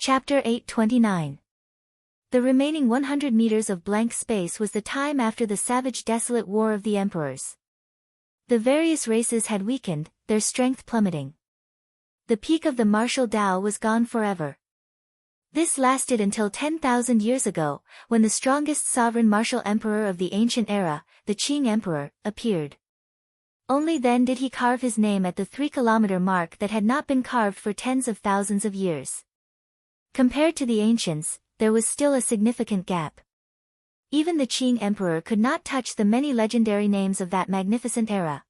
Chapter 829. The remaining 100 meters of blank space was the time after the savage desolate war of the emperors. The various races had weakened, their strength plummeting. The peak of the martial Tao was gone forever. This lasted until 10,000 years ago, when the strongest sovereign martial emperor of the ancient era, the Qing Emperor, appeared. Only then did he carve his name at the 3-kilometer mark that had not been carved for tens of thousands of years. Compared to the ancients, there was still a significant gap. Even the Qing Emperor could not touch the many legendary names of that magnificent era.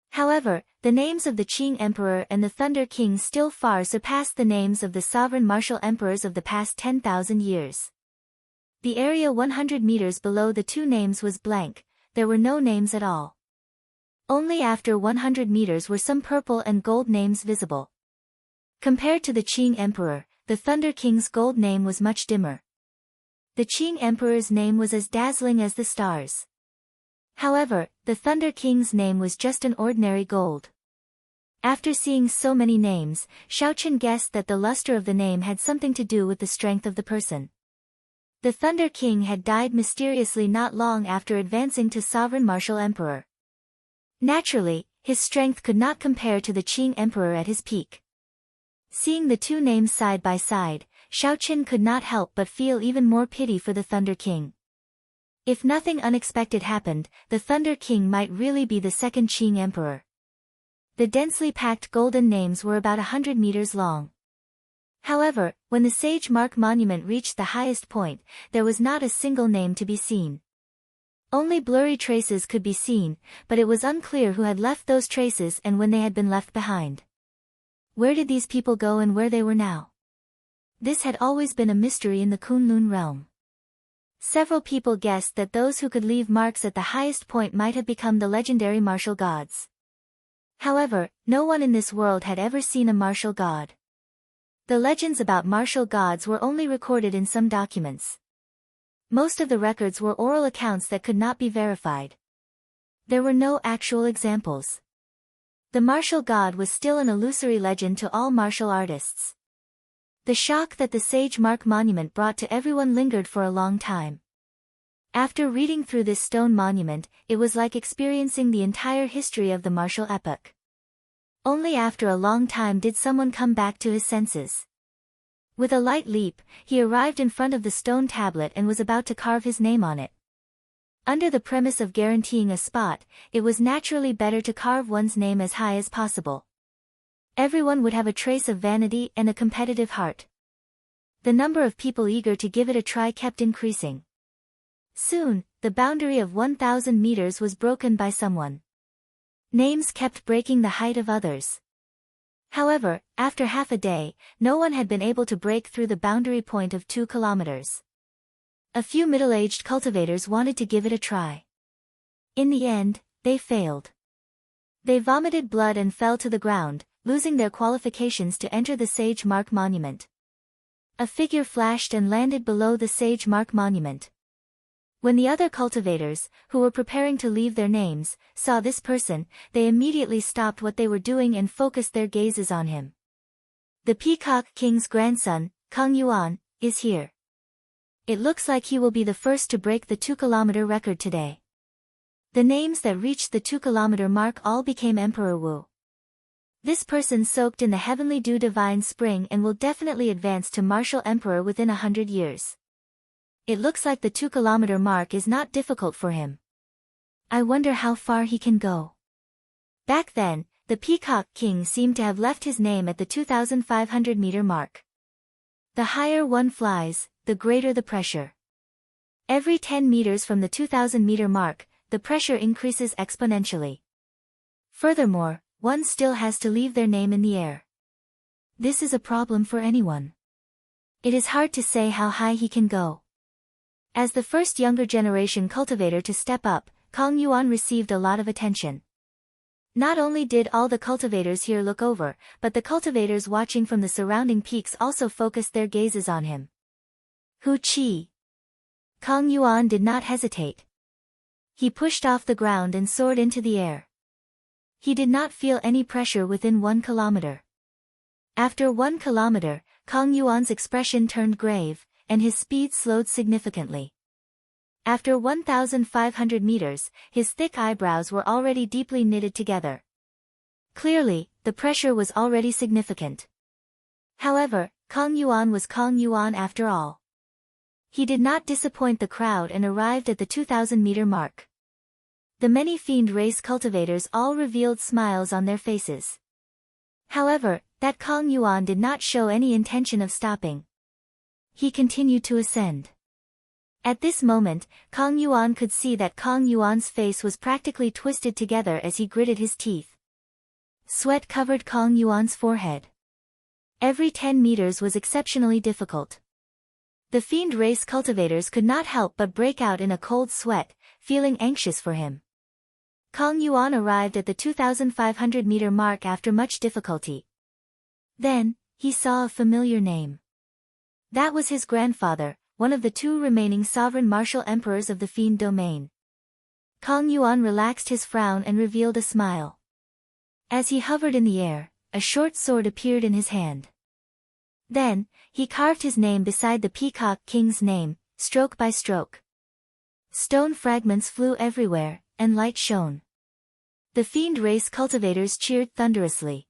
However, the names of the Qing Emperor and the Thunder King still far surpassed the names of the sovereign martial emperors of the past 10,000 years. The area 100 meters below the two names was blank, there were no names at all. Only after 100 meters were some purple and gold names visible. Compared to the Qing Emperor, the Thunder King's gold name was much dimmer. The Qing Emperor's name was as dazzling as the stars. However, the Thunder King's name was just an ordinary gold. After seeing so many names, Xiaochen guessed that the luster of the name had something to do with the strength of the person. The Thunder King had died mysteriously not long after advancing to sovereign martial emperor. Naturally, his strength could not compare to the Qing Emperor at his peak. Seeing the two names side by side, Xiaochen could not help but feel even more pity for the Thunder King. If nothing unexpected happened, the Thunder King might really be the second Qing Emperor. The densely packed golden names were about 100 meters long. However, when the Sage Mark Monument reached the highest point, there was not a single name to be seen. Only blurry traces could be seen, but it was unclear who had left those traces and when they had been left behind. Where did these people go and where they were now? This had always been a mystery in the Kunlun realm. Several people guessed that those who could leave marks at the highest point might have become the legendary martial gods. However, no one in this world had ever seen a martial god. The legends about martial gods were only recorded in some documents. Most of the records were oral accounts that could not be verified. There were no actual examples. The martial god was still an illusory legend to all martial artists. The shock that the Sage Mark Monument brought to everyone lingered for a long time. After reading through this stone monument, it was like experiencing the entire history of the martial epoch. Only after a long time did someone come back to his senses. With a light leap, he arrived in front of the stone tablet and was about to carve his name on it. Under the premise of guaranteeing a spot, it was naturally better to carve one's name as high as possible. Everyone would have a trace of vanity and a competitive heart. The number of people eager to give it a try kept increasing. Soon, the boundary of 1,000 meters was broken by someone. Names kept breaking the height of others. However, after half a day, no one had been able to break through the boundary point of 2 kilometers. A few middle-aged cultivators wanted to give it a try. In the end, they failed. They vomited blood and fell to the ground, losing their qualifications to enter the Sage Mark Monument. A figure flashed and landed below the Sage Mark Monument. When the other cultivators, who were preparing to leave their names, saw this person, they immediately stopped what they were doing and focused their gazes on him. The Peacock King's grandson, Kang Yuan, is here. It looks like he will be the first to break the 2-kilometer record today. The names that reached the 2-kilometer mark all became Emperor Wu. This person soaked in the heavenly dew divine spring and will definitely advance to martial emperor within 100 years. It looks like the 2-kilometer mark is not difficult for him. I wonder how far he can go. Back then, the Peacock King seemed to have left his name at the 2,500-meter mark. The higher one flies, the greater the pressure. Every 10 meters from the 2,000-meter mark, the pressure increases exponentially. Furthermore, one still has to leave their name in the air. This is a problem for anyone. It is hard to say how high he can go. As the first younger generation cultivator to step up, Kang Yuan received a lot of attention. Not only did all the cultivators here look over, but the cultivators watching from the surrounding peaks also focused their gazes on him. Hu Qi. Kang Yuan did not hesitate. He pushed off the ground and soared into the air. He did not feel any pressure within 1 kilometer. After 1 kilometer, Kang Yuan's expression turned grave, and his speed slowed significantly. After 1,500 meters, his thick eyebrows were already deeply knitted together. Clearly, the pressure was already significant. However, Kang Yuan was Kang Yuan after all. He did not disappoint the crowd and arrived at the 2,000-meter mark. The many fiend race cultivators all revealed smiles on their faces. However, that Kang Yuan did not show any intention of stopping. He continued to ascend. At this moment, Kang Yuan could see that Kang Yuan's face was practically twisted together as he gritted his teeth. Sweat covered Kang Yuan's forehead. Every 10 meters was exceptionally difficult. The fiend race cultivators could not help but break out in a cold sweat, feeling anxious for him. Kang Yuan arrived at the 2,500-meter mark after much difficulty. Then, he saw a familiar name. That was his grandfather, one of the 2 remaining sovereign martial emperors of the fiend domain. Kang Yuan relaxed his frown and revealed a smile. As he hovered in the air, a short sword appeared in his hand. Then, he carved his name beside the Peacock King's name, stroke by stroke. Stone fragments flew everywhere, and light shone. The fiend race cultivators cheered thunderously.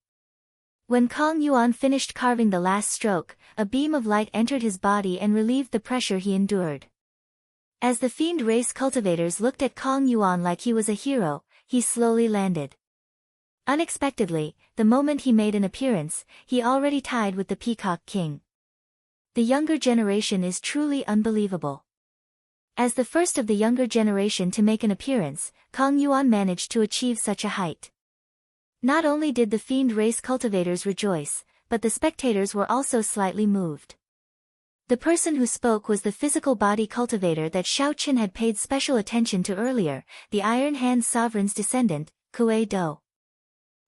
When Kang Yuan finished carving the last stroke, a beam of light entered his body and relieved the pressure he endured. As the fiend race cultivators looked at Kang Yuan like he was a hero, he slowly landed. Unexpectedly, the moment he made an appearance, he already tied with the Peacock King. The younger generation is truly unbelievable. As the first of the younger generation to make an appearance, Kang Yuan managed to achieve such a height. Not only did the fiend race cultivators rejoice, but the spectators were also slightly moved. The person who spoke was the physical body cultivator that Xiao Qin had paid special attention to earlier, the Iron Hand Sovereign's descendant, Kuei Do.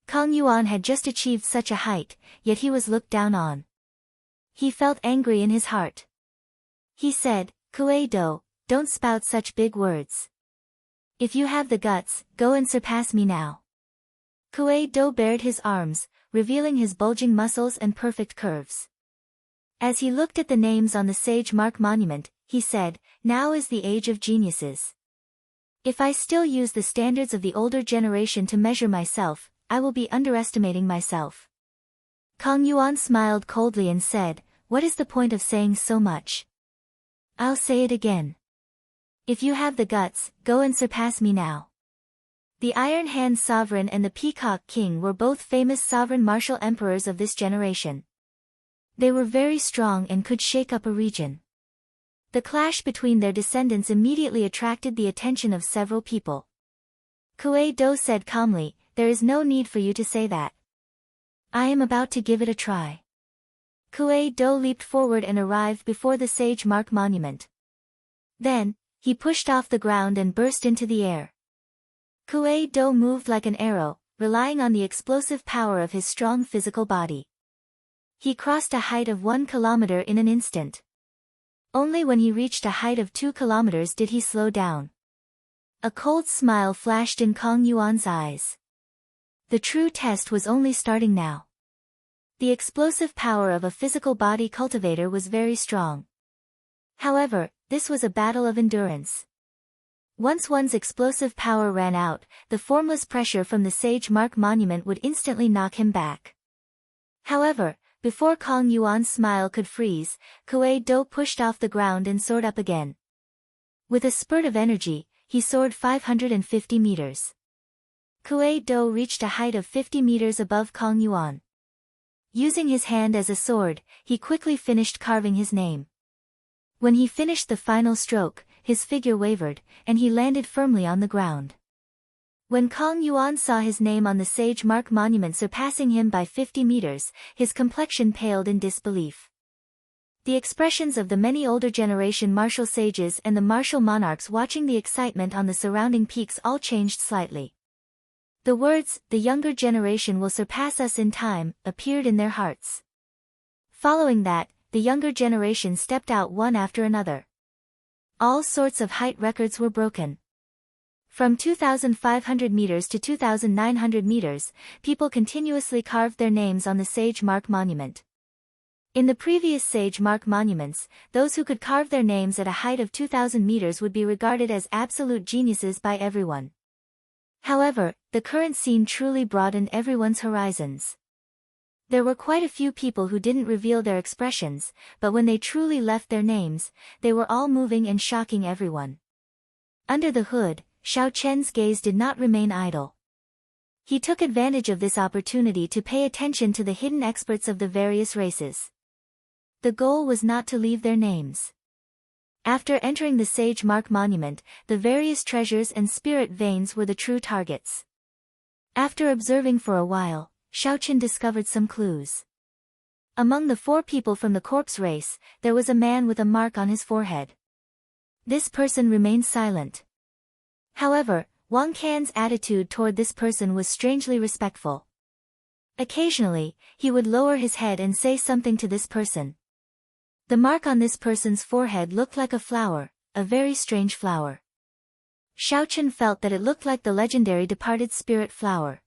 Kang Yuan had just achieved such a height, yet he was looked down on. He felt angry in his heart. He said, "Kuei Do, don't spout such big words. If you have the guts, go and surpass me now." Kuei Do bared his arms, revealing his bulging muscles and perfect curves. As he looked at the names on the Sage Mark monument, he said, "Now is the age of geniuses. If I still use the standards of the older generation to measure myself, I will be underestimating myself." Kang Yuan smiled coldly and said, "What is the point of saying so much? I'll say it again. If you have the guts, go and surpass me now." The Iron Hand Sovereign and the Peacock King were both famous sovereign martial emperors of this generation. They were very strong and could shake up a region. The clash between their descendants immediately attracted the attention of several people. Kuei Do said calmly, "There is no need for you to say that. I am about to give it a try." Kuei Do leaped forward and arrived before the Sage Mark monument. Then, he pushed off the ground and burst into the air. Kuei Do moved like an arrow, relying on the explosive power of his strong physical body. He crossed a height of 1 kilometer in an instant. Only when he reached a height of 2 kilometers did he slow down. A cold smile flashed in Kang Yuan's eyes. The true test was only starting now. The explosive power of a physical body cultivator was very strong. However, this was a battle of endurance. Once one's explosive power ran out, the formless pressure from the Sage Mark monument would instantly knock him back. However, before Kang Yuan's smile could freeze, Kuei Do pushed off the ground and soared up again. With a spurt of energy, he soared 550 meters. Kuei Do reached a height of 50 meters above Kang Yuan. Using his hand as a sword, he quickly finished carving his name. When he finished the final stroke, his figure wavered, and he landed firmly on the ground. When Kang Yuan saw his name on the Sage Mark monument surpassing him by 50 meters, his complexion paled in disbelief. The expressions of the many older generation martial sages and the martial monarchs watching the excitement on the surrounding peaks all changed slightly. The words, "The younger generation will surpass us in time," appeared in their hearts. Following that, the younger generation stepped out one after another. All sorts of height records were broken. From 2,500 meters to 2,900 meters, people continuously carved their names on the Sage Mark monument. In the previous sage mark monuments, those who could carve their names at a height of 2,000 meters would be regarded as absolute geniuses by everyone. However, the current scene truly broadened everyone's horizons. There were quite a few people who didn't reveal their expressions, but when they truly left their names, they were all moving and shocking everyone. Under the hood, Xiao Chen's gaze did not remain idle. He took advantage of this opportunity to pay attention to the hidden experts of the various races. The goal was not to leave their names. After entering the Sage Mark Monument, the various treasures and spirit veins were the true targets. After observing for a while, Xiao Chen discovered some clues. Among the 4 people from the corpse race, there was a man with a mark on his forehead. This person remained silent. However, Wang Can's attitude toward this person was strangely respectful. Occasionally, he would lower his head and say something to this person. The mark on this person's forehead looked like a flower, a very strange flower. Xiao Chen felt that it looked like the legendary departed spirit flower.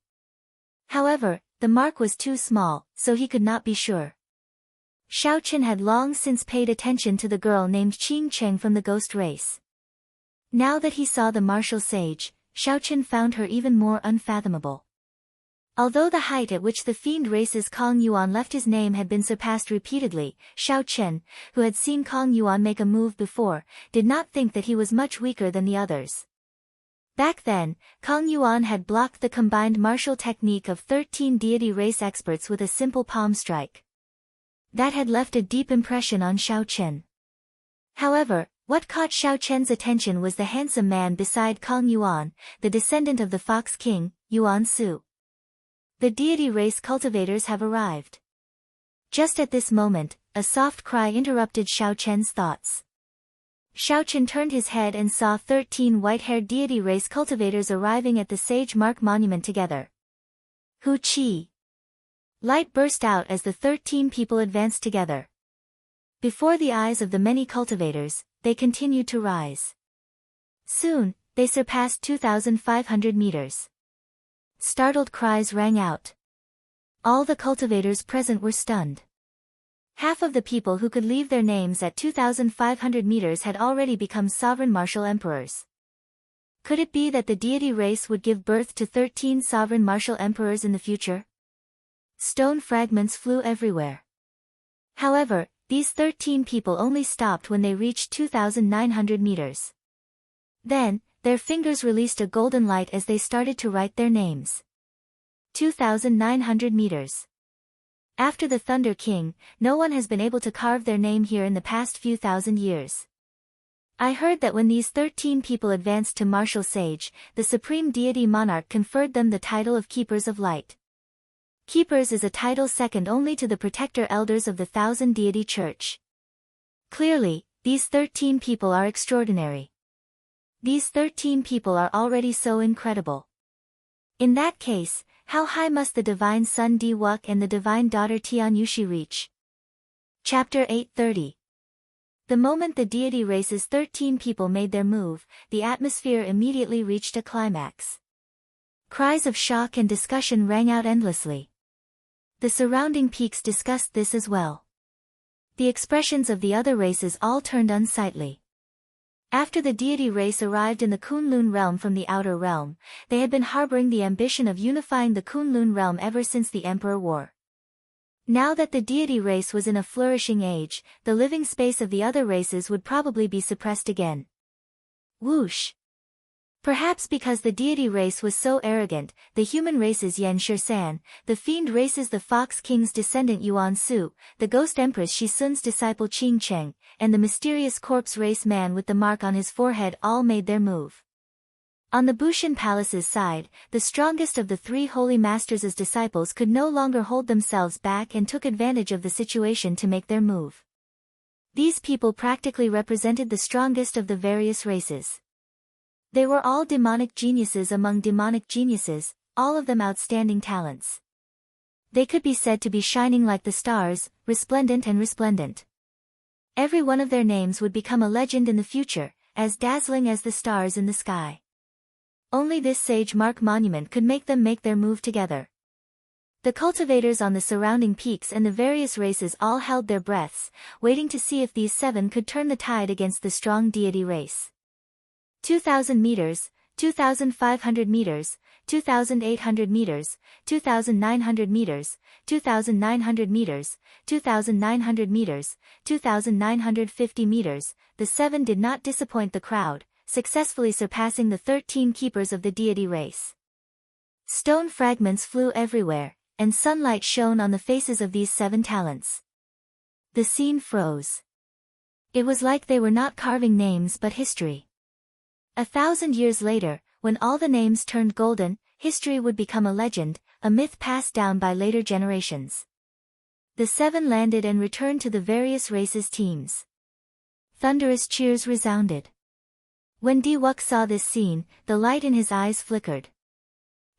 However, the mark was too small, so he could not be sure. Xiao Chen had long since paid attention to the girl named Qing Cheng from the ghost race. Now that he saw the martial sage, Xiao Chen found her even more unfathomable. Although the height at which the fiend race's Kong Yuan left his name had been surpassed repeatedly, Xiao Chen, who had seen Kong Yuan make a move before, did not think that he was much weaker than the others. Back then, Kong Yuan had blocked the combined martial technique of 13 deity race experts with a simple palm strike. That had left a deep impression on Xiao Chen. However, what caught Xiao Chen's attention was the handsome man beside Kong Yuan, the descendant of the Fox King, Yuan Su. The deity race cultivators have arrived. Just at this moment, a soft cry interrupted Xiao Chen's thoughts. Xiao Chen turned his head and saw 13 white-haired deity race cultivators arriving at the Sage Mark Monument together. Hu Qi! Light burst out as the 13 people advanced together. Before the eyes of the many cultivators, they continued to rise. Soon, they surpassed 2,500 meters. Startled cries rang out. All the cultivators present were stunned. Half of the people who could leave their names at 2,500 meters had already become sovereign martial emperors. Could it be that the deity race would give birth to 13 sovereign martial emperors in the future? Stone fragments flew everywhere. However, these 13 people only stopped when they reached 2,900 meters. Then, their fingers released a golden light as they started to write their names. 2,900 meters. After the Thunder King, no one has been able to carve their name here in the past few thousand years. I heard that when these 13 people advanced to martial sage, the supreme deity monarch conferred them the title of Keepers of Light. Keepers is a title second only to the protector elders of the Thousand Deity Church. Clearly, these 13 people are extraordinary. These 13 people are already so incredible. In that case, how high must the divine son Di Wuk and the divine daughter Tian Yushi reach? Chapter 830. The moment the deity race's 13 people made their move, the atmosphere immediately reached a climax. Cries of shock and discussion rang out endlessly. The surrounding peaks discussed this as well. The expressions of the other races all turned unsightly. After the deity race arrived in the Kunlun realm from the outer realm, they had been harboring the ambition of unifying the Kunlun realm ever since the Emperor War. Now that the deity race was in a flourishing age, the living space of the other races would probably be suppressed again. Whoosh! Perhaps because the deity race was so arrogant, the human race's Yan Shisan, the fiend race's the Fox King's descendant Yuan Su, the ghost empress Shisun's disciple Qing Cheng, and the mysterious corpse race man with the mark on his forehead all made their move. On the Bushan Palace's side, the strongest of the 3 holy masters' disciples could no longer hold themselves back and took advantage of the situation to make their move. These people practically represented the strongest of the various races. They were all demonic geniuses among demonic geniuses, all of them outstanding talents. They could be said to be shining like the stars, resplendent and resplendent. Every one of their names would become a legend in the future, as dazzling as the stars in the sky. Only this Sage Mark Monument could make them make their move together. The cultivators on the surrounding peaks and the various races all held their breaths, waiting to see if these 7 could turn the tide against the strong deity race. 2,000 meters, 2,500 meters, 2,800 meters, 2,900 meters, 2,900 meters, 2,900 meters, 2,950 meters, the 7 did not disappoint the crowd, successfully surpassing the 13 keepers of the deity race. Stone fragments flew everywhere, and sunlight shone on the faces of these 7 talents. The scene froze. It was like they were not carving names but history. 1,000 years later, when all the names turned golden, history would become a legend, a myth passed down by later generations. The 7 landed and returned to the various races' teams. Thunderous cheers resounded. When Diwuk saw this scene, the light in his eyes flickered.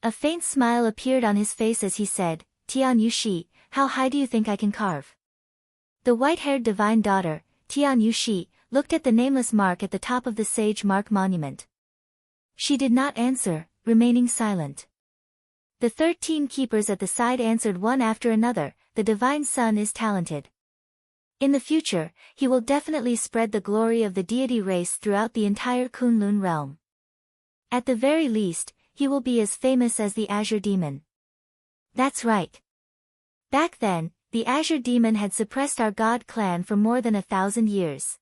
A faint smile appeared on his face as he said, "Tian Yushi, how high do you think I can carve?" The white-haired divine daughter, Tian Yushi, looked at the nameless mark at the top of the sage mark monument. She did not answer, remaining silent. The 13 keepers at the side answered one after another, "The divine son is talented. In the future, he will definitely spread the glory of the deity race throughout the entire Kunlun realm. At the very least, he will be as famous as the Azure Demon." That's right. Back then, the Azure Demon had suppressed our god clan for more than 1,000 years.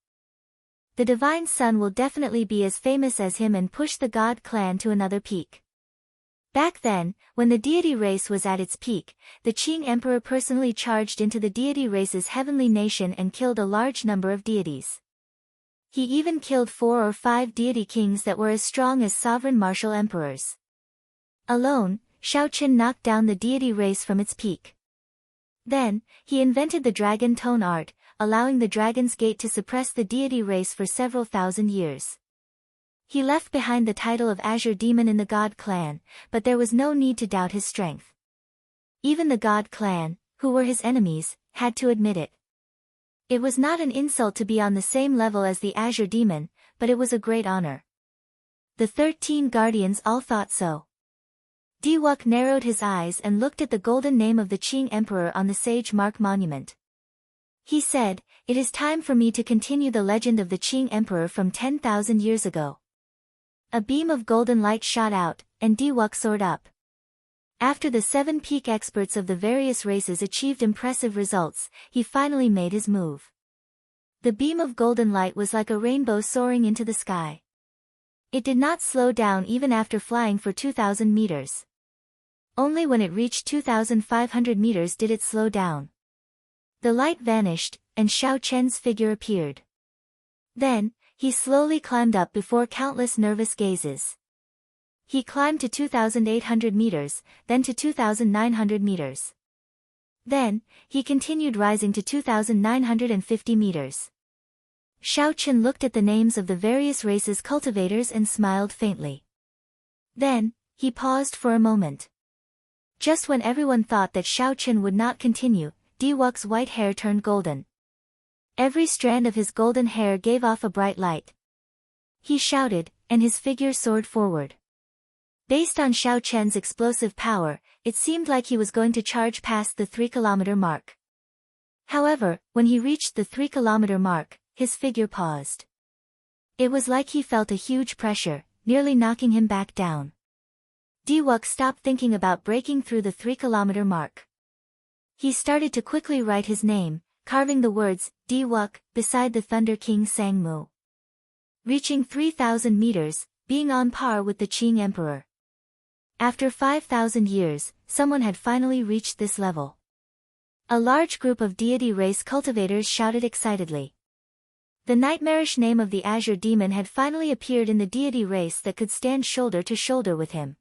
The divine son will definitely be as famous as him and push the god clan to another peak. Back then, when the deity race was at its peak, the Qing emperor personally charged into the deity race's heavenly nation and killed a large number of deities. He even killed 4 or 5 deity kings that were as strong as sovereign martial emperors. Alone, Shaoqin knocked down the deity race from its peak. Then, he invented the dragon tone art, allowing the dragon's gate to suppress the deity race for several thousand years. He left behind the title of Azure Demon in the God clan, but there was no need to doubt his strength. Even the God clan, who were his enemies, had to admit it. It was not an insult to be on the same level as the Azure Demon, but it was a great honor. The 13 guardians all thought so. Diwuk narrowed his eyes and looked at the golden name of the Qing emperor on the sage mark monument. He said, "It is time for me to continue the legend of the Qing emperor from 10,000 years ago." A beam of golden light shot out, and Diwuk soared up. After the 7 peak experts of the various races achieved impressive results, he finally made his move. The beam of golden light was like a rainbow soaring into the sky. It did not slow down even after flying for 2,000 meters. Only when it reached 2,500 meters did it slow down. The light vanished, and Xiao Chen's figure appeared. Then, he slowly climbed up before countless nervous gazes. He climbed to 2,800 meters, then to 2,900 meters. Then, he continued rising to 2,950 meters. Xiao Chen looked at the names of the various races' cultivators and smiled faintly. Then, he paused for a moment. Just when everyone thought that Xiao Chen would not continue, Diwuk's white hair turned golden. Every strand of his golden hair gave off a bright light. He shouted, and his figure soared forward. Based on Xiao Chen's explosive power, it seemed like he was going to charge past the 3-kilometer mark. However, when he reached the 3-kilometer mark, his figure paused. It was like he felt a huge pressure, nearly knocking him back down. Diwuk stopped thinking about breaking through the 3-kilometer mark. He started to quickly write his name, carving the words, Diwuk, beside the Thunder King Sangmu. Reaching 3,000 meters, being on par with the Qing Emperor. After 5,000 years, someone had finally reached this level. A large group of deity race cultivators shouted excitedly. The nightmarish name of the Azure Demon had finally appeared in the deity race that could stand shoulder to shoulder with him.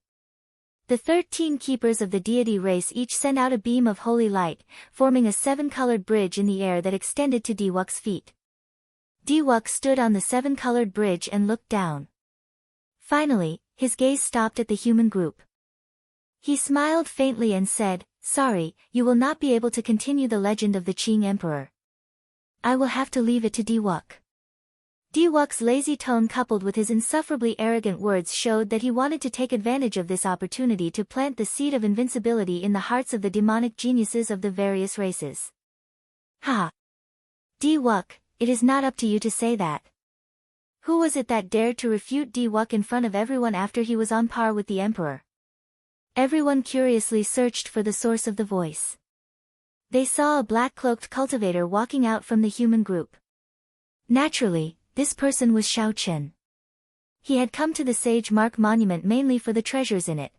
The 13 keepers of the deity race each sent out a beam of holy light, forming a 7-colored bridge in the air that extended to Diwuk's feet. Diwuk stood on the 7-colored bridge and looked down. Finally, his gaze stopped at the human group. He smiled faintly and said, "Sorry, you will not be able to continue the legend of the Qing Emperor. I will have to leave it to Diwuk." Diwok's lazy tone coupled with his insufferably arrogant words showed that he wanted to take advantage of this opportunity to plant the seed of invincibility in the hearts of the demonic geniuses of the various races. Ha! Diwok, it is not up to you to say that. Who was it that dared to refute Diwok in front of everyone after he was on par with the emperor? Everyone curiously searched for the source of the voice. They saw a black-cloaked cultivator walking out from the human group. Naturally, this person was Xiao Chen. He had come to the Sage Mark Monument mainly for the treasures in it.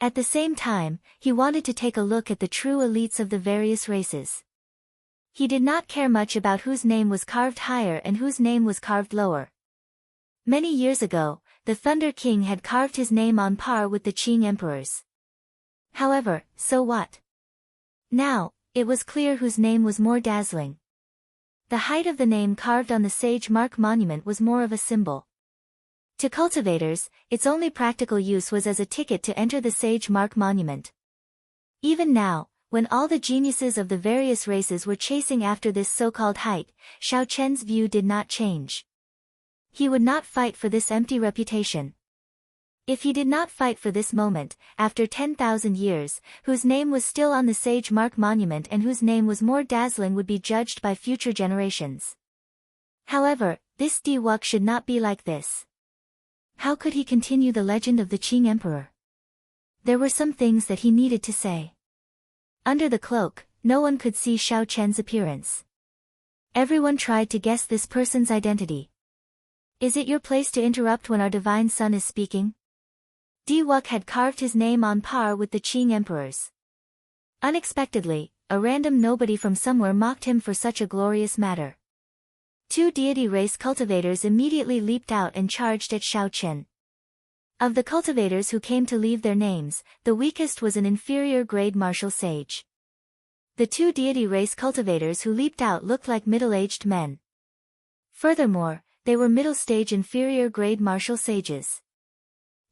At the same time, he wanted to take a look at the true elites of the various races. He did not care much about whose name was carved higher and whose name was carved lower. Many years ago, the Thunder King had carved his name on par with the Qing emperors. However, so what? Now, it was clear whose name was more dazzling. The height of the name carved on the Sage Mark Monument was more of a symbol. To cultivators, its only practical use was as a ticket to enter the Sage Mark Monument. Even now, when all the geniuses of the various races were chasing after this so-called height, Xiao Chen's view did not change. He would not fight for this empty reputation. If he did not fight for this moment, after 10,000 years, whose name was still on the Sage Mark Monument and whose name was more dazzling would be judged by future generations. However, this Diwok should not be like this. How could he continue the legend of the Qing Emperor? There were some things that he needed to say. Under the cloak, no one could see Xiao Chen's appearance. Everyone tried to guess this person's identity. Is it your place to interrupt when our divine son is speaking? Diwok had carved his name on par with the Qing emperors. Unexpectedly, a random nobody from somewhere mocked him for such a glorious matter. Two deity race cultivators immediately leaped out and charged at Xiao Chen. Of the cultivators who came to leave their names, the weakest was an inferior grade martial sage. The two deity race cultivators who leaped out looked like middle-aged men. Furthermore, they were middle-stage inferior grade martial sages.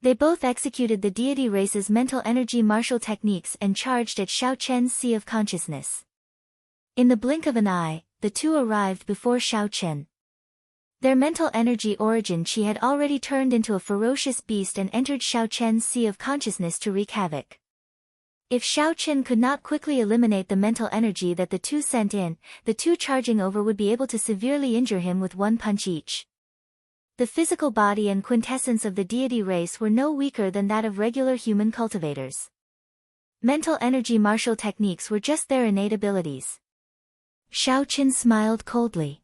They both executed the deity race's mental energy martial techniques and charged at Xiao Chen's Sea of Consciousness. In the blink of an eye, the two arrived before Xiao Chen. Their mental energy origin Qi had already turned into a ferocious beast and entered Xiao Chen's Sea of Consciousness to wreak havoc. If Xiao Chen could not quickly eliminate the mental energy that the two sent in, the two charging over would be able to severely injure him with one punch each. The physical body and quintessence of the deity race were no weaker than that of regular human cultivators. Mental energy martial techniques were just their innate abilities. Xiao Chen smiled coldly.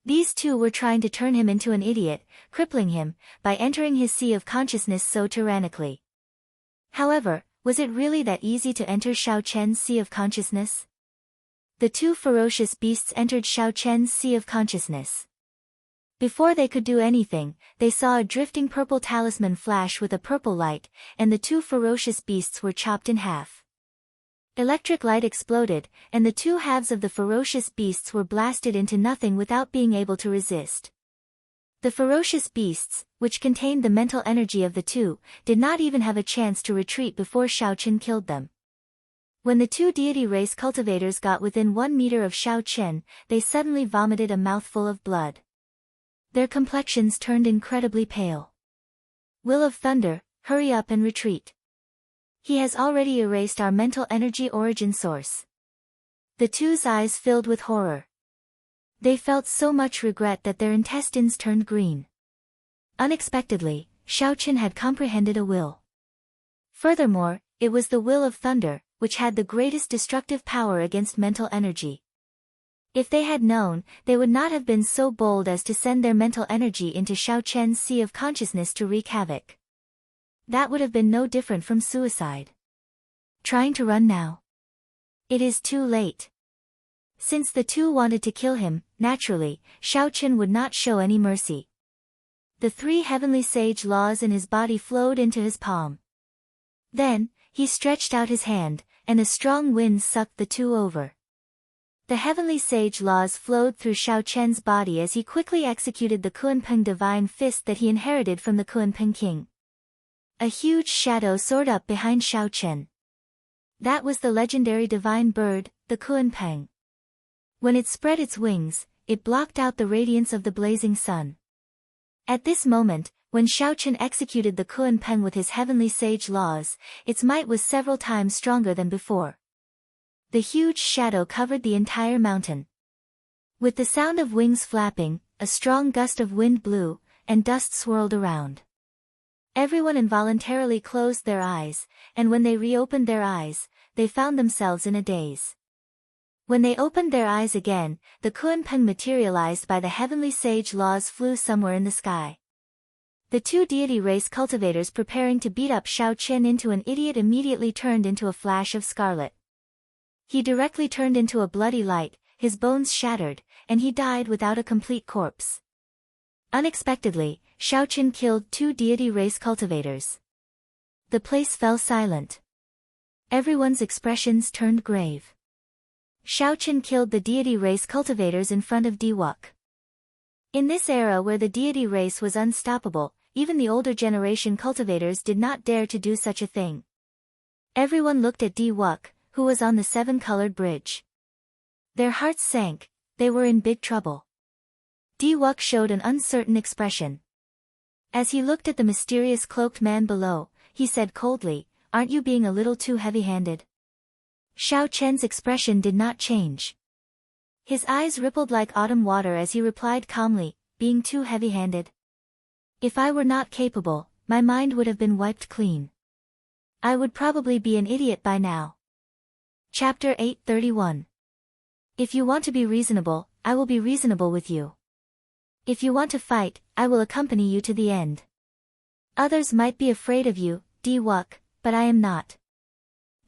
These two were trying to turn him into an idiot, crippling him, by entering his sea of consciousness so tyrannically. However, was it really that easy to enter Xiao Chen's Sea of Consciousness? The two ferocious beasts entered Xiao Chen's Sea of Consciousness. Before they could do anything, they saw a drifting purple talisman flash with a purple light, and the two ferocious beasts were chopped in half. Electric light exploded, and the two halves of the ferocious beasts were blasted into nothing without being able to resist. The ferocious beasts, which contained the mental energy of the two, did not even have a chance to retreat before Xiao Chen killed them. When the two deity race cultivators got within 1 meter of Xiao Chen, they suddenly vomited a mouthful of blood. Their complexions turned incredibly pale. Will of Thunder, hurry up and retreat. He has already erased our mental energy origin source. The two's eyes filled with horror. They felt so much regret that their intestines turned green. Unexpectedly, Xiao Chen had comprehended a will. Furthermore, it was the Will of Thunder, which had the greatest destructive power against mental energy. If they had known, they would not have been so bold as to send their mental energy into Xiao Chen's Sea of Consciousness to wreak havoc. That would have been no different from suicide. Trying to run now? It is too late. Since the two wanted to kill him, naturally, Xiao Chen would not show any mercy. The 3 heavenly sage laws in his body flowed into his palm. Then, he stretched out his hand, and a strong wind sucked the two over. The heavenly sage laws flowed through Xiao Chen's body as he quickly executed the Kunpeng divine fist that he inherited from the Kunpeng king. A huge shadow soared up behind Xiao Chen. That was the legendary divine bird, the Kunpeng. When it spread its wings, it blocked out the radiance of the blazing sun. At this moment, when Xiaochen executed the Kunpeng with his heavenly sage laws, its might was several times stronger than before. The huge shadow covered the entire mountain. With the sound of wings flapping, a strong gust of wind blew, and dust swirled around. Everyone involuntarily closed their eyes, and when they reopened their eyes, they found themselves in a daze. When they opened their eyes again, the Kunpeng materialized by the heavenly sage laws flew somewhere in the sky. The two deity race cultivators preparing to beat up Xiaochen into an idiot immediately turned into a flash of scarlet. He directly turned into a bloody light, his bones shattered, and he died without a complete corpse. Unexpectedly, Xiaochen killed two deity race cultivators. The place fell silent. Everyone's expressions turned grave. Xiaochen killed the deity race cultivators in front of Diwuk. In this era where the deity race was unstoppable, even the older generation cultivators did not dare to do such a thing. Everyone looked at Diwuk, who was on the seven-colored bridge. Their hearts sank, they were in big trouble. Diwuk showed an uncertain expression. As he looked at the mysterious cloaked man below, he said coldly, "Aren't you being a little too heavy-handed?" Xiaochen's expression did not change. His eyes rippled like autumn water as he replied calmly, "Being too heavy-handed? If I were not capable, my mind would have been wiped clean. I would probably be an idiot by now." Chapter 831. If you want to be reasonable, I will be reasonable with you. If you want to fight, I will accompany you to the end. Others might be afraid of you, Diwuk, but I am not.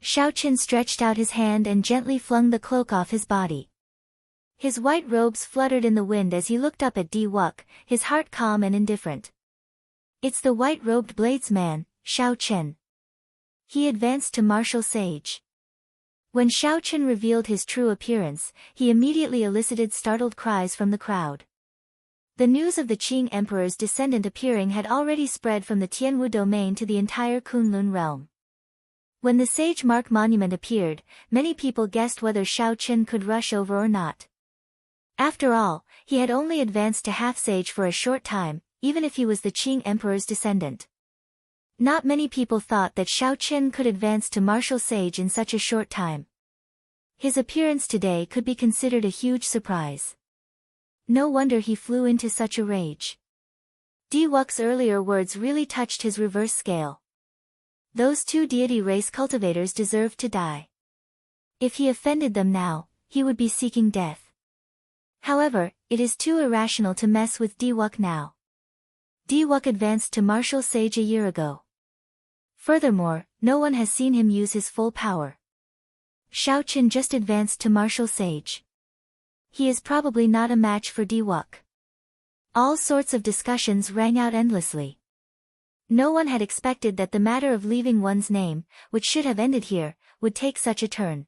Xiaochen stretched out his hand and gently flung the cloak off his body. His white robes fluttered in the wind as he looked up at Diwuk, his heart calm and indifferent. "It's the white-robed bladesman, Xiaochen." He advanced to martial sage. When Xiaochen revealed his true appearance, he immediately elicited startled cries from the crowd. The news of the Qing Emperor's descendant appearing had already spread from the Tianwu domain to the entire Kunlun realm. When the sage mark monument appeared, many people guessed whether Xiaochen could rush over or not. After all, he had only advanced to half-sage for a short time, even if he was the Qing Emperor's descendant. Not many people thought that Xiaochen could advance to martial sage in such a short time. His appearance today could be considered a huge surprise. No wonder he flew into such a rage. Diwuk's earlier words really touched his reverse scale. Those two deity race cultivators deserved to die. If he offended them now, he would be seeking death. However, it is too irrational to mess with Diwuk now. Diwuk advanced to martial sage a year ago. Furthermore, no one has seen him use his full power. Xiaochen just advanced to martial sage. He is probably not a match for Diwuk. All sorts of discussions rang out endlessly. No one had expected that the matter of leaving one's name, which should have ended here, would take such a turn.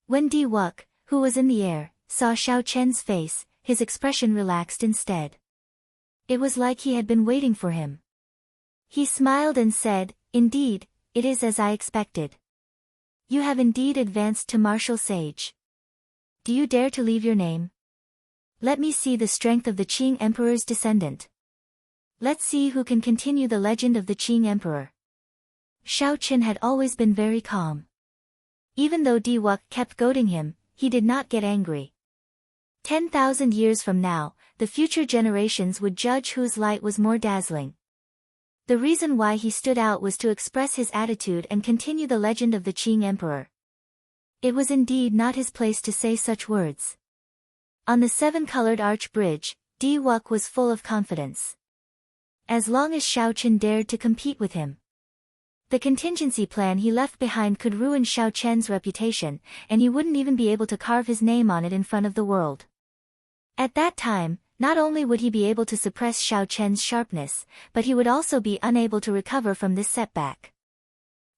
When Diwuk, who was in the air, saw Xiaochen's face, his expression relaxed instead. It was like he had been waiting for him. He smiled and said, "Indeed, it is as I expected. You have indeed advanced to martial sage. Do you dare to leave your name? Let me see the strength of the Qing Emperor's descendant. Let's see who can continue the legend of the Qing Emperor." Xiaochen had always been very calm. Even though Diwuk kept goading him, he did not get angry. 10,000 years from now, the future generations would judge whose light was more dazzling. The reason why he stood out was to express his attitude and continue the legend of the Qing Emperor. It was indeed not his place to say such words. On the seven-colored arch bridge, Diwuk was full of confidence. As long as Xiaochen dared to compete with him, the contingency plan he left behind could ruin Xiaochen's reputation, and he wouldn't even be able to carve his name on it in front of the world. At that time, not only would he be able to suppress Xiaochen's sharpness, but he would also be unable to recover from this setback.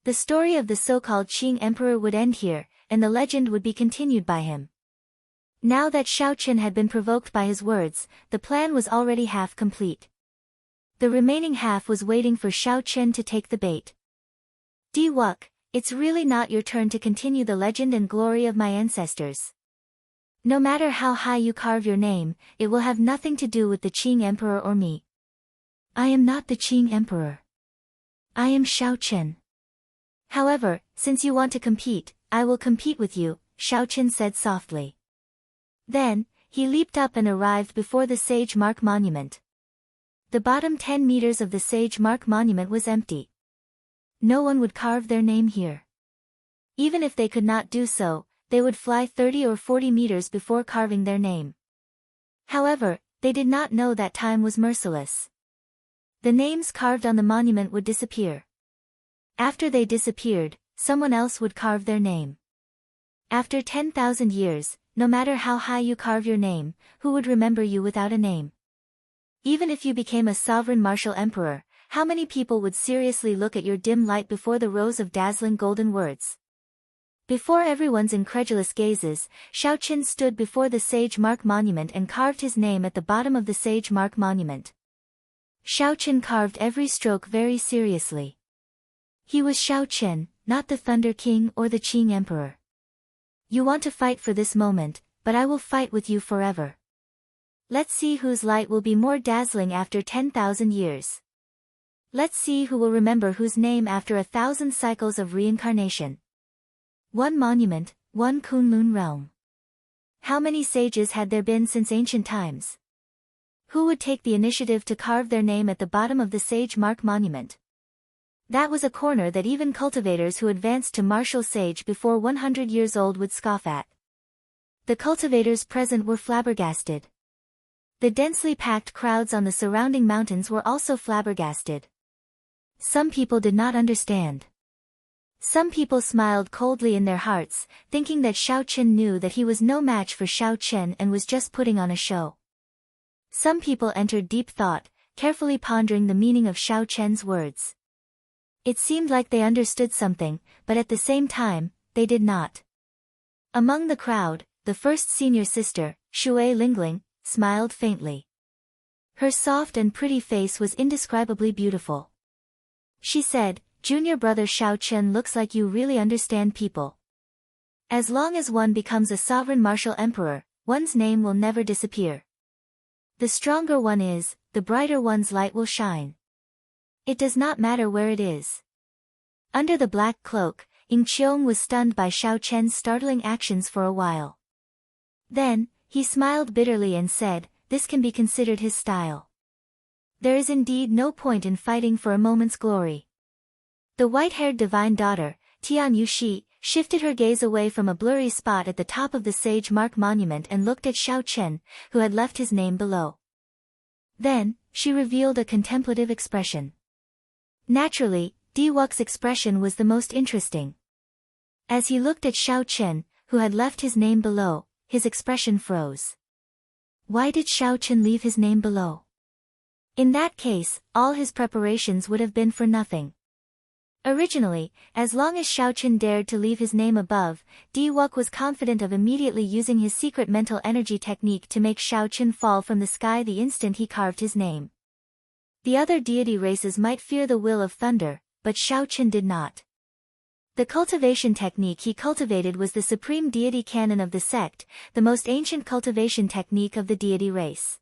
The story of the so-called Qing Emperor would end here, and the legend would be continued by him. Now that Xiaochen had been provoked by his words, the plan was already half complete. The remaining half was waiting for Xiaochen to take the bait. "Diwuk, it's really not your turn to continue the legend and glory of my ancestors. No matter how high you carve your name, it will have nothing to do with the Qing Emperor or me. I am not the Qing Emperor. I am Xiao Chen. However, since you want to compete, I will compete with you, Xiao Chen said softly. Then, he leaped up and arrived before the Sage Mark Monument. The bottom 10 meters of the Sage Mark Monument was empty. No one would carve their name here. Even if they could not do so, they would fly 30 or 40 meters before carving their name. However, they did not know that time was merciless. The names carved on the monument would disappear. After they disappeared, someone else would carve their name. After 10,000 years, no matter how high you carve your name, who would remember you without a name? Even if you became a sovereign martial emperor, how many people would seriously look at your dim light before the rows of dazzling golden words? Before everyone's incredulous gazes, Xiao Chen stood before the Sage Mark Monument and carved his name at the bottom of the Sage Mark Monument. Xiao Chen carved every stroke very seriously. He was Xiao Chen, not the Thunder King or the Qing Emperor. You want to fight for this moment, but I will fight with you forever. Let's see whose light will be more dazzling after 10,000 years. Let's see who will remember whose name after 1,000 cycles of reincarnation. One monument, one Kunlun realm. How many sages had there been since ancient times? Who would take the initiative to carve their name at the bottom of the Sage Mark Monument? That was a corner that even cultivators who advanced to martial sage before 100 years old would scoff at. The cultivators present were flabbergasted. The densely packed crowds on the surrounding mountains were also flabbergasted. Some people did not understand. Some people smiled coldly in their hearts, thinking that Xiao Chen knew that he was no match for Xiao Chen and was just putting on a show. Some people entered deep thought, carefully pondering the meaning of Xiao Chen's words. It seemed like they understood something, but at the same time, they did not. Among the crowd, the first senior sister, Shui Lingling, smiled faintly. Her soft and pretty face was indescribably beautiful. She said, "Junior brother Xiao Chen, looks like you really understand people. As long as one becomes a sovereign martial emperor, one's name will never disappear. The stronger one is, the brighter one's light will shine. It does not matter where it is." Under the black cloak, Ying Qiong was stunned by Xiao Chen's startling actions for a while. Then, he smiled bitterly and said, "This can be considered his style. There is indeed no point in fighting for a moment's glory." The white-haired divine daughter, Tian Yuxi, shifted her gaze away from a blurry spot at the top of the Sage Mark Monument and looked at Xiao Chen, who had left his name below. Then, she revealed a contemplative expression. Naturally, Diwuk's expression was the most interesting. As he looked at Xiao Chen, who had left his name below, his expression froze. Why did Xiao Chen leave his name below? In that case, all his preparations would have been for nothing. Originally, as long as Xiao Chen dared to leave his name above, Diwuk was confident of immediately using his secret mental energy technique to make Xiao Chen fall from the sky the instant he carved his name. The other deity races might fear the will of thunder, but Xiao Chen did not. The cultivation technique he cultivated was the supreme deity canon of the sect, the most ancient cultivation technique of the deity race.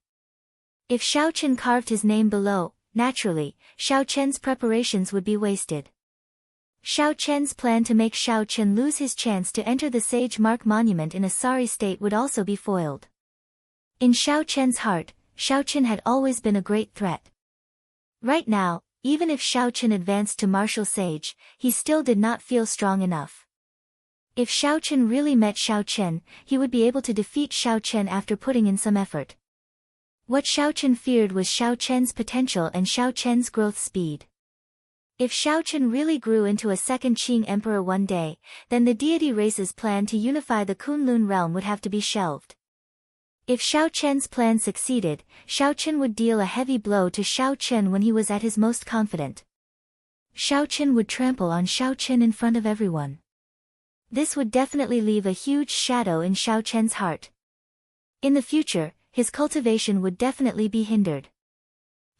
If Xiao Chen carved his name below, naturally, Xiao Chen's preparations would be wasted. Xiao Chen's plan to make Xiao Chen lose his chance to enter the Sage Mark Monument in a sorry state would also be foiled. In Xiao Chen's heart, Xiao Chen had always been a great threat. Right now, even if Xiao Chen advanced to martial sage, he still did not feel strong enough. If Xiao Chen really met Xiao Chen, he would be able to defeat Xiao Chen after putting in some effort. What Xiao Chen feared was Xiao Chen's potential and Xiao Chen's growth speed. If Xiao Chen really grew into a second Qing emperor one day, then the deity race's plan to unify the Kunlun realm would have to be shelved. If Xiao Chen's plan succeeded, Xiao Chen would deal a heavy blow to Xiao Chen when he was at his most confident. Xiao Chen would trample on Xiao Chen in front of everyone. This would definitely leave a huge shadow in Xiao Chen's heart. In the future, his cultivation would definitely be hindered.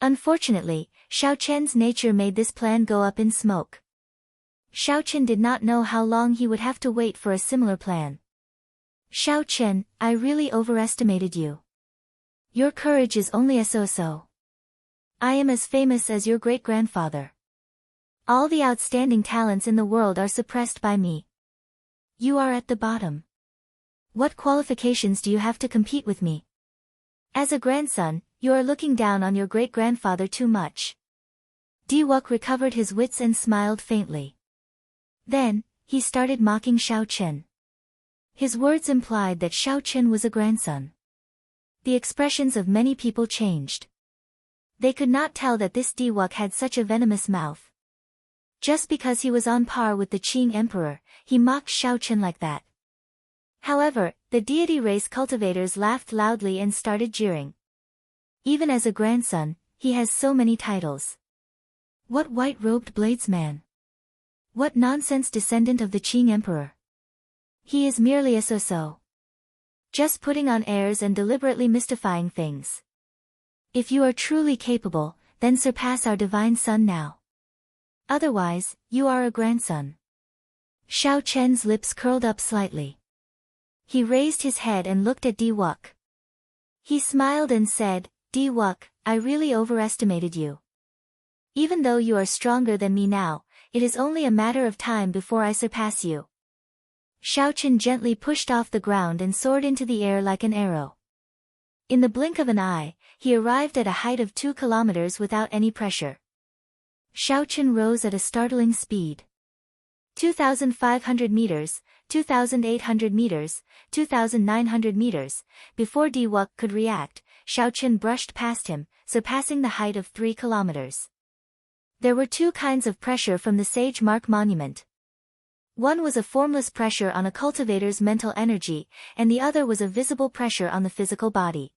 Unfortunately, Xiao Chen's nature made this plan go up in smoke. Xiao Chen did not know how long he would have to wait for a similar plan. Xiao Chen, I really overestimated you. Your courage is only a so-so. I am as famous as your great-grandfather. All the outstanding talents in the world are suppressed by me. You are at the bottom. What qualifications do you have to compete with me? As a grandson, you are looking down on your great-grandfather too much. Diwuk recovered his wits and smiled faintly. Then, he started mocking Xiao Chen. His words implied that Xiao Chen was a grandson. The expressions of many people changed. They could not tell that this Diwuk had such a venomous mouth. Just because he was on par with the Qing emperor, he mocked Xiao Chen like that. However, the deity race cultivators laughed loudly and started jeering. Even as a grandson, he has so many titles. What white-robed bladesman? What nonsense descendant of the Qing emperor? He is merely a so-so. Just putting on airs and deliberately mystifying things. If you are truly capable, then surpass our divine son now. Otherwise, you are a grandson. Xiao Chen's lips curled up slightly. He raised his head and looked at Diwuk. He smiled and said, Diwuk, I really overestimated you. Even though you are stronger than me now, it is only a matter of time before I surpass you. Xiao Chen gently pushed off the ground and soared into the air like an arrow. In the blink of an eye, he arrived at a height of 2 kilometers without any pressure. Xiao Chen rose at a startling speed. 2,500 meters, 2,800 meters, 2,900 meters. Before Diwuk could react, Xiao Chen brushed past him, surpassing the height of 3 kilometers. There were 2 kinds of pressure from the Sage Mark Monument. One was a formless pressure on a cultivator's mental energy, and the other was a visible pressure on the physical body.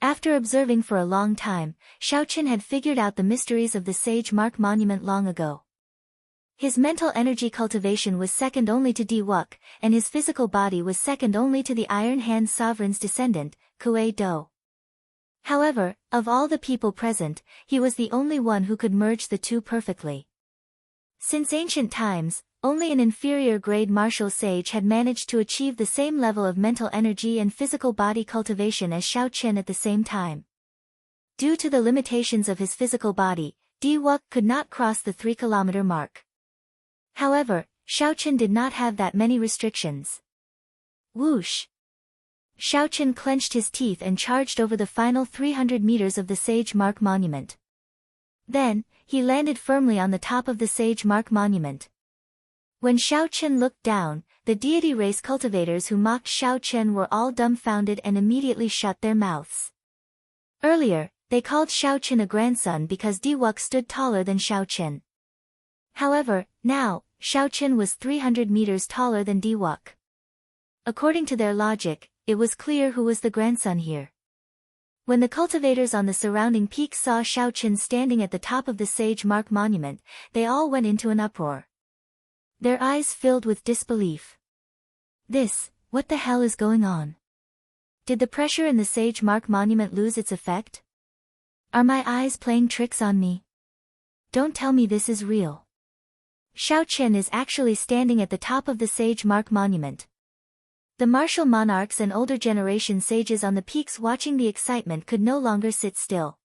After observing for a long time, Xiao Chen had figured out the mysteries of the Sage Mark Monument long ago. His mental energy cultivation was second only to Diwuk, and his physical body was second only to the Iron Hand Sovereign's descendant, Kuei Do. However, of all the people present, he was the only one who could merge the two perfectly. Since ancient times, only an inferior-grade martial sage had managed to achieve the same level of mental energy and physical body cultivation as Xiao Chen at the same time. Due to the limitations of his physical body, Diwuk could not cross the 3-kilometer mark. However, Xiao Chen did not have that many restrictions. Whoosh! Xiao Chen clenched his teeth and charged over the final 300 meters of the Sage Mark Monument. Then, he landed firmly on the top of the Sage Mark Monument. When Xiao Chen looked down, the deity race cultivators who mocked Xiao Chen were all dumbfounded and immediately shut their mouths. Earlier, they called Xiao Chen a grandson because Diwuk stood taller than Xiao Chen. However, now, Xiao Chen was 300 meters taller than Diwuk. According to their logic, it was clear who was the grandson here. When the cultivators on the surrounding peaks saw Xiao Chen standing at the top of the Sage Mark Monument, they all went into an uproar. Their eyes filled with disbelief. What the hell is going on? Did the pressure in the Sage Mark Monument lose its effect? Are my eyes playing tricks on me? Don't tell me this is real. Xiao Chen is actually standing at the top of the Sage Mark Monument. The martial monarchs and older generation sages on the peaks watching the excitement could no longer sit still.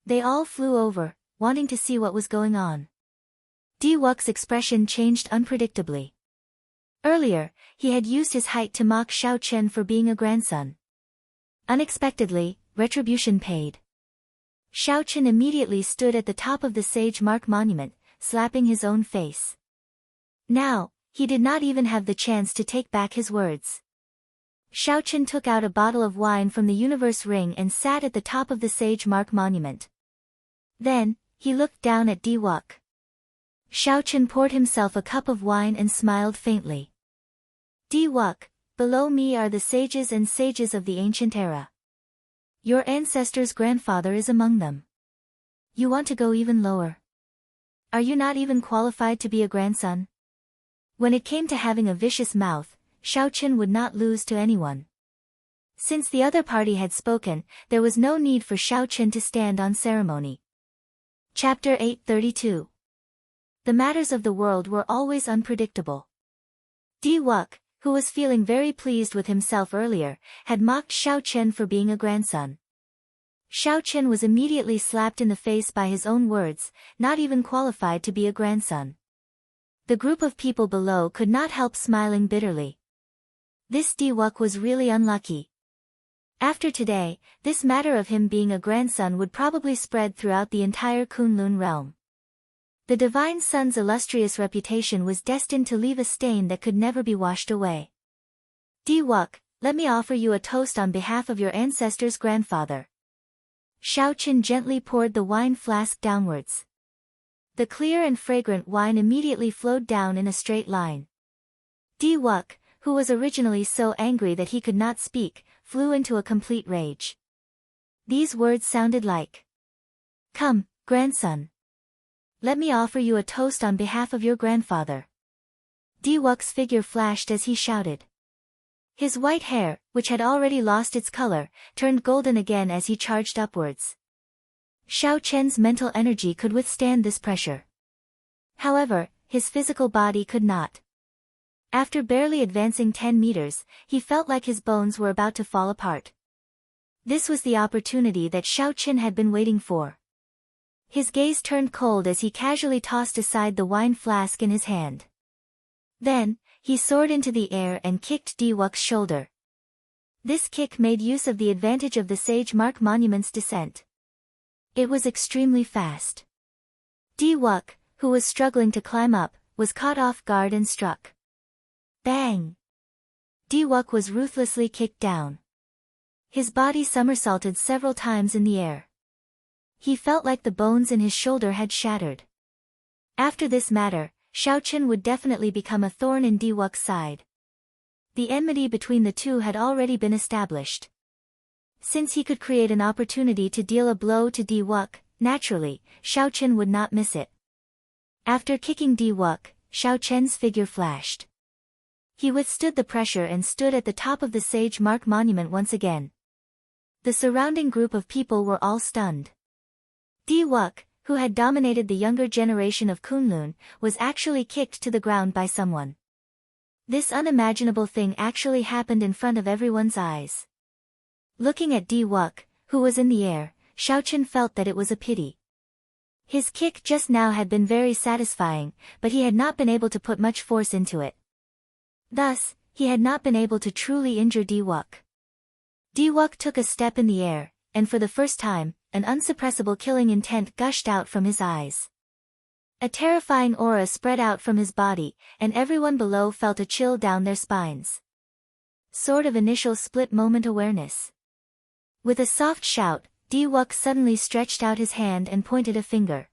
They all flew over, wanting to see what was going on. Diwuk's expression changed unpredictably. Earlier, he had used his height to mock Xiao Chen for being a grandson. Unexpectedly, retribution paid. Xiao Chen immediately stood at the top of the Sage Mark Monument, slapping his own face. Now, he did not even have the chance to take back his words. Xiao Chen took out a bottle of wine from the universe ring and sat at the top of the Sage Mark Monument. Then, he looked down at Diwuk. Xiao Chen poured himself a cup of wine and smiled faintly. Diwuk, below me are the sages and sages of the ancient era. Your ancestor's grandfather is among them. You want to go even lower? Are you not even qualified to be a grandson? When it came to having a vicious mouth, Xiao Chen would not lose to anyone. Since the other party had spoken, there was no need for Xiao Chen to stand on ceremony. Chapter 832. The matters of the world were always unpredictable. Diwuk, who was feeling very pleased with himself earlier, had mocked Xiao Chen for being a grandson. Xiao Chen was immediately slapped in the face by his own words, not even qualified to be a grandson. The group of people below could not help smiling bitterly. This Diwuk was really unlucky. After today, this matter of him being a grandson would probably spread throughout the entire Kunlun realm. The Divine Son's illustrious reputation was destined to leave a stain that could never be washed away. Diwuk, let me offer you a toast on behalf of your ancestor's grandfather. Xiao Chen gently poured the wine flask downwards. The clear and fragrant wine immediately flowed down in a straight line. Diwuk, who was originally so angry that he could not speak, flew into a complete rage. These words sounded like, "Come, grandson. Let me offer you a toast on behalf of your grandfather." Diwuk's figure flashed as he shouted. His white hair, which had already lost its color, turned golden again as he charged upwards. Xiao Chen's mental energy could withstand this pressure. However, his physical body could not. After barely advancing 10 meters, he felt like his bones were about to fall apart. This was the opportunity that Xiao Chen had been waiting for. His gaze turned cold as he casually tossed aside the wine flask in his hand. Then, he soared into the air and kicked Diwuk's shoulder. This kick made use of the advantage of the Sage Mark Monument's descent. It was extremely fast. Diwuk, who was struggling to climb up, was caught off guard and struck. Bang! Diwuk was ruthlessly kicked down. His body somersaulted several times in the air. He felt like the bones in his shoulder had shattered. After this matter, Xiao Chen would definitely become a thorn in Diwuk's side. The enmity between the two had already been established. Since he could create an opportunity to deal a blow to Diwuk, naturally, Xiao Chen would not miss it. After kicking Diwuk, Xiao Chen's figure flashed. He withstood the pressure and stood at the top of the Sage Mark Monument once again. The surrounding group of people were all stunned. Diwuk, who had dominated the younger generation of Kunlun, was actually kicked to the ground by someone. This unimaginable thing actually happened in front of everyone's eyes. Looking at Diwuk, who was in the air, Xiao Chen felt that it was a pity. His kick just now had been very satisfying, but he had not been able to put much force into it. Thus, he had not been able to truly injure Diwuk. Diwuk took a step in the air, and for the first time, an unsuppressible killing intent gushed out from his eyes. A terrifying aura spread out from his body, and everyone below felt a chill down their spines. Sort of initial split-moment awareness. With a soft shout, Diwuk suddenly stretched out his hand and pointed a finger.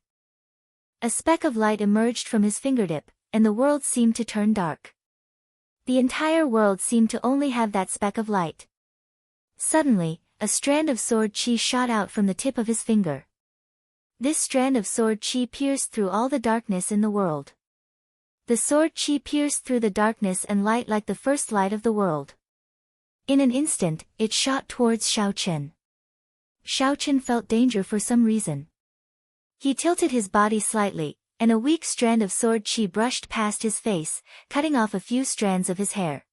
A speck of light emerged from his fingertip, and the world seemed to turn dark. The entire world seemed to only have that speck of light. Suddenly, a strand of sword chi shot out from the tip of his finger. This strand of sword chi pierced through all the darkness in the world. The sword chi pierced through the darkness and light like the first light of the world. In an instant, it shot towards Xiao Chen. Xiao Chen felt danger for some reason. He tilted his body slightly, and a weak strand of sword chi brushed past his face, cutting off a few strands of his hair.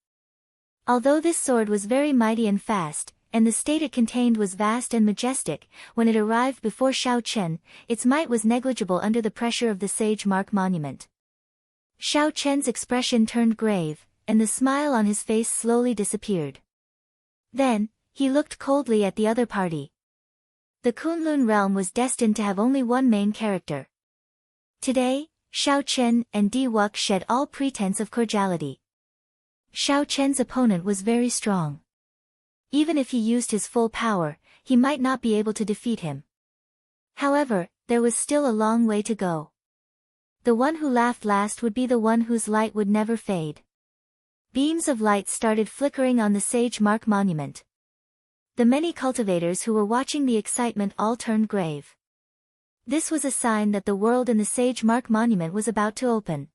Although this sword was very mighty and fast, and the state it contained was vast and majestic, when it arrived before Xiao Chen, its might was negligible under the pressure of the Sage Mark Monument. Xiao Chen's expression turned grave, and the smile on his face slowly disappeared. Then, he looked coldly at the other party. The Kunlun realm was destined to have only one main character. Today, Xiao Chen and Diwuk shed all pretense of cordiality. Xiao Chen's opponent was very strong. Even if he used his full power, he might not be able to defeat him. However, there was still a long way to go. The one who laughed last would be the one whose light would never fade. Beams of light started flickering on the Sage Mark Monument. The many cultivators who were watching the excitement all turned grave. This was a sign that the world in the Sage Mark Monument was about to open.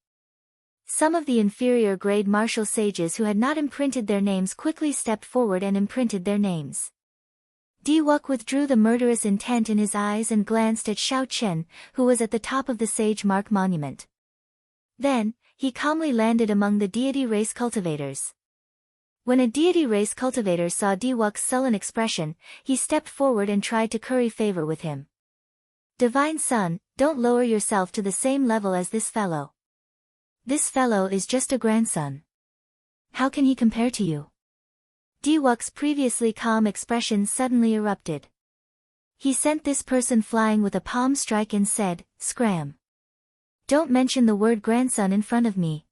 Some of the inferior grade martial sages who had not imprinted their names quickly stepped forward and imprinted their names. Diwuk withdrew the murderous intent in his eyes and glanced at Xiao Chen, who was at the top of the Sage Mark Monument. Then, he calmly landed among the deity race cultivators. When a deity race cultivator saw Diwok's sullen expression, he stepped forward and tried to curry favor with him. Divine Son, don't lower yourself to the same level as this fellow. This fellow is just a grandson. How can he compare to you? Diwok's previously calm expression suddenly erupted. He sent this person flying with a palm strike and said, "Scram. Don't mention the word grandson in front of me."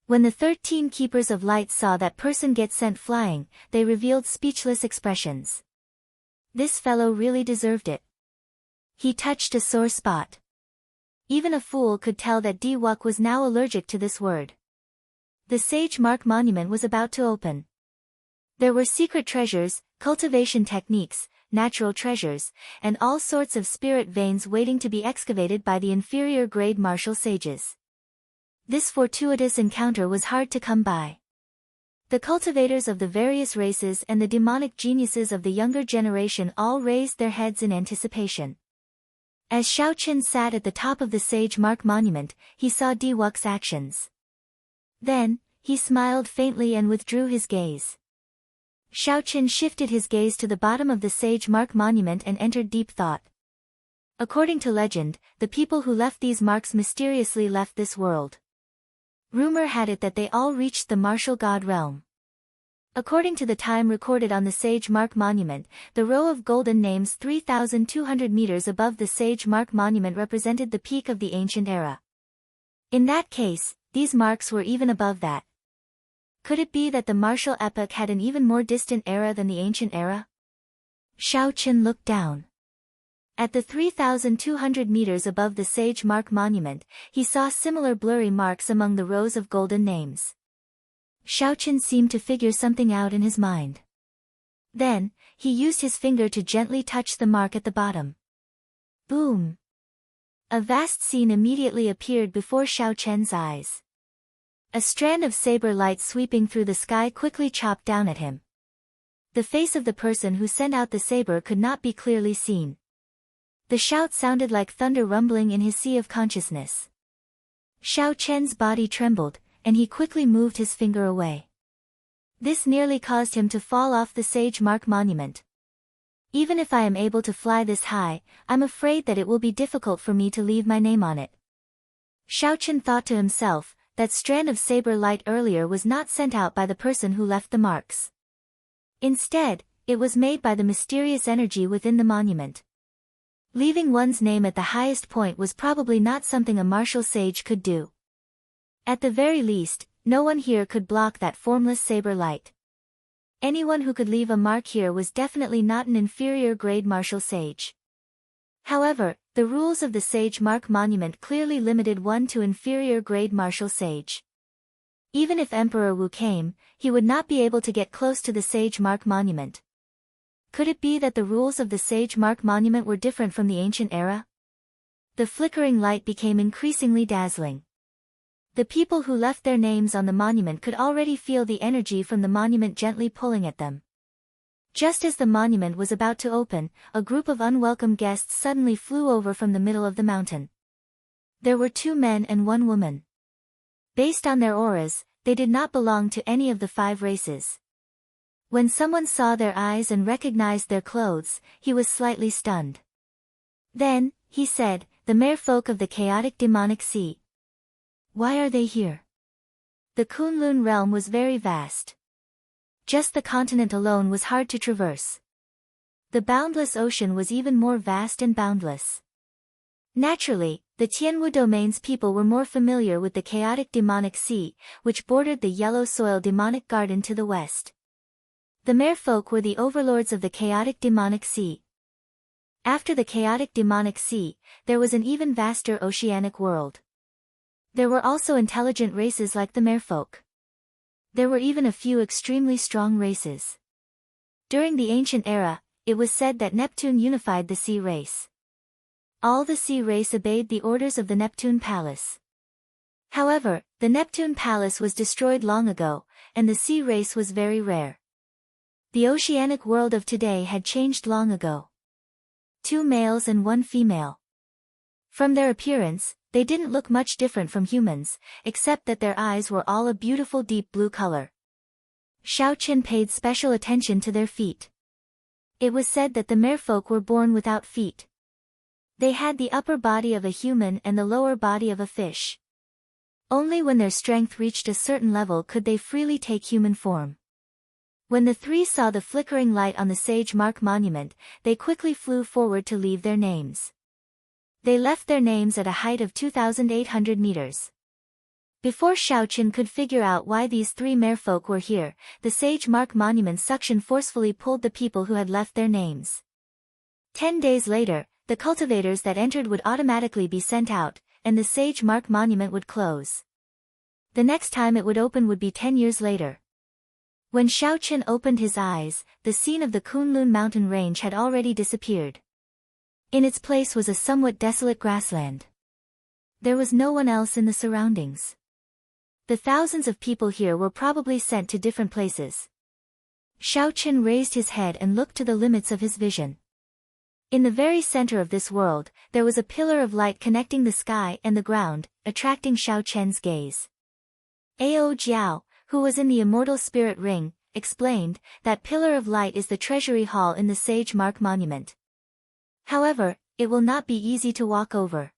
When the 13 keepers of light saw that person get sent flying, they revealed speechless expressions. This fellow really deserved it. He touched a sore spot. Even a fool could tell that Diwok was now allergic to this word. The Sage Mark Monument was about to open. There were secret treasures, cultivation techniques, natural treasures, and all sorts of spirit veins waiting to be excavated by the inferior grade martial sages. This fortuitous encounter was hard to come by. The cultivators of the various races and the demonic geniuses of the younger generation all raised their heads in anticipation. As Xiaoqin sat at the top of the Sage Mark Monument, he saw Diwok's actions. Then, he smiled faintly and withdrew his gaze. Xiaoqin shifted his gaze to the bottom of the Sage Mark Monument and entered deep thought. According to legend, the people who left these marks mysteriously left this world. Rumor had it that they all reached the martial god realm. According to the time recorded on the Sage Mark Monument, the row of golden names 3,200 meters above the Sage Mark Monument represented the peak of the ancient era. In that case, these marks were even above that. Could it be that the martial epoch had an even more distant era than the ancient era? Xiaoqin looked down. At the 3,200 meters above the Sage Mark Monument, he saw similar blurry marks among the rows of golden names. Xiaoqin seemed to figure something out in his mind. Then, he used his finger to gently touch the mark at the bottom. Boom! A vast scene immediately appeared before Xiaoqian's eyes. A strand of saber light sweeping through the sky quickly chopped down at him. The face of the person who sent out the saber could not be clearly seen. The shout sounded like thunder rumbling in his sea of consciousness. Xiaoqian's body trembled, and he quickly moved his finger away. This nearly caused him to fall off the Sage Mark Monument. Even if I am able to fly this high, I'm afraid that it will be difficult for me to leave my name on it. Xiaoqin thought to himself, that strand of saber light earlier was not sent out by the person who left the marks. Instead, it was made by the mysterious energy within the monument. Leaving one's name at the highest point was probably not something a martial sage could do. At the very least, no one here could block that formless saber light. Anyone who could leave a mark here was definitely not an inferior grade martial sage. However, the rules of the Sage Mark Monument clearly limited one to inferior grade martial sage. Even if Emperor Wu came, he would not be able to get close to the Sage Mark Monument. Could it be that the rules of the Sage Mark Monument were different from the ancient era? The flickering light became increasingly dazzling. The people who left their names on the monument could already feel the energy from the monument gently pulling at them. Just as the monument was about to open, a group of unwelcome guests suddenly flew over from the middle of the mountain. There were 2 men and 1 woman. Based on their auras, they did not belong to any of the 5 races. When someone saw their eyes and recognized their clothes, he was slightly stunned. Then, he said, "The merfolk of the chaotic demonic sea. Why are they here?" The Kunlun realm was very vast. Just the continent alone was hard to traverse. The boundless ocean was even more vast and boundless. Naturally, the Tianwu domain's people were more familiar with the chaotic demonic sea, which bordered the yellow soil demonic garden to the west. The merfolk were the overlords of the chaotic demonic sea. After the chaotic demonic sea, there was an even vaster oceanic world. There were also intelligent races like the merfolk. There were even a few extremely strong races. During the ancient era, it was said that Neptune unified the sea race. All the sea race obeyed the orders of the Neptune Palace. However, the Neptune Palace was destroyed long ago, and the sea race was very rare. The oceanic world of today had changed long ago. 2 males and 1 female. From their appearance, they didn't look much different from humans, except that their eyes were all a beautiful deep blue color. Xiaoqian paid special attention to their feet. It was said that the merfolk were born without feet. They had the upper body of a human and the lower body of a fish. Only when their strength reached a certain level could they freely take human form. When the three saw the flickering light on the sage mark monument, they quickly flew forward to leave their names. They left their names at a height of 2,800 meters. Before Xiaoqian could figure out why these three merfolk were here, the sage mark monument suction forcefully pulled the people who had left their names. 10 days later, the cultivators that entered would automatically be sent out, and the sage mark monument would close. The next time it would open would be 10 years later. When Xiaoqian opened his eyes, the scene of the Kunlun mountain range had already disappeared. In its place was a somewhat desolate grassland. There was no one else in the surroundings. The thousands of people here were probably sent to different places. Xiaoqian raised his head and looked to the limits of his vision. In the very center of this world, there was a pillar of light connecting the sky and the ground, attracting Xiaoqian's gaze. Ao Jiao, who was in the immortal spirit ring, explained, that pillar of light is the treasury hall in the sage mark monument. However, it will not be easy to walk over.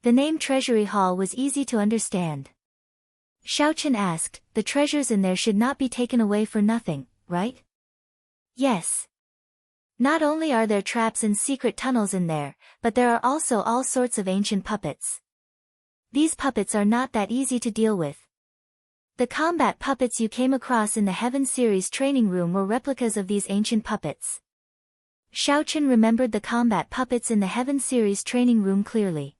The name treasury hall was easy to understand. Xiaoqian asked, the treasures in there should not be taken away for nothing, right? Yes. Not only are there traps and secret tunnels in there, but there are also all sorts of ancient puppets. These puppets are not that easy to deal with. The combat puppets you came across in the Heaven series training room were replicas of these ancient puppets. Xiaoqian remembered the combat puppets in the Heaven series training room clearly.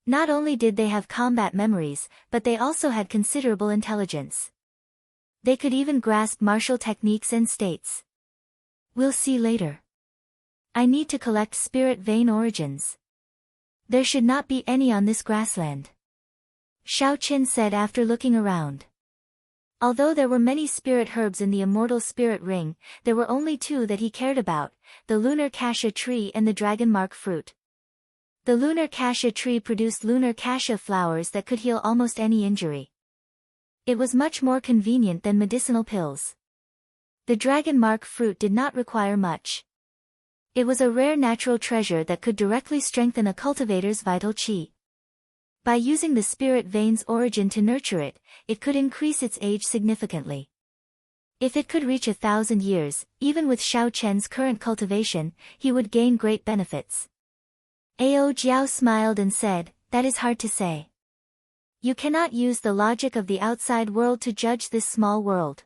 Not only did they have combat memories, but they also had considerable intelligence. They could even grasp martial techniques and states. We'll see later. I need to collect spirit vein origins. There should not be any on this grassland. Xiaoqian said after looking around. Although there were many spirit herbs in the immortal spirit ring, there were only two that he cared about, the lunar cassia tree and the dragon mark fruit. The lunar cassia tree produced lunar cassia flowers that could heal almost any injury. It was much more convenient than medicinal pills. The dragon mark fruit did not require much. It was a rare natural treasure that could directly strengthen a cultivator's vital qi. By using the spirit vein's origin to nurture it, it could increase its age significantly. If it could reach 1,000 years, even with Xiaoqian's current cultivation, he would gain great benefits. Ao Jiao smiled and said, that is hard to say. You cannot use the logic of the outside world to judge this small world.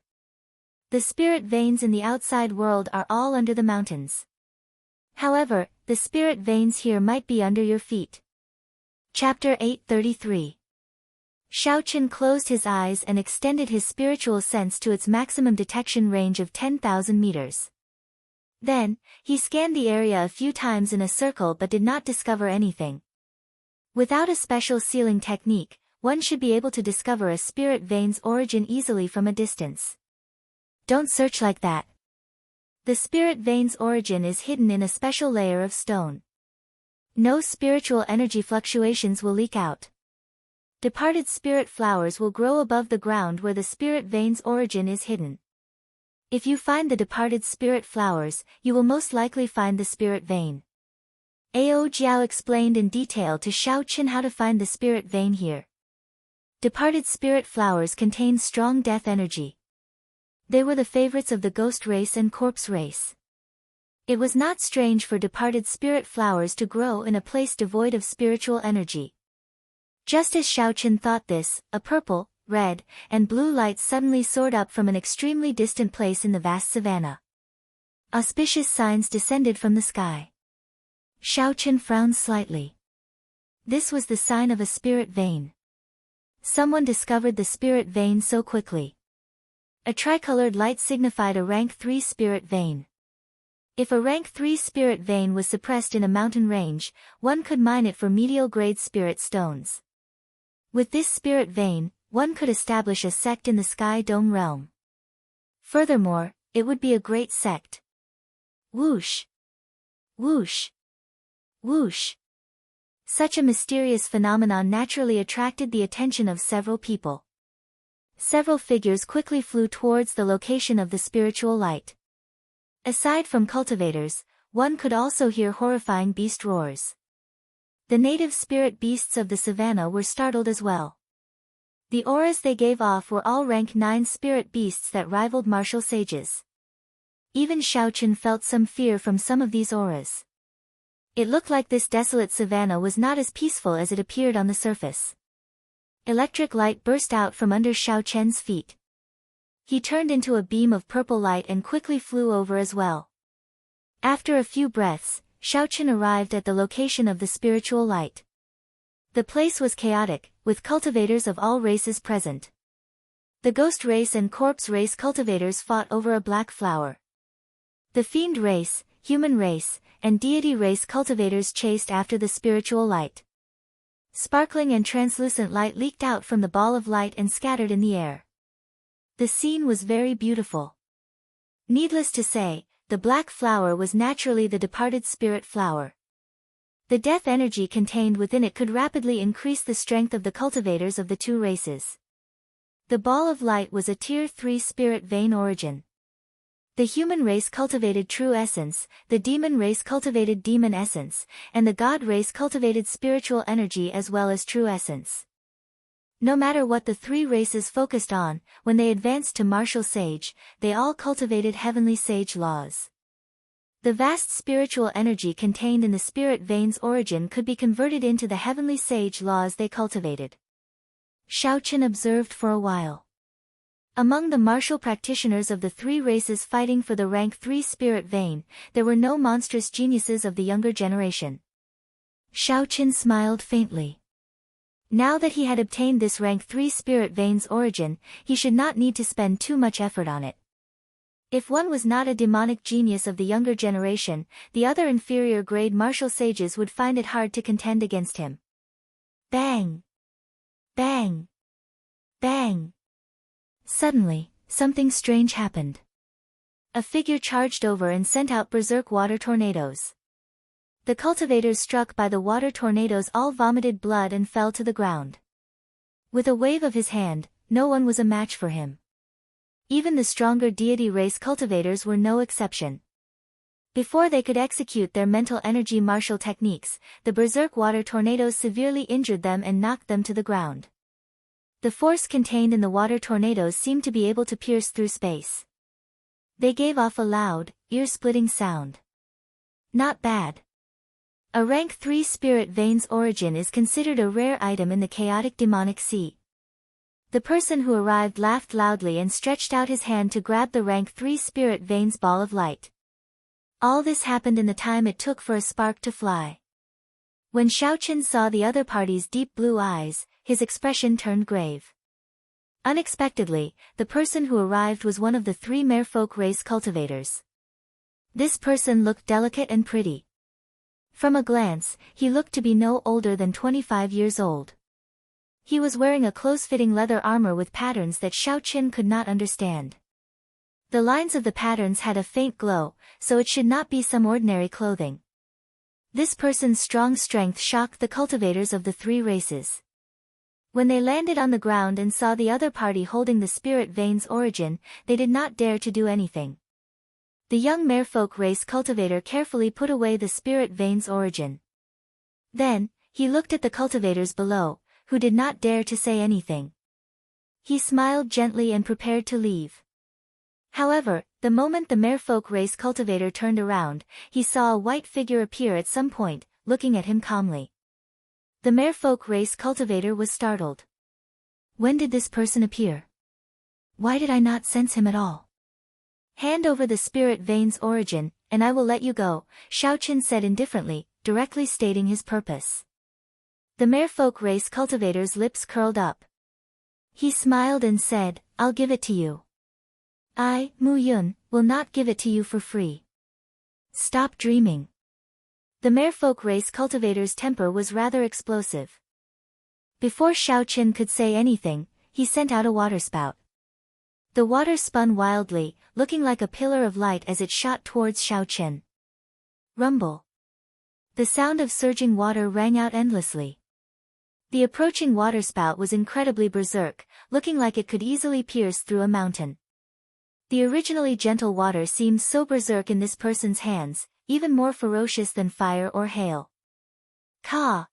The spirit veins in the outside world are all under the mountains. However, the spirit veins here might be under your feet. Chapter 833. Xiaoqian closed his eyes and extended his spiritual sense to its maximum detection range of 10,000 meters. Then, he scanned the area a few times in a circle but did not discover anything. Without a special sealing technique, one should be able to discover a spirit vein's origin easily from a distance. Don't search like that. The spirit vein's origin is hidden in a special layer of stone. No spiritual energy fluctuations will leak out. Departed spirit flowers will grow above the ground where the spirit vein's origin is hidden. If you find the departed spirit flowers, you will most likely find the spirit vein. Ao Jiao explained in detail to Xiaoqian how to find the spirit vein here. Departed spirit flowers contain strong death energy. They were the favorites of the ghost race and corpse race. It was not strange for departed spirit flowers to grow in a place devoid of spiritual energy. Just as Xiaoqian thought this, a purple, red, and blue light suddenly soared up from an extremely distant place in the vast savanna. Auspicious signs descended from the sky. Xiaoqian frowned slightly. This was the sign of a spirit vein. Someone discovered the spirit vein so quickly. A tricolored light signified a rank 3 spirit vein. If a rank 3 spirit vein was suppressed in a mountain range, one could mine it for medial-grade spirit stones. With this spirit vein, one could establish a sect in the Sky Dome realm. Furthermore, it would be a great sect. Whoosh! Whoosh! Whoosh! Such a mysterious phenomenon naturally attracted the attention of several people. Several figures quickly flew towards the location of the spiritual light. Aside from cultivators, one could also hear horrifying beast roars. The native spirit beasts of the savannah were startled as well. The auras they gave off were all rank 9 spirit beasts that rivaled martial sages. Even Xiaochen felt some fear from some of these auras. It looked like this desolate savannah was not as peaceful as it appeared on the surface. Electric light burst out from under Xiaochen's feet. He turned into a beam of purple light and quickly flew over as well. After a few breaths, Xiaochen arrived at the location of the spiritual light. The place was chaotic, with cultivators of all races present. The ghost race and corpse race cultivators fought over a black flower. The fiend race, human race, and deity race cultivators chased after the spiritual light. Sparkling and translucent light leaked out from the ball of light and scattered in the air. The scene was very beautiful. Needless to say, the black flower was naturally the departed spirit flower. The death energy contained within it could rapidly increase the strength of the cultivators of the 2 races. The ball of light was a Tier 3 spirit vein origin. The human race cultivated true essence, the demon race cultivated demon essence, and the god race cultivated spiritual energy as well as true essence. No matter what the 3 races focused on, when they advanced to martial sage, they all cultivated heavenly sage laws. The vast spiritual energy contained in the spirit veins origin could be converted into the heavenly sage laws they cultivated. Xiaochen observed for a while. Among the martial practitioners of the 3 races fighting for the rank 3 spirit vein, there were no monstrous geniuses of the younger generation. Xiaochen smiled faintly. Now that he had obtained this rank 3 spirit vein's origin, he should not need to spend too much effort on it. If one was not a demonic genius of the younger generation, the other inferior grade martial sages would find it hard to contend against him. Bang! Bang! Bang! Suddenly, something strange happened. A figure charged over and sent out berserk water tornadoes. The cultivators struck by the water tornadoes all vomited blood and fell to the ground. With a wave of his hand, no one was a match for him. Even the stronger deity race cultivators were no exception. Before they could execute their mental energy martial techniques, the berserk water tornadoes severely injured them and knocked them to the ground. The force contained in the water tornadoes seemed to be able to pierce through space. They gave off a loud, ear-splitting sound. Not bad. A rank 3 spirit vein's origin is considered a rare item in the chaotic demonic sea. The person who arrived laughed loudly and stretched out his hand to grab the rank 3 spirit vein's ball of light. All this happened in the time it took for a spark to fly. When Xiaochen saw the other party's deep blue eyes, his expression turned grave. Unexpectedly, the person who arrived was one of the 3 merfolk race cultivators. This person looked delicate and pretty. From a glance, he looked to be no older than 25 years old. He was wearing a close-fitting leather armor with patterns that Xiaochen could not understand. The lines of the patterns had a faint glow, so it should not be some ordinary clothing. This person's strong strength shocked the cultivators of the 3 races. When they landed on the ground and saw the other party holding the spirit vein's origin, they did not dare to do anything. The young merfolk race cultivator carefully put away the spirit vein's origin. Then, he looked at the cultivators below, who did not dare to say anything. He smiled gently and prepared to leave. However, the moment the merfolk race cultivator turned around, he saw a white figure appear at some point, looking at him calmly. The merfolk race cultivator was startled. When did this person appear? Why did I not sense him at all? Hand over the spirit vein's origin, and I will let you go, Xiaochen said indifferently, directly stating his purpose. The merfolk race cultivator's lips curled up. He smiled and said, I'll give it to you. I, Mu Yun, will not give it to you for free. Stop dreaming. The merfolk race cultivator's temper was rather explosive. Before Xiaochen could say anything, he sent out a waterspout. The water spun wildly, looking like a pillar of light as it shot towards Xiaochen. Rumble. The sound of surging water rang out endlessly. The approaching waterspout was incredibly berserk, looking like it could easily pierce through a mountain. The originally gentle water seemed so berserk in this person's hands, even more ferocious than fire or hail. Caw!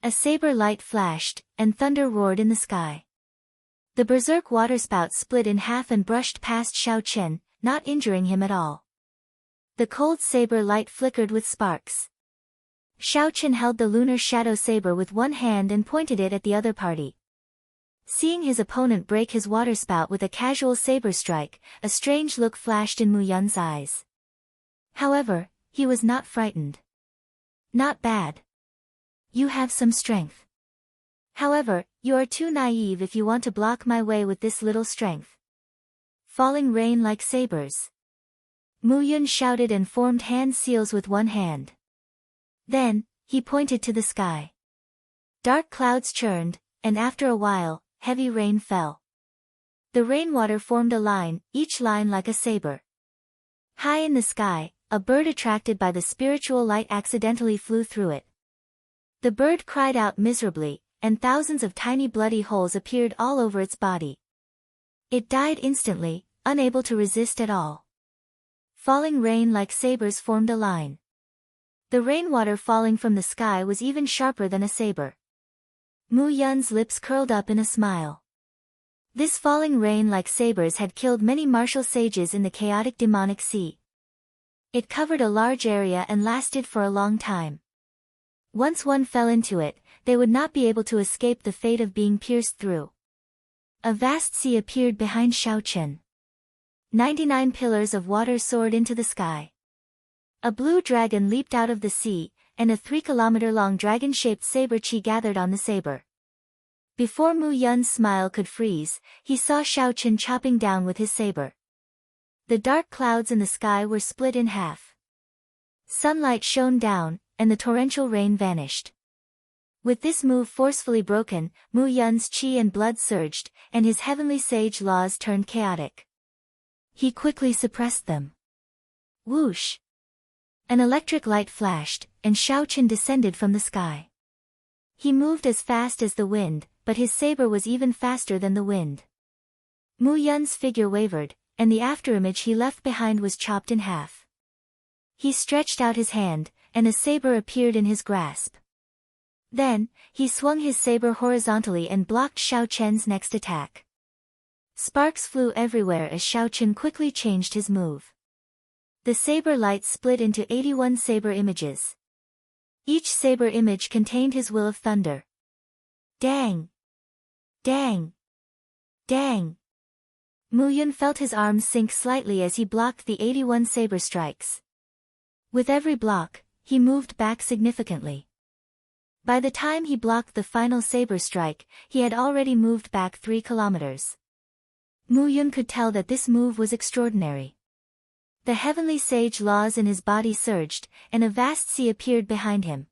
A saber light flashed, and thunder roared in the sky. The berserk waterspout split in half and brushed past Xiao Chen, not injuring him at all. The cold saber light flickered with sparks. Xiao Chen held the lunar shadow saber with one hand and pointed it at the other party. Seeing his opponent break his waterspout with a casual saber strike, a strange look flashed in Mu Yun's eyes. However, he was not frightened. Not bad. You have some strength. However, you are too naive if you want to block my way with this little strength. Falling rain like sabers. Mu Yun shouted and formed hand seals with one hand. Then, he pointed to the sky. Dark clouds churned, and after a while, heavy rain fell. The rainwater formed a line, each line like a saber. High in the sky, a bird attracted by the spiritual light accidentally flew through it. The bird cried out miserably, and thousands of tiny bloody holes appeared all over its body. It died instantly, unable to resist at all. Falling rain like sabers formed a line. The rainwater falling from the sky was even sharper than a saber. Mu Yun's lips curled up in a smile. This falling rain like sabers had killed many martial sages in the chaotic demonic sea. It covered a large area and lasted for a long time. Once one fell into it, they would not be able to escape the fate of being pierced through. A vast sea appeared behind Xiao Chen. 99 pillars of water soared into the sky. A blue dragon leaped out of the sea, and a 3-kilometer-long dragon-shaped saber chi gathered on the saber. Before Mu Yun's smile could freeze, he saw Xiao Chen chopping down with his saber. The dark clouds in the sky were split in half. Sunlight shone down, and the torrential rain vanished. With this move forcefully broken, Mu Yun's chi and blood surged, and his heavenly sage laws turned chaotic. He quickly suppressed them. Whoosh! An electric light flashed, and Xiao Chen descended from the sky. He moved as fast as the wind, but his saber was even faster than the wind. Mu Yun's figure wavered, and the afterimage he left behind was chopped in half. He stretched out his hand, and a saber appeared in his grasp. Then, he swung his saber horizontally and blocked Xiao Chen's next attack. Sparks flew everywhere as Xiao Chen quickly changed his move. The saber light split into 81 saber images. Each saber image contained his will of thunder. Dang! Dang! Dang! Mu Yun felt his arms sink slightly as he blocked the 81 saber strikes. With every block, he moved back significantly. By the time he blocked the final saber strike, he had already moved back 3 kilometers. Mu Yun could tell that this move was extraordinary. The heavenly sage laws in his body surged, and a vast sea appeared behind him.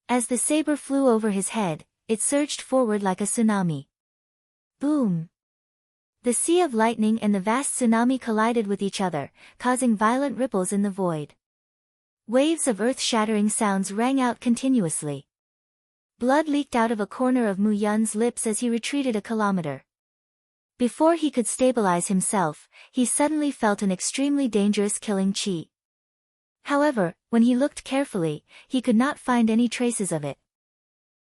As the saber flew over his head, it surged forward like a tsunami. Boom! The sea of lightning and the vast tsunami collided with each other, causing violent ripples in the void. Waves of earth-shattering sounds rang out continuously. Blood leaked out of a corner of Mu Yun's lips as he retreated a kilometer. Before he could stabilize himself, he suddenly felt an extremely dangerous killing chi. However, when he looked carefully, he could not find any traces of it.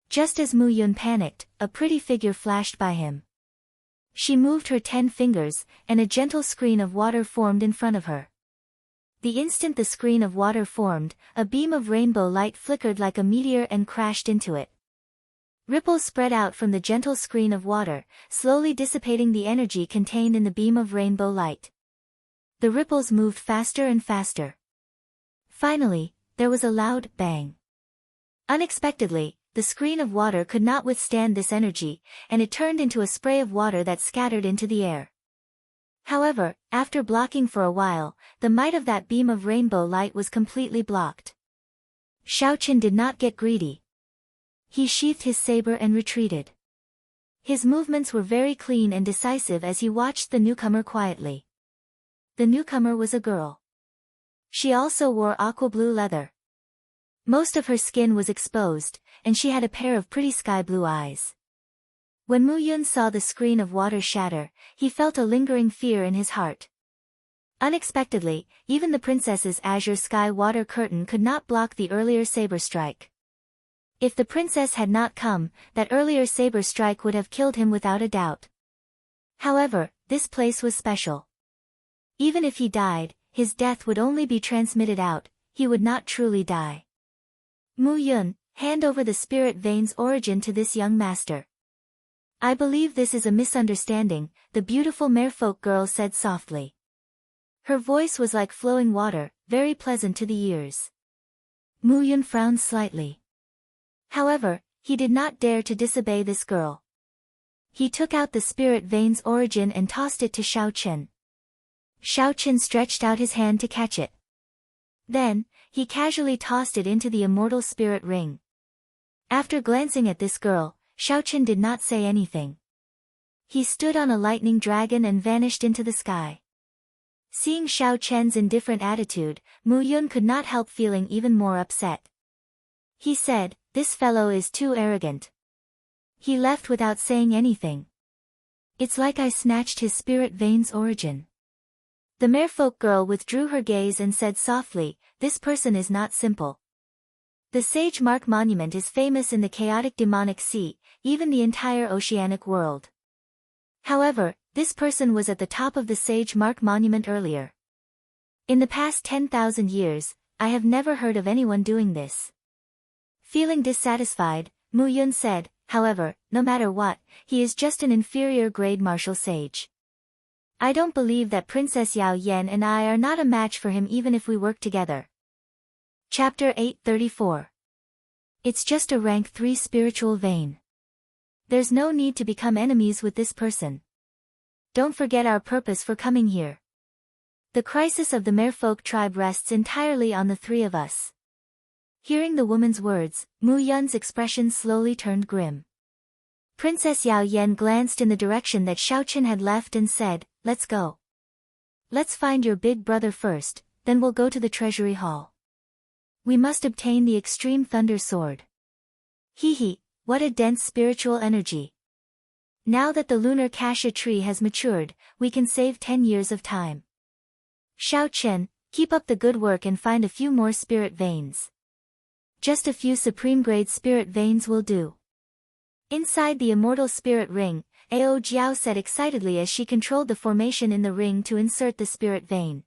Just as Mu Yun panicked, a pretty figure flashed by him. She moved her 10 fingers, and a gentle screen of water formed in front of her. The instant the screen of water formed, a beam of rainbow light flickered like a meteor and crashed into it. Ripples spread out from the gentle screen of water, slowly dissipating the energy contained in the beam of rainbow light. The ripples moved faster and faster. Finally, there was a loud bang. Unexpectedly, the screen of water could not withstand this energy, and it turned into a spray of water that scattered into the air. However, after blocking for a while, the might of that beam of rainbow light was completely blocked. Xiao Chen did not get greedy. He sheathed his saber and retreated. His movements were very clean and decisive as he watched the newcomer quietly. The newcomer was a girl. She also wore aqua blue leather. Most of her skin was exposed, and she had a pair of pretty sky-blue eyes. When Mu Yun saw the screen of water shatter, he felt a lingering fear in his heart. Unexpectedly, even the princess's azure sky water curtain could not block the earlier saber strike. If the princess had not come, that earlier saber strike would have killed him without a doubt. However, this place was special. Even if he died, his death would only be transmitted out, he would not truly die. Mu Yun, hand over the spirit vein's origin to this young master. I believe this is a misunderstanding, the beautiful merfolk girl said softly. Her voice was like flowing water, very pleasant to the ears. Mu Yun frowned slightly. However, he did not dare to disobey this girl. He took out the spirit vein's origin and tossed it to Xiao Chen. Xiao Chen stretched out his hand to catch it. Then, he casually tossed it into the immortal spirit ring. After glancing at this girl, Xiao Chen did not say anything. He stood on a lightning dragon and vanished into the sky. Seeing Xiao Chen's indifferent attitude, Mu Yun could not help feeling even more upset. He said, "This fellow is too arrogant." He left without saying anything. It's like I snatched his spirit vein's origin. The merfolk girl withdrew her gaze and said softly, "This person is not simple." The Sage Mark Monument is famous in the chaotic demonic sea, even the entire oceanic world. However, this person was at the top of the Sage Mark Monument earlier. In the past 10,000 years, I have never heard of anyone doing this. Feeling dissatisfied, Mu Yun said, "However, no matter what, he is just an inferior grade martial sage. I don't believe that Princess Yao Yan and I are not a match for him even if we work together." Chapter 834. It's just a rank 3 spiritual vein. There's no need to become enemies with this person. Don't forget our purpose for coming here. The crisis of the merfolk tribe rests entirely on the three of us. Hearing the woman's words, Mu Yun's expression slowly turned grim. Princess Yao Yan glanced in the direction that Xiao Chen had left and said, "Let's go. Let's find your big brother first, then we'll go to the treasury hall. We must obtain the extreme thunder sword." Hee, what a dense spiritual energy. Now that the lunar cassia tree has matured, we can save 10 years of time. Xiao Chen, keep up the good work and find a few more spirit veins. Just a few supreme-grade spirit veins will do. Inside the immortal spirit ring, Ao Jiao said excitedly as she controlled the formation in the ring to insert the spirit vein.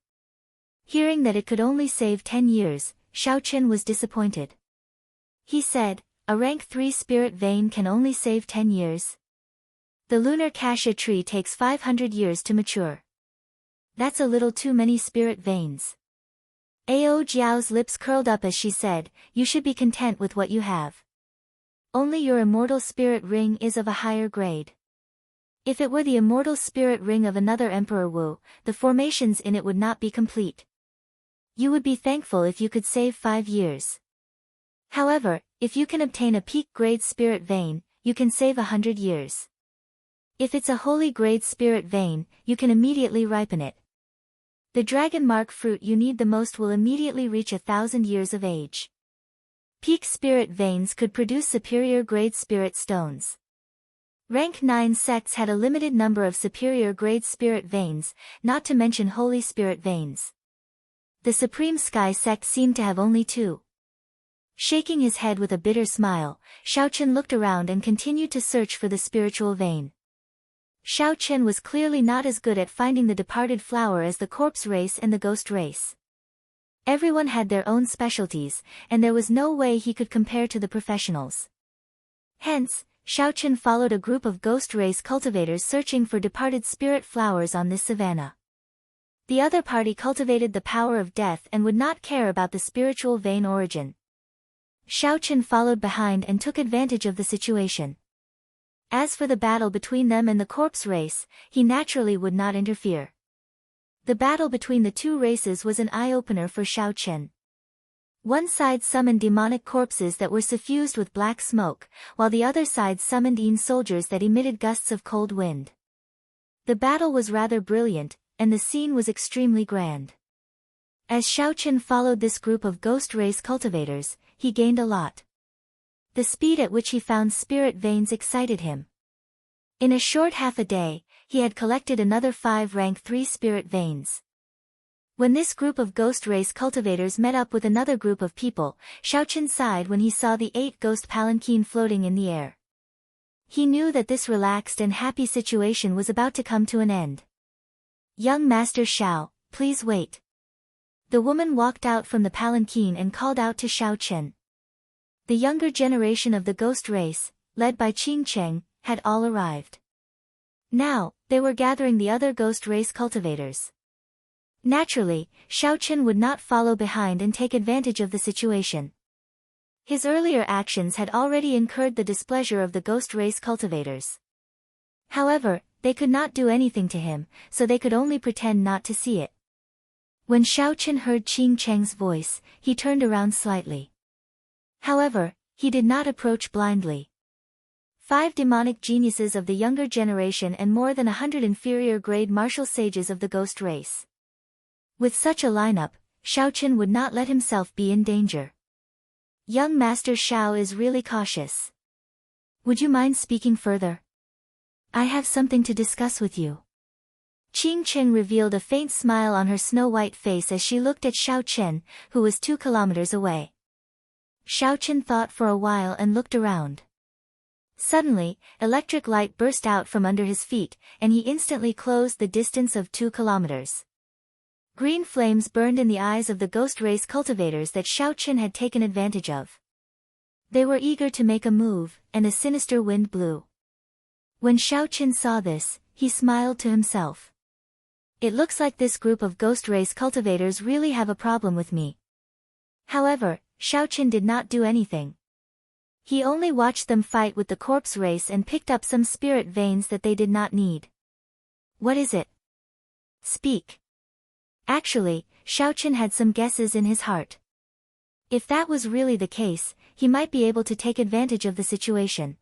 Hearing that it could only save 10 years, Xiao Chen was disappointed. He said, "A rank 3 spirit vein can only save 10 years? The lunar cassia tree takes 500 years to mature. That's a little too many spirit veins." Ao Jiao's lips curled up as she said, "You should be content with what you have. Only your immortal spirit ring is of a higher grade. If it were the immortal spirit ring of another Emperor Wu, the formations in it would not be complete. You would be thankful if you could save 5 years. However, if you can obtain a peak grade spirit vein, you can save 100 years. If it's a holy grade spirit vein, you can immediately ripen it. The dragon mark fruit you need the most will immediately reach 1,000 years of age. Peak spirit veins could produce superior grade spirit stones. Rank 9 sects had a limited number of superior grade spirit veins, not to mention holy spirit veins. The Supreme Sky sect seemed to have only 2. Shaking his head with a bitter smile, Xiao Chen looked around and continued to search for the spiritual vein. Xiao Chen was clearly not as good at finding the departed flower as the corpse race and the ghost race. Everyone had their own specialties, and there was no way he could compare to the professionals. Hence, Xiao Chen followed a group of ghost race cultivators searching for departed spirit flowers on this savanna. The other party cultivated the power of death and would not care about the spiritual vein origin. Xiao Chen followed behind and took advantage of the situation. As for the battle between them and the corpse race, he naturally would not interfere. The battle between the two races was an eye-opener for Xiao Chen. One side summoned demonic corpses that were suffused with black smoke, while the other side summoned Yin soldiers that emitted gusts of cold wind. The battle was rather brilliant, and the scene was extremely grand. As Xiaochen followed this group of ghost race cultivators, he gained a lot. The speed at which he found spirit veins excited him. In a short half a day, he had collected another 5 rank 3 spirit veins. When this group of ghost race cultivators met up with another group of people, Xiaochen sighed when he saw the 8 ghost palanquin floating in the air. He knew that this relaxed and happy situation was about to come to an end. "Young Master Xiao, please wait." The woman walked out from the palanquin and called out to Xiaochen. The younger generation of the ghost race, led by Qing Cheng, had all arrived. Now, they were gathering the other ghost race cultivators. Naturally, Xiaochen would not follow behind and take advantage of the situation. His earlier actions had already incurred the displeasure of the ghost race cultivators. However, they could not do anything to him, so they could only pretend not to see it. When Xiaochen heard Qing Cheng's voice, he turned around slightly. However, he did not approach blindly. 5 demonic geniuses of the younger generation and more than 100 inferior grade martial sages of the ghost race. With such a lineup, Xiaochen would not let himself be in danger. Young Master Xiao is really cautious. Would you mind speaking further? I have something to discuss with you. Qing Cheng revealed a faint smile on her snow-white face as she looked at Xiaochen, who was 2 kilometers away. Xiaochen thought for a while and looked around. Suddenly, electric light burst out from under his feet, and he instantly closed the distance of 2 kilometers. Green flames burned in the eyes of the ghost race cultivators that Xiaochen had taken advantage of. They were eager to make a move, and a sinister wind blew. When Xiaochen saw this, he smiled to himself. It looks like this group of ghost race cultivators really have a problem with me. However, Xiaochen did not do anything. He only watched them fight with the corpse race and picked up some spirit veins that they did not need. What is it? Speak. Actually, Xiaochen had some guesses in his heart. If that was really the case, he might be able to take advantage of the situation.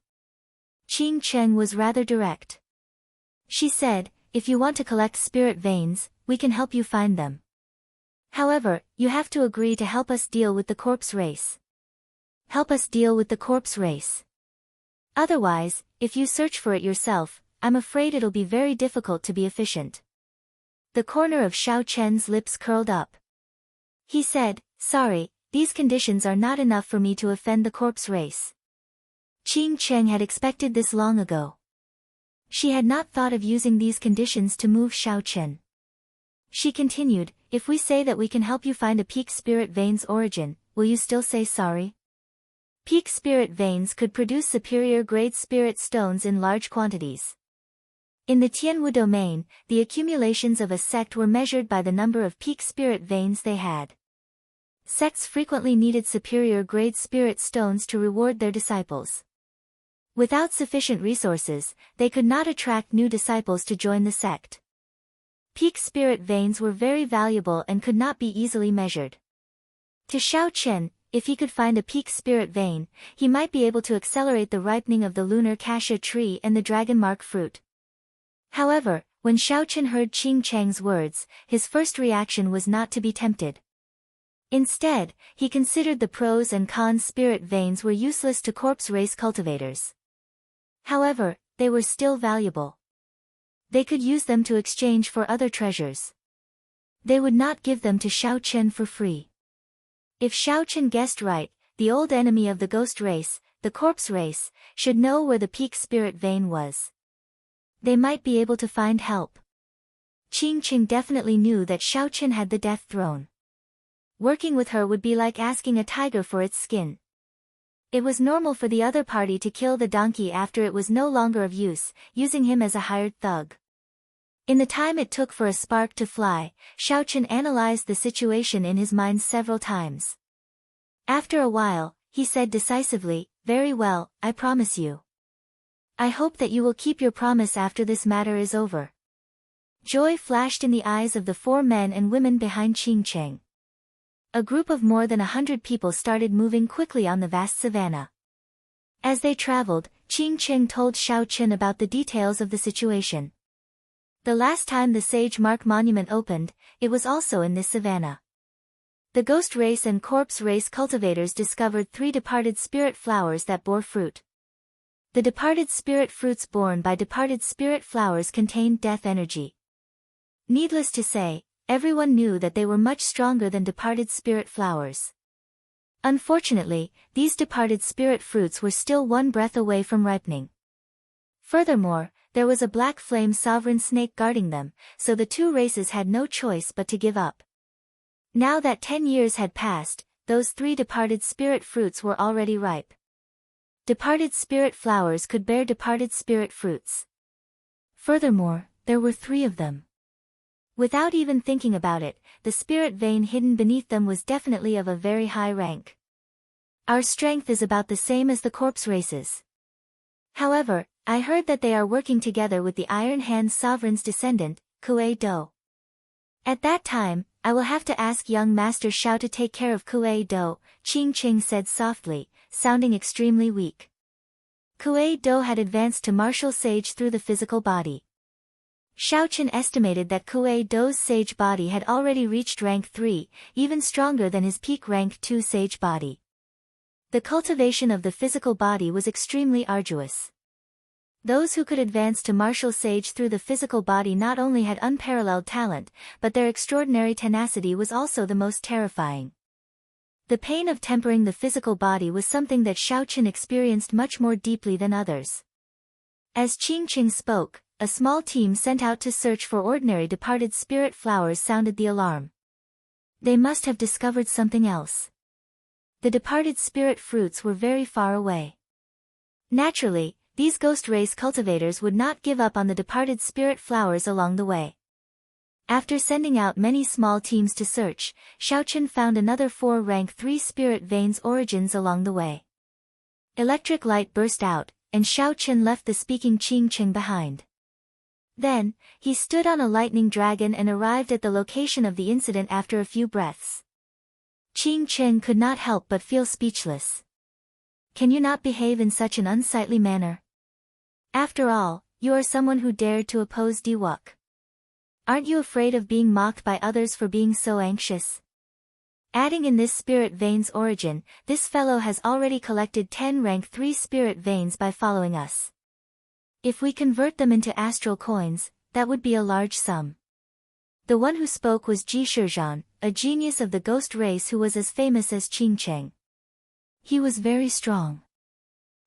Qing Cheng was rather direct. She said, "If you want to collect spirit veins, we can help you find them. However, you have to agree to help us deal with the corpse race. Help us deal with the corpse race. Otherwise, if you search for it yourself, I'm afraid it'll be very difficult to be efficient." The corner of Xiaochen's lips curled up. He said, "Sorry, these conditions are not enough for me to offend the corpse race." Qing Cheng had expected this long ago. She had not thought of using these conditions to move Xiaochen. She continued, "If we say that we can help you find a peak spirit vein's origin, will you still say sorry? Peak spirit veins could produce superior grade spirit stones in large quantities. In the Tianwu domain, the accumulations of a sect were measured by the number of peak spirit veins they had. Sects frequently needed superior grade spirit stones to reward their disciples. Without sufficient resources, they could not attract new disciples to join the sect. Peak spirit veins were very valuable and could not be easily measured. To Xiaochen, if he could find a peak spirit vein, he might be able to accelerate the ripening of the lunar cassia tree and the dragon mark fruit. However, when Xiaochen heard Qing Cheng's words, his first reaction was not to be tempted. Instead, he considered the pros and cons. Spirit veins were useless to corpse race cultivators. However, they were still valuable. They could use them to exchange for other treasures. They would not give them to Xiaochen for free. If Xiaochen guessed right, the old enemy of the ghost race, the corpse race, should know where the peak spirit vein was. They might be able to find help. Qing Cheng definitely knew that Xiaochen had the death throne. Working with her would be like asking a tiger for its skin. It was normal for the other party to kill the donkey after it was no longer of use, using him as a hired thug. In the time it took for a spark to fly, Xiaochen analyzed the situation in his mind several times. After a while, he said decisively, "Very well, I promise you. I hope that you will keep your promise after this matter is over." Joy flashed in the eyes of the 4 men and women behind Qing Cheng. A group of more than 100 people started moving quickly on the vast savannah. As they traveled, Qing Cheng told Xiaochen about the details of the situation. The last time the Sage Mark Monument opened, it was also in this savannah. The ghost race and corpse race cultivators discovered 3 departed spirit flowers that bore fruit. The departed spirit fruits borne by departed spirit flowers contained death energy. Needless to say, everyone knew that they were much stronger than departed spirit flowers. Unfortunately, these departed spirit fruits were still one breath away from ripening. Furthermore, there was a black flame sovereign snake guarding them, so the 2 races had no choice but to give up. Now that 10 years had passed, those 3 departed spirit fruits were already ripe. Departed spirit flowers could bear departed spirit fruits. Furthermore, there were 3 of them. Without even thinking about it, the spirit vein hidden beneath them was definitely of a very high rank. Our strength is about the same as the corpse races. However, I heard that they are working together with the Iron Hand Sovereign's descendant, Kuei-do. At that time, I will have to ask young Master Xiao to take care of Kuei-do, Qing said softly, sounding extremely weak. Kuei-do had advanced to martial sage through the physical body. Xiaoqin estimated that Kuei-do's sage body had already reached rank 3, even stronger than his peak rank 2 sage body. The cultivation of the physical body was extremely arduous. Those who could advance to martial sage through the physical body not only had unparalleled talent, but their extraordinary tenacity was also the most terrifying. The pain of tempering the physical body was something that Xiaoqin experienced much more deeply than others. As Qing spoke, a small team sent out to search for ordinary departed spirit flowers sounded the alarm. They must have discovered something else. The departed spirit fruits were very far away. Naturally, these ghost race cultivators would not give up on the departed spirit flowers along the way. After sending out many small teams to search, Xiaoqin found another 4 rank 3 spirit veins origins along the way. Electric light burst out, and Xiaoqin left the speaking Qing behind. Then, he stood on a lightning dragon and arrived at the location of the incident after a few breaths. Qing could not help but feel speechless. Can you not behave in such an unsightly manner? After all, you are someone who dared to oppose Diwuk. Aren't you afraid of being mocked by others for being so anxious? Adding in this spirit veins origin, this fellow has already collected 10 rank 3 spirit veins by following us. If we convert them into astral coins, that would be a large sum. The one who spoke was Ji Shizhan, a genius of the ghost race who was as famous as Qing. He was very strong.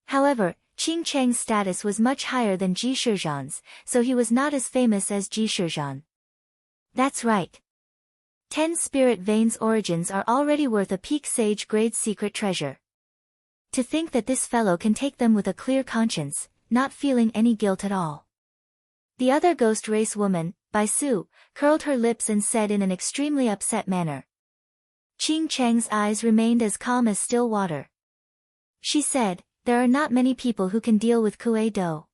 However, Qing status was much higher than Ji Shizhan's, so he was not as famous as Ji Shizhan. That's right. 10 spirit veins origins are already worth a peak sage grade secret treasure. To think that this fellow can take them with a clear conscience, not feeling any guilt at all. The other ghost race woman, Bai Su, curled her lips and said in an extremely upset manner. Qing's eyes remained as calm as still water. She said, there are not many people who can deal with Kuei-do.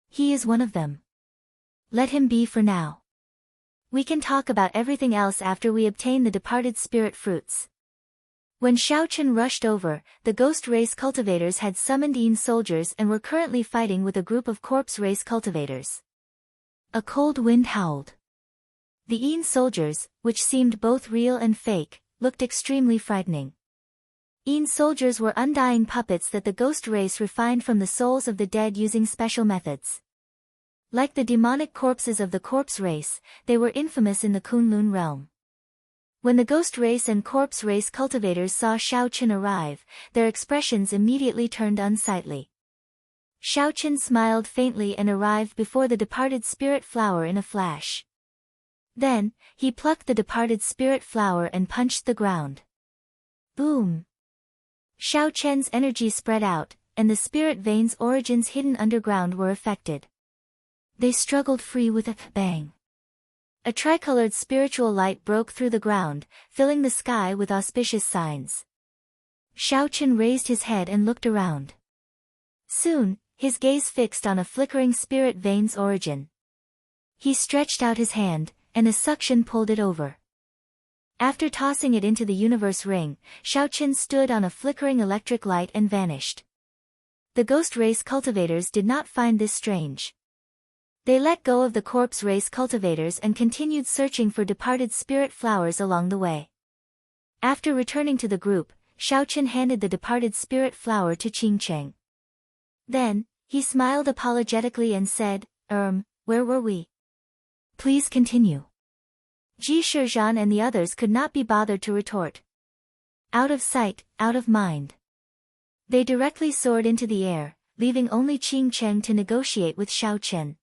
He is one of them. Let him be for now. We can talk about everything else after we obtain the departed spirit fruits. When Xiaoqin rushed over, the ghost race cultivators had summoned Yin soldiers and were currently fighting with a group of corpse race cultivators. A cold wind howled. The Yin soldiers, which seemed both real and fake, looked extremely frightening. Yin soldiers were undying puppets that the ghost race refined from the souls of the dead using special methods. Like the demonic corpses of the corpse race, they were infamous in the Kunlun realm. When the ghost race and corpse race cultivators saw Xiaoqin arrive, their expressions immediately turned unsightly. Xiaoqin smiled faintly and arrived before the departed spirit flower in a flash. Then, he plucked the departed spirit flower and punched the ground. Boom! Xiaoqin's energy spread out, and the spirit veins origins hidden underground were affected. They struggled free with a bang. A tricolored spiritual light broke through the ground, filling the sky with auspicious signs. Xiaoqin raised his head and looked around. Soon, his gaze fixed on a flickering spirit veins origin. He stretched out his hand, and a suction pulled it over. After tossing it into the universe ring, Xiaoqin stood on a flickering electric light and vanished. The ghost race cultivators did not find this strange. They let go of the corpse race cultivators and continued searching for departed spirit flowers along the way. After returning to the group, Xiaochen handed the departed spirit flower to Qingcheng. Then, he smiled apologetically and said, where were we? Please continue. Ji Shizhan and the others could not be bothered to retort. Out of sight, out of mind. They directly soared into the air, leaving only Qingcheng to negotiate with Xiaochen.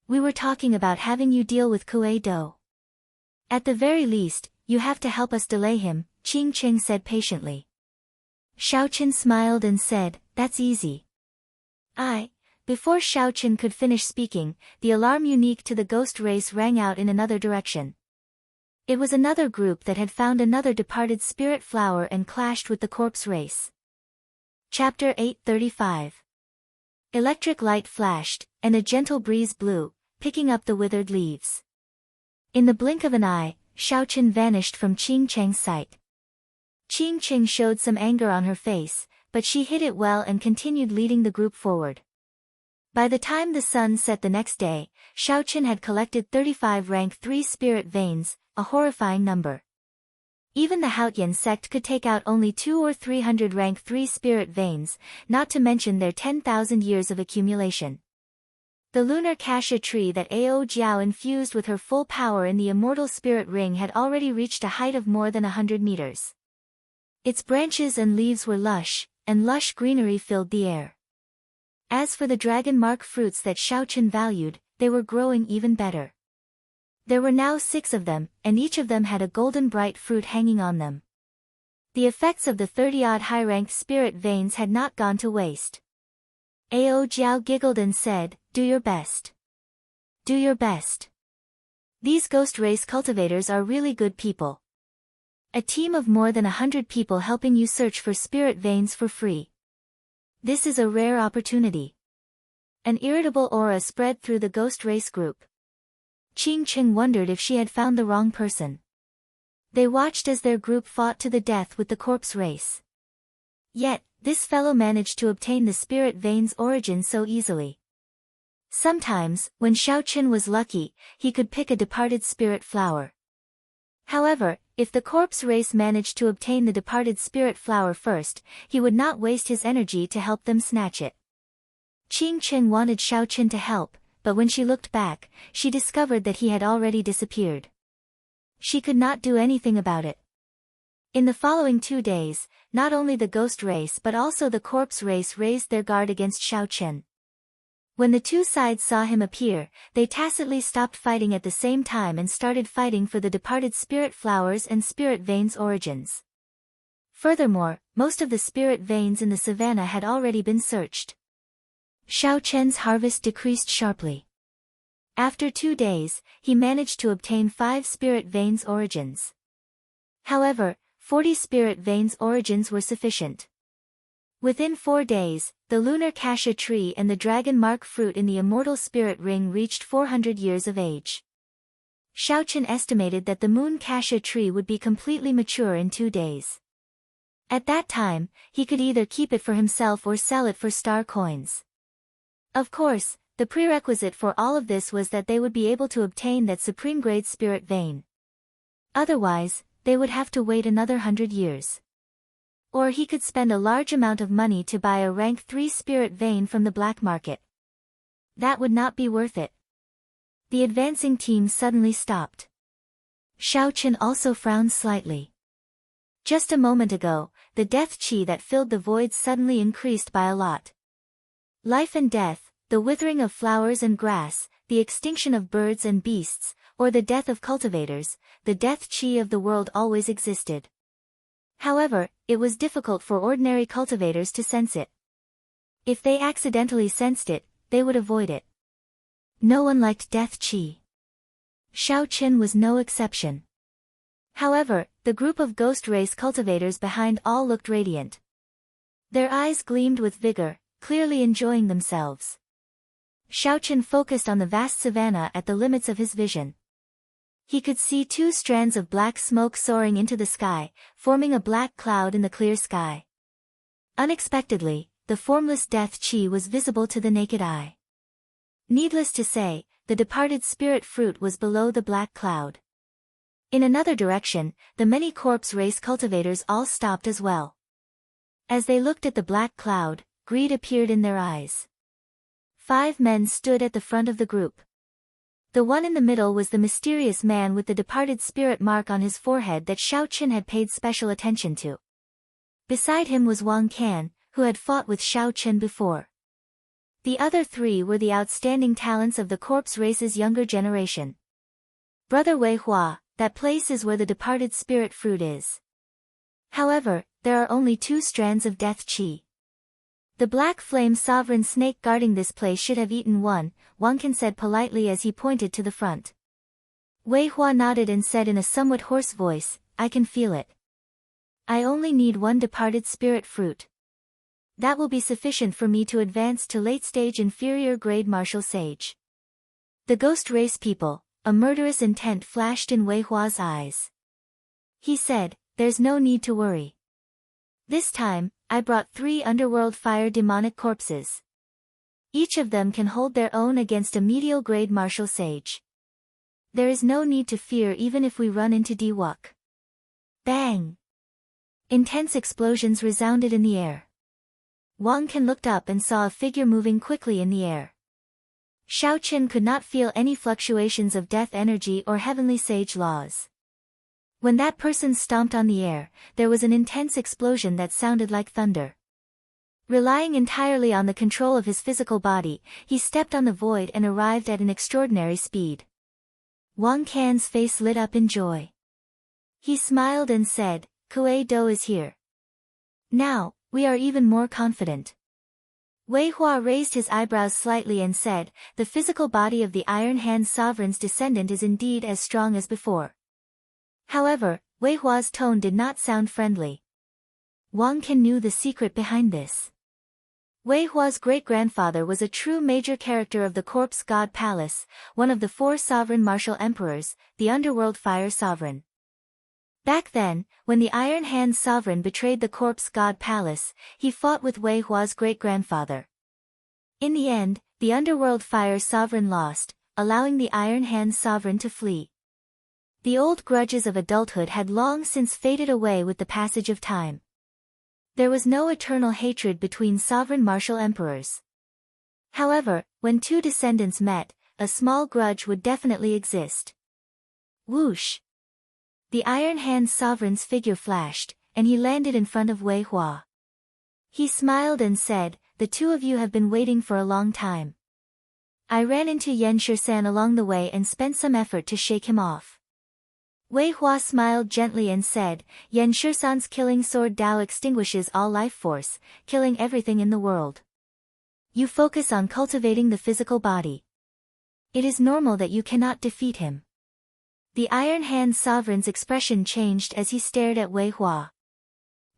We were talking about having you deal with Kuei Do. At the very least, you have to help us delay him, Qingcheng said patiently. Xiaochen smiled and said, that's easy. Before Xiaochen could finish speaking, the alarm unique to the ghost race rang out in another direction. It was another group that had found another departed spirit flower and clashed with the corpse race. Chapter 835. Electric light flashed, and a gentle breeze blew, picking up the withered leaves. In the blink of an eye, Xiaochen vanished from Qingcheng's sight. Qingcheng showed some anger on her face, but she hid it well and continued leading the group forward. By the time the sun set the next day, Xiaochen had collected 35 rank 3 spirit veins, a horrifying number. Even the Haotian sect could take out only 200 or 300 rank 3 spirit veins, not to mention their 10,000 years of accumulation. The lunar cassia tree that Ao Jiao infused with her full power in the immortal spirit ring had already reached a height of more than 100 meters. Its branches and leaves were lush, and lush greenery filled the air. As for the dragon mark fruits that Xiaochen valued, they were growing even better. There were now 6 of them, and each of them had a golden bright fruit hanging on them. The effects of the 30-odd high-ranked spirit veins had not gone to waste. Ao Jiao giggled and said, do your best. Do your best. These ghost race cultivators are really good people. A team of more than 100 people helping you search for spirit veins for free. This is a rare opportunity. An irritable aura spread through the ghost race group. Qingcheng wondered if she had found the wrong person. They watched as their group fought to the death with the corpse race. Yet, this fellow managed to obtain the spirit veins origin so easily. Sometimes, when Xiaochen was lucky, he could pick a departed spirit flower. However, if the corpse race managed to obtain the departed spirit flower first, he would not waste his energy to help them snatch it. Qingcheng wanted Xiaochen to help, but when she looked back, she discovered that he had already disappeared. She could not do anything about it. In the following 2 days, not only the ghost race but also the corpse race raised their guard against Xiaochen. When the 2 sides saw him appear, they tacitly stopped fighting at the same time and started fighting for the departed spirit flowers and spirit veins origins. Furthermore, most of the spirit veins in the savannah had already been searched. Xiaochen's harvest decreased sharply. After 2 days, he managed to obtain 5 spirit veins origins. However, 40 spirit veins origins were sufficient. Within 4 days, the lunar cassia tree and the dragon mark fruit in the immortal spirit ring reached 400 years of age. Xiaochen estimated that the moon cassia tree would be completely mature in 2 days. At that time, he could either keep it for himself or sell it for star coins. Of course, the prerequisite for all of this was that they would be able to obtain that supreme grade spirit vein. Otherwise, they would have to wait another 100 years. Or he could spend a large amount of money to buy a rank 3 spirit vein from the black market. That would not be worth it. The advancing team suddenly stopped. Xiaochen also frowned slightly. Just a moment ago, the death qi that filled the void suddenly increased by a lot. Life and death, the withering of flowers and grass, the extinction of birds and beasts, or the death of cultivators, the death qi of the world always existed. However, it was difficult for ordinary cultivators to sense it. If they accidentally sensed it, they would avoid it. No one liked death qi. Xiaochen was no exception. However, the group of ghost race cultivators behind all looked radiant. Their eyes gleamed with vigor, clearly enjoying themselves. Xiaochen focused on the vast savannah at the limits of his vision. He could see 2 strands of black smoke soaring into the sky, forming a black cloud in the clear sky. Unexpectedly, the formless death qi was visible to the naked eye. Needless to say, the departed spirit fruit was below the black cloud. In another direction, the many corpse race cultivators all stopped as well. As they looked at the black cloud, greed appeared in their eyes. 5 men stood at the front of the group. The one in the middle was the mysterious man with the departed spirit mark on his forehead that Xiao Qin had paid special attention to. Beside him was Wang Can, who had fought with Xiao Qin before. The other 3 were the outstanding talents of the corpse race's younger generation. Brother Wei Hua, that place is where the departed spirit fruit is. However, there are only 2 strands of death qi. The black flame sovereign snake guarding this place should have eaten one, Wang Can said politely as he pointed to the front. Wei Hua nodded and said in a somewhat hoarse voice, I can feel it. I only need 1 departed spirit fruit. That will be sufficient for me to advance to late-stage inferior grade martial sage. The ghost race people, a murderous intent flashed in Wei Hua's eyes. He said, there's no need to worry. This time, I brought 3 underworld fire demonic corpses. Each of them can hold their own against a medial grade martial sage. There is no need to fear even if we run into Diwuk. Bang! Intense explosions resounded in the air. Wang Can looked up and saw a figure moving quickly in the air. Xiao Qin could not feel any fluctuations of death energy or heavenly sage laws. When that person stomped on the air, there was an intense explosion that sounded like thunder. Relying entirely on the control of his physical body, he stepped on the void and arrived at an extraordinary speed. Wang Can's face lit up in joy. He smiled and said, Kuei Do is here. Now, we are even more confident. Wei Hua raised his eyebrows slightly and said, the physical body of the Iron Hand Sovereign's descendant is indeed as strong as before. However, Wei Hua's tone did not sound friendly. Wang Can knew the secret behind this. Wei Hua's great-grandfather was a true major character of the Corpse God Palace, one of the 4 sovereign martial emperors, the Underworld Fire Sovereign. Back then, when the Iron Hand Sovereign betrayed the Corpse God Palace, he fought with Wei Hua's great-grandfather. In the end, the Underworld Fire Sovereign lost, allowing the Iron Hand Sovereign to flee. The old grudges of adulthood had long since faded away with the passage of time. There was no eternal hatred between sovereign martial emperors. However, when 2 descendants met, a small grudge would definitely exist. Whoosh! The Iron Hand Sovereign's figure flashed, and he landed in front of Wei Hua. He smiled and said, the 2 of you have been waiting for a long time. I ran into Yan Shisan along the way and spent some effort to shake him off. Wei Hua smiled gently and said, Yan Shisan's killing sword Dao extinguishes all life force, killing everything in the world. You focus on cultivating the physical body. It is normal that you cannot defeat him. The Iron Hand Sovereign's expression changed as he stared at Wei Hua.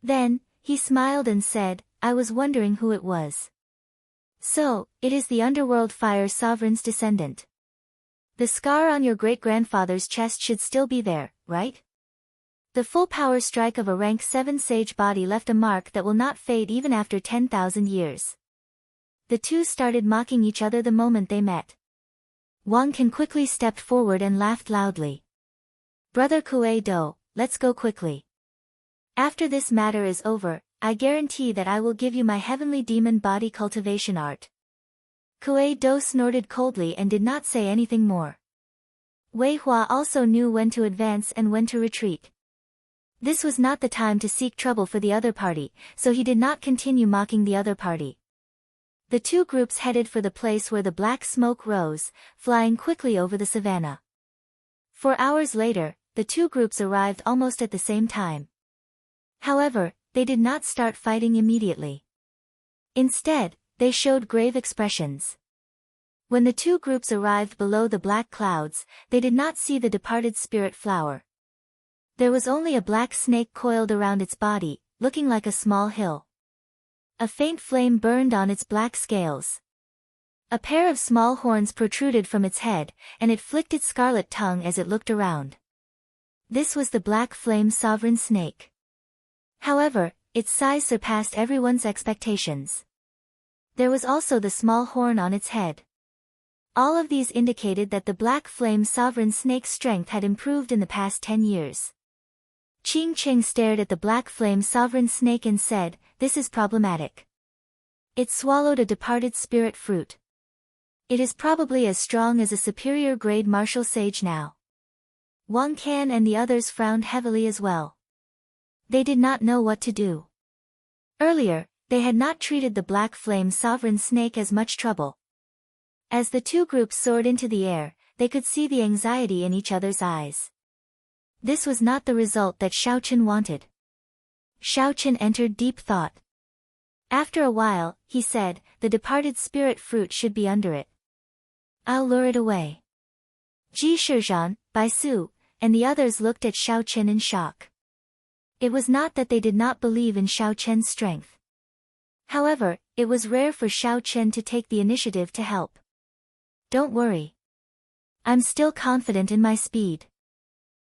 Then, he smiled and said, I was wondering who it was. So, it is the Underworld Fire Sovereign's descendant. The scar on your great-grandfather's chest should still be there, right? The full power strike of a rank 7 sage body left a mark that will not fade even after 10,000 years. The 2 started mocking each other the moment they met. Wang Can quickly stepped forward and laughed loudly. Brother Kuei Do, let's go quickly. After this matter is over, I guarantee that I will give you my heavenly demon body cultivation art. Kuei Do snorted coldly and did not say anything more. Wei Hua also knew when to advance and when to retreat. This was not the time to seek trouble for the other party, so he did not continue mocking the other party. The 2 groups headed for the place where the black smoke rose, flying quickly over the savannah. 4 hours later, the 2 groups arrived almost at the same time. However, they did not start fighting immediately. Instead, they showed grave expressions. When the 2 groups arrived below the black clouds, they did not see the departed spirit flower. There was only a black snake coiled around its body, looking like a small hill. A faint flame burned on its black scales. A pair of small horns protruded from its head, and it flicked its scarlet tongue as it looked around. This was the black flame sovereign snake. However, its size surpassed everyone's expectations. There was also the small horn on its head. All of these indicated that the Black Flame Sovereign Snake's strength had improved in the past 10 years. Qing Cheng stared at the Black Flame Sovereign Snake and said, "This is problematic. It swallowed a departed spirit fruit. It is probably as strong as a superior grade martial sage now." Wang Can and the others frowned heavily as well. They did not know what to do. Earlier, they had not treated the Black Flame Sovereign Snake as much trouble. As the two groups soared into the air, they could see the anxiety in each other's eyes. This was not the result that Xiaochen wanted. Xiaochen entered deep thought. After a while, he said, "The departed spirit fruit should be under it. I'll lure it away." Ji Shizhan, Bai Su, and the others looked at Xiaochen in shock. It was not that they did not believe in Xiaochen's strength. However, it was rare for Xiaochen to take the initiative to help. "Don't worry. I'm still confident in my speed.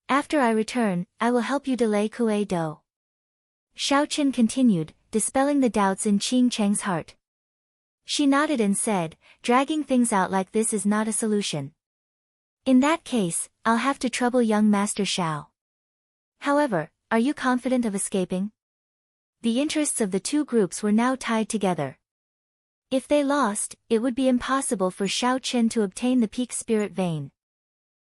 After I return, I will help you delay Kuei Do." Xiaochen continued, dispelling the doubts in Qing Cheng's heart. She nodded and said, "Dragging things out like this is not a solution. In that case, I'll have to trouble young Master Xiao. However, are you confident of escaping?" The interests of the two groups were now tied together. If they lost, it would be impossible for Xiaochen to obtain the peak spirit vein.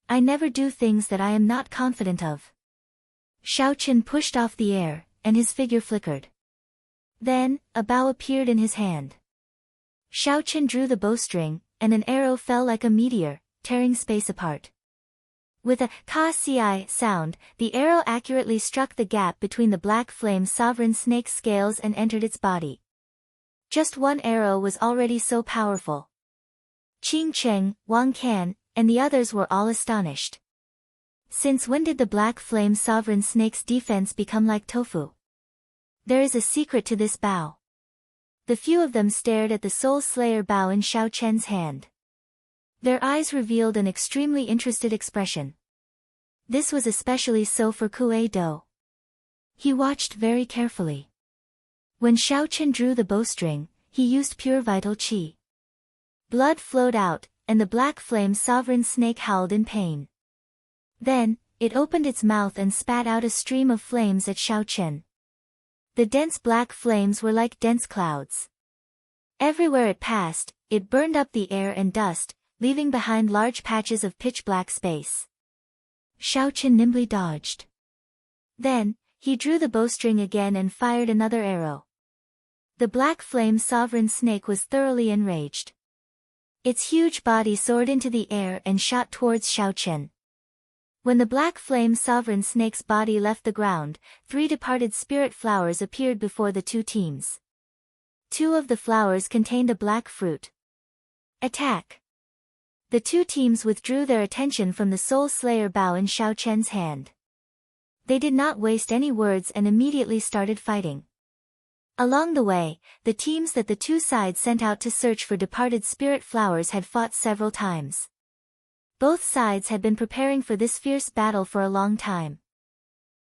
"I never do things that I am not confident of." Xiaochen pushed off the air, and his figure flickered. Then, a bow appeared in his hand. Xiaochen drew the bowstring, and an arrow fell like a meteor, tearing space apart. With a ka-ci sound, the arrow accurately struck the gap between the Black Flame Sovereign Snake's scales and entered its body. Just one arrow was already so powerful. Qing Cheng, Wang Can, and the others were all astonished. Since when did the Black Flame Sovereign Snake's defense become like tofu? There is a secret to this bow. The few of them stared at the Soul Slayer bow in Xiaochen's hand. Their eyes revealed an extremely interested expression. This was especially so for Kuei Do. He watched very carefully. When Xiaochen drew the bowstring, he used pure vital qi. Blood flowed out, and the Black Flame Sovereign Snake howled in pain. Then, it opened its mouth and spat out a stream of flames at Xiaochen. The dense black flames were like dense clouds. Everywhere it passed, it burned up the air and dust, leaving behind large patches of pitch-black space. Xiaochen nimbly dodged. Then, he drew the bowstring again and fired another arrow. The Black Flame Sovereign Snake was thoroughly enraged. Its huge body soared into the air and shot towards Xiaochen. When the Black Flame Sovereign Snake's body left the ground, 3 departed spirit flowers appeared before the two teams. 2 of the flowers contained a black fruit. Attack! The two teams withdrew their attention from the Soul Slayer bow in Xiaochen's hand. They did not waste any words and immediately started fighting. Along the way, the teams that the two sides sent out to search for departed spirit flowers had fought several times. Both sides had been preparing for this fierce battle for a long time.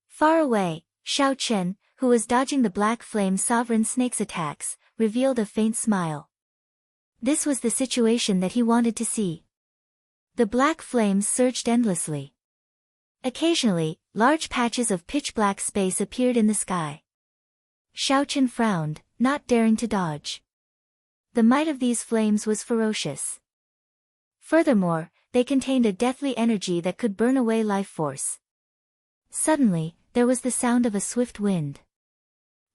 Far away, Xiaochen, who was dodging the Black Flame Sovereign Snake's attacks, revealed a faint smile. This was the situation that he wanted to see. The black flames surged endlessly. Occasionally, large patches of pitch-black space appeared in the sky. Xiaochen frowned, not daring to dodge. The might of these flames was ferocious. Furthermore, they contained a deathly energy that could burn away life force. Suddenly, there was the sound of a swift wind.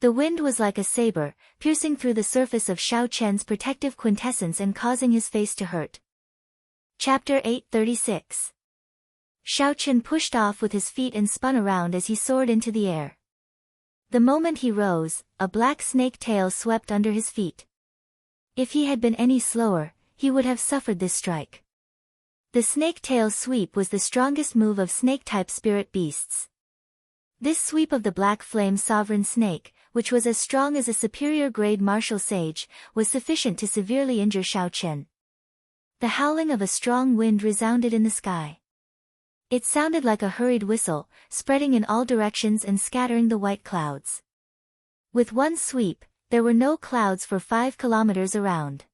The wind was like a saber, piercing through the surface of Xiaochen's protective quintessence and causing his face to hurt. Chapter 836. Xiaochen pushed off with his feet and spun around as he soared into the air. The moment he rose, a black snake tail swept under his feet. If he had been any slower, he would have suffered this strike. The snake tail sweep was the strongest move of snake-type spirit beasts. This sweep of the Black Flame Sovereign Snake, which was as strong as a superior-grade martial sage, was sufficient to severely injure Xiaochen. The howling of a strong wind resounded in the sky. It sounded like a hurried whistle, spreading in all directions and scattering the white clouds. With one sweep, there were no clouds for 5 kilometers around.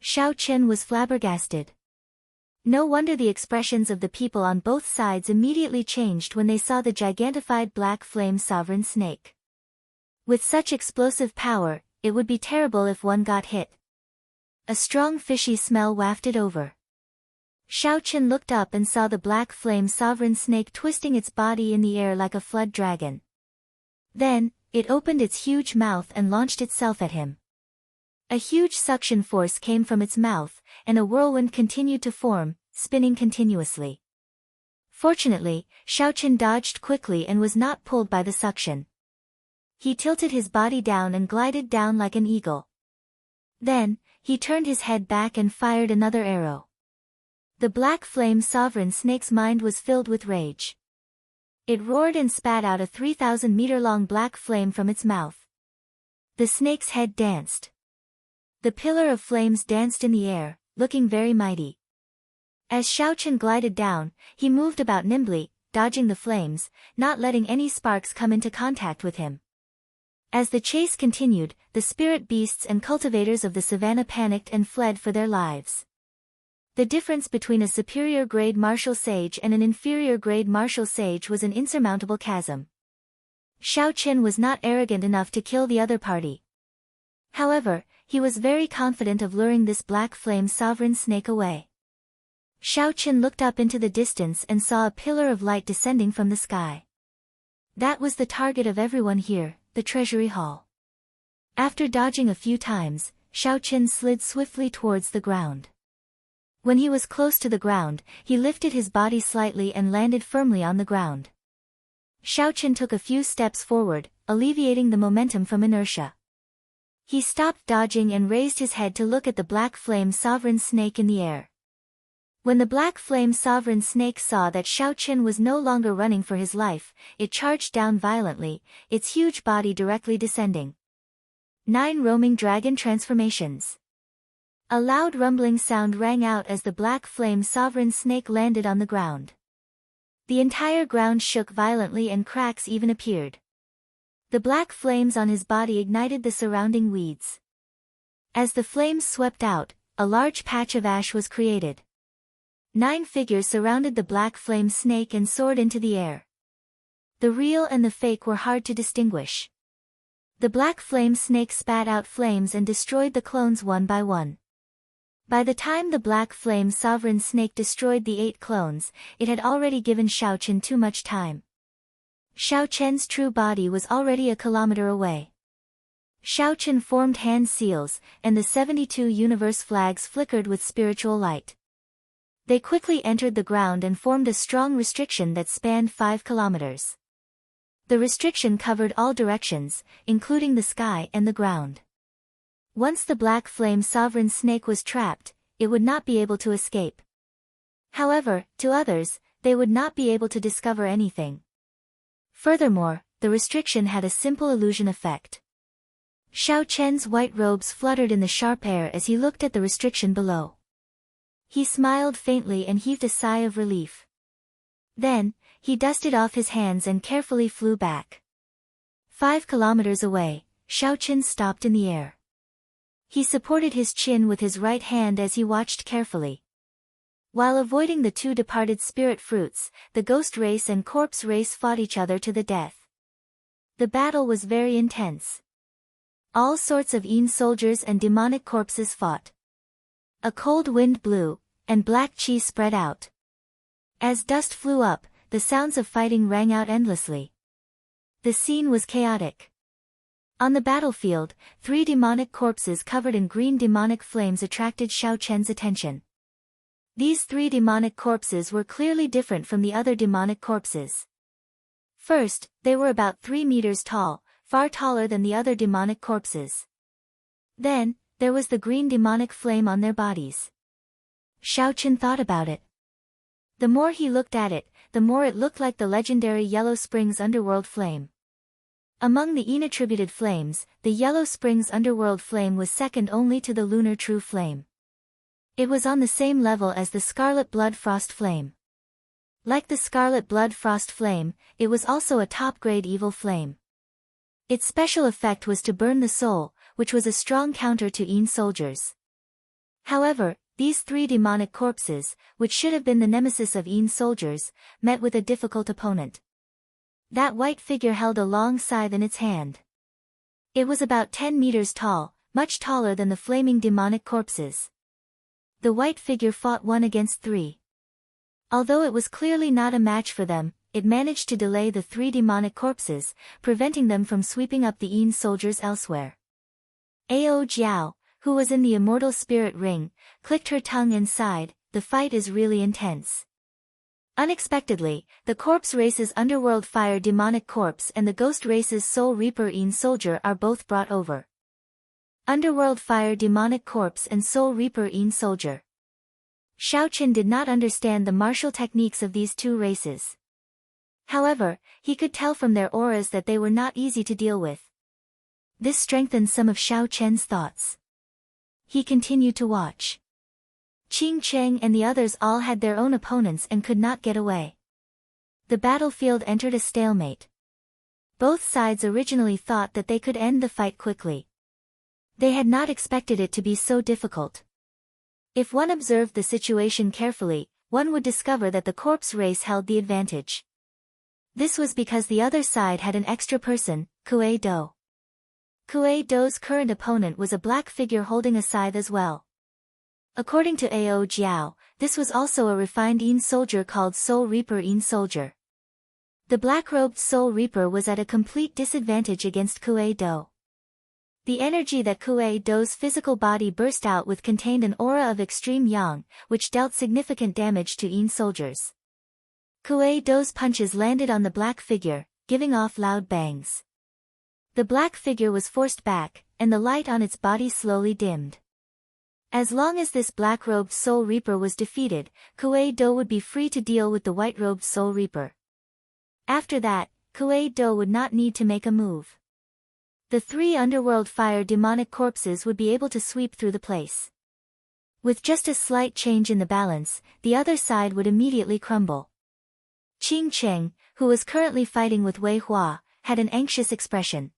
Xiaochen was flabbergasted. No wonder the expressions of the people on both sides immediately changed when they saw the gigantified black flame sovereign snake. With such explosive power, it would be terrible if one got hit. A strong fishy smell wafted over. Xiaochen looked up and saw the black flame sovereign snake twisting its body in the air like a flood dragon. Then, it opened its huge mouth and launched itself at him. A huge suction force came from its mouth, and a whirlwind continued to form, spinning continuously. Fortunately, Xiaochen dodged quickly and was not pulled by the suction. He tilted his body down and glided down like an eagle. Then, he turned his head back and fired another arrow. The black flame sovereign snake's mind was filled with rage. It roared and spat out a 3,000-meter-long black flame from its mouth. The snake's head danced. The pillar of flames danced in the air, looking very mighty. As Xiaochen glided down, he moved about nimbly, dodging the flames, not letting any sparks come into contact with him. As the chase continued, the spirit beasts and cultivators of the savannah panicked and fled for their lives. The difference between a superior-grade martial sage and an inferior-grade martial sage was an insurmountable chasm. Xiaochen was not arrogant enough to kill the other party. However, he was very confident of luring this black flame sovereign snake away. Xiaochen looked up into the distance and saw a pillar of light descending from the sky. That was the target of everyone here, the treasury hall. After dodging a few times, Xiaochen slid swiftly towards the ground. When he was close to the ground, he lifted his body slightly and landed firmly on the ground. Xiaochen took a few steps forward, alleviating the momentum from inertia. He stopped dodging and raised his head to look at the black flame sovereign snake in the air. When the black flame sovereign snake saw that Xiaochen was no longer running for his life, it charged down violently, its huge body directly descending. 9 roaming dragon transformations. A loud rumbling sound rang out as the black flame sovereign snake landed on the ground. The entire ground shook violently and cracks even appeared. The black flames on his body ignited the surrounding weeds. As the flames swept out, a large patch of ash was created. 9 figures surrounded the black flame snake and soared into the air. The real and the fake were hard to distinguish. The black flame snake spat out flames and destroyed the clones one by one. By the time the black flame sovereign snake destroyed the 8 clones, it had already given Xiaochen too much time. Xiaochen's true body was already a kilometer away. Xiaochen formed hand seals, and the 72 universe flags flickered with spiritual light. They quickly entered the ground and formed a strong restriction that spanned 5 kilometers. The restriction covered all directions, including the sky and the ground. Once the black flame sovereign snake was trapped, it would not be able to escape. However, to others, they would not be able to discover anything. Furthermore, the restriction had a simple illusion effect. Xiaochen's white robes fluttered in the sharp air as he looked at the restriction below. He smiled faintly and heaved a sigh of relief. Then, he dusted off his hands and carefully flew back. 5 kilometers away, Xiaochen stopped in the air. He supported his chin with his right hand as he watched carefully. While avoiding the 2 departed spirit fruits, the ghost race and corpse race fought each other to the death. The battle was very intense. All sorts of Yin soldiers and demonic corpses fought. A cold wind blew, and black chi spread out. As dust flew up, the sounds of fighting rang out endlessly. The scene was chaotic. On the battlefield, 3 demonic corpses covered in green demonic flames attracted Xiaochen's attention. These 3 demonic corpses were clearly different from the other demonic corpses. First, they were about 3 meters tall, far taller than the other demonic corpses. Then, there was the green demonic flame on their bodies. Xiaochen thought about it. The more he looked at it, the more it looked like the legendary Yellow Springs underworld flame. Among the Yin-attributed flames, the Yellow Springs underworld flame was second only to the lunar true flame. It was on the same level as the Scarlet Blood Frost Flame. Like the Scarlet Blood Frost Flame, it was also a top-grade evil flame. Its special effect was to burn the soul, which was a strong counter to Yin soldiers. However, These three demonic corpses, which should have been the nemesis of Yin soldiers, met with a difficult opponent. That white figure held a long scythe in its hand. It was about 10 meters tall, much taller than the flaming demonic corpses. The white figure fought 1 against 3. Although it was clearly not a match for them, it managed to delay the 3 demonic corpses, preventing them from sweeping up the Yin soldiers elsewhere. Ao Jiao, who was in the immortal spirit ring, clicked her tongue and sighed, "The fight is really intense." Unexpectedly, the corpse race's underworld fire demonic corpse and the ghost race's soul reaper Yin soldier are both brought over. Underworld fire demonic corpse and soul reaper Yin soldier. Xiaoqin did not understand the martial techniques of these two races. However, he could tell from their auras that they were not easy to deal with. This strengthened some of Xiaoqian's thoughts. He continued to watch. Qing Cheng and the others all had their own opponents and could not get away. The battlefield entered a stalemate. Both sides originally thought that they could end the fight quickly. They had not expected it to be so difficult. If one observed the situation carefully, one would discover that the corpse race held the advantage. This was because the other side had an extra person, Kuei Do. Kuei Do's current opponent was a black figure holding a scythe as well. According to Ao Jiao, this was also a refined Yin soldier called Soul Reaper Yin soldier. The black-robed Soul Reaper was at a complete disadvantage against Kuei Do. The energy that Kuei Do's physical body burst out with contained an aura of extreme yang, which dealt significant damage to Yin soldiers. Kuei Do's punches landed on the black figure, giving off loud bangs. The black figure was forced back, and the light on its body slowly dimmed. As long as this black-robed Soul Reaper was defeated, Kuei Do would be free to deal with the white-robed Soul Reaper. After that, Kuei Do would not need to make a move. The 3 underworld fire demonic corpses would be able to sweep through the place. With just a slight change in the balance, the other side would immediately crumble. Qing Cheng, who was currently fighting with Wei Hua, had an anxious expression.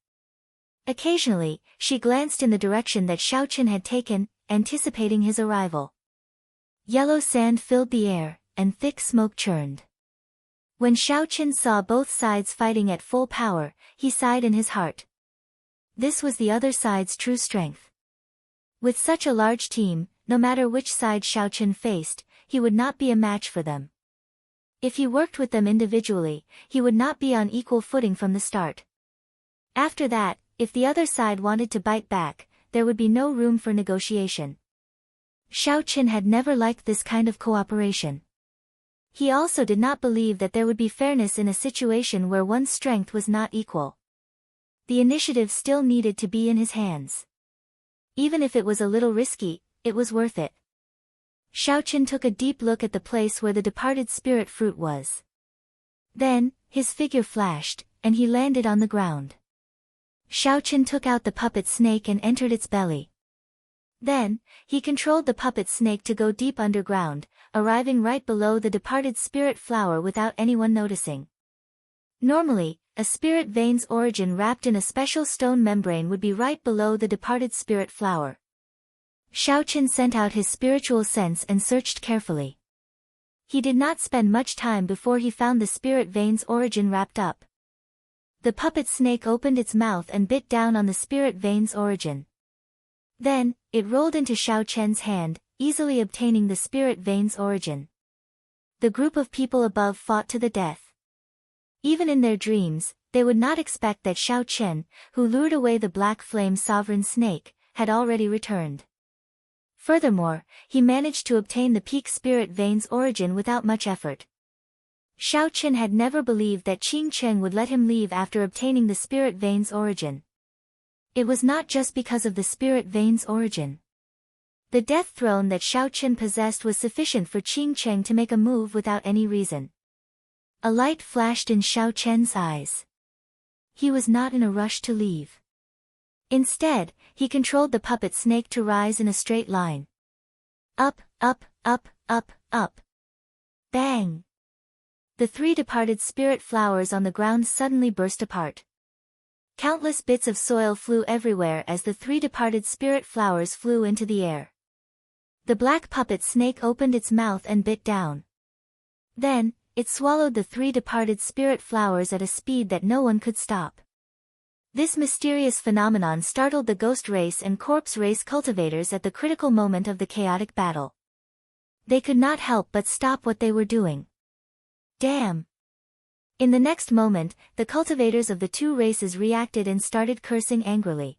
Occasionally, she glanced in the direction that Xiaoqin had taken, anticipating his arrival. Yellow sand filled the air, and thick smoke churned. When Xiaoqin saw both sides fighting at full power, he sighed in his heart. This was the other side's true strength. With such a large team, no matter which side Xiaoqin faced, he would not be a match for them. If he worked with them individually, he would not be on equal footing from the start. After that, if the other side wanted to bite back, there would be no room for negotiation. Xiaoqin had never liked this kind of cooperation. He also did not believe that there would be fairness in a situation where one's strength was not equal. The initiative still needed to be in his hands. Even if it was a little risky, it was worth it. Xiaoqin took a deep look at the place where the departed spirit fruit was. Then, his figure flashed, and he landed on the ground. Xiaoqin took out the puppet snake and entered its belly. Then, he controlled the puppet snake to go deep underground, arriving right below the departed spirit flower without anyone noticing. Normally, a spirit vein's origin wrapped in a special stone membrane would be right below the departed spirit flower. Xiaoqin sent out his spiritual sense and searched carefully. He did not spend much time before he found the spirit vein's origin wrapped up. The puppet snake opened its mouth and bit down on the spirit vein's origin. Then, it rolled into Xiaoqian's hand, easily obtaining the spirit vein's origin. The group of people above fought to the death. Even in their dreams, they would not expect that Xiaoqian, who lured away the black flame sovereign snake, had already returned. Furthermore, he managed to obtain the peak spirit vein's origin without much effort. Xiaoqin had never believed that Qing Cheng would let him leave after obtaining the spirit vein's origin. It was not just because of the spirit vein's origin. The death throne that Xiaoqin possessed was sufficient for Qing Cheng to make a move without any reason. A light flashed in Xiaoqian's eyes. He was not in a rush to leave. Instead, he controlled the puppet snake to rise in a straight line. Up, up, up, up, up. Bang! The 3 departed spirit flowers on the ground suddenly burst apart. Countless bits of soil flew everywhere as the 3 departed spirit flowers flew into the air. The black puppet snake opened its mouth and bit down. Then, it swallowed the 3 departed spirit flowers at a speed that no one could stop. This mysterious phenomenon startled the ghost race and corpse race cultivators at the critical moment of the chaotic battle. They could not help but stop what they were doing. Damn! In the next moment, the cultivators of the 2 races reacted and started cursing angrily.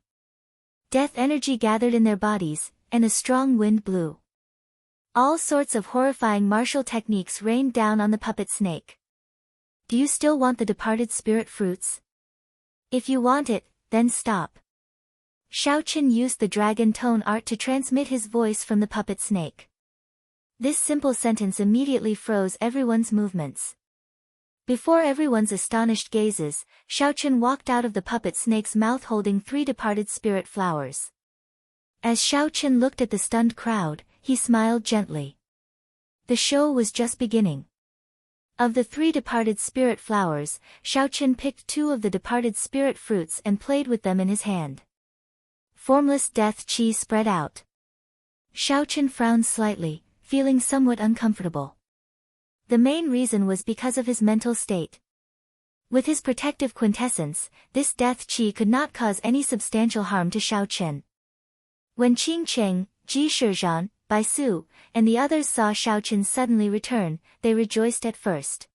Death energy gathered in their bodies, and a strong wind blew. All sorts of horrifying martial techniques rained down on the puppet snake. Do you still want the departed spirit fruits? If you want it, then stop. Xiaoqin used the dragon tone art to transmit his voice from the puppet snake. This simple sentence immediately froze everyone's movements. Before everyone's astonished gazes, Xiaoqin walked out of the puppet snake's mouth holding 3 departed spirit flowers. As Xiaoqin looked at the stunned crowd, he smiled gently. The show was just beginning. Of the 3 departed spirit flowers, Xiaoqin picked 2 of the departed spirit fruits and played with them in his hand. Formless death chi spread out. Xiaoqin frowned slightly, feeling somewhat uncomfortable. The main reason was because of his mental state. With his protective quintessence, this death chi could not cause any substantial harm to Xiaoqin. When Qing Cheng, Ji Shizhan, Bai Su, and the others saw Xiaoqin suddenly return, they rejoiced at first.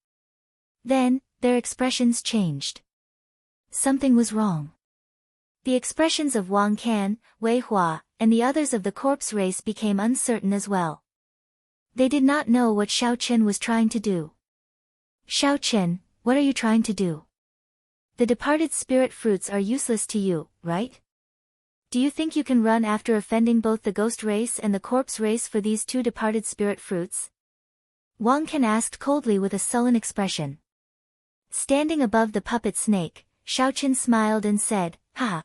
Then, their expressions changed. Something was wrong. The expressions of Wang Can, Wei Hua, and the others of the corpse race became uncertain as well. They did not know what Xiaoqin was trying to do. Xiaoqin, what are you trying to do? The departed spirit fruits are useless to you, right? Do you think you can run after offending both the ghost race and the corpse race for these 2 departed spirit fruits? Wang Can asked coldly with a sullen expression. Standing above the puppet snake, Xiaoqin smiled and said, "Ha!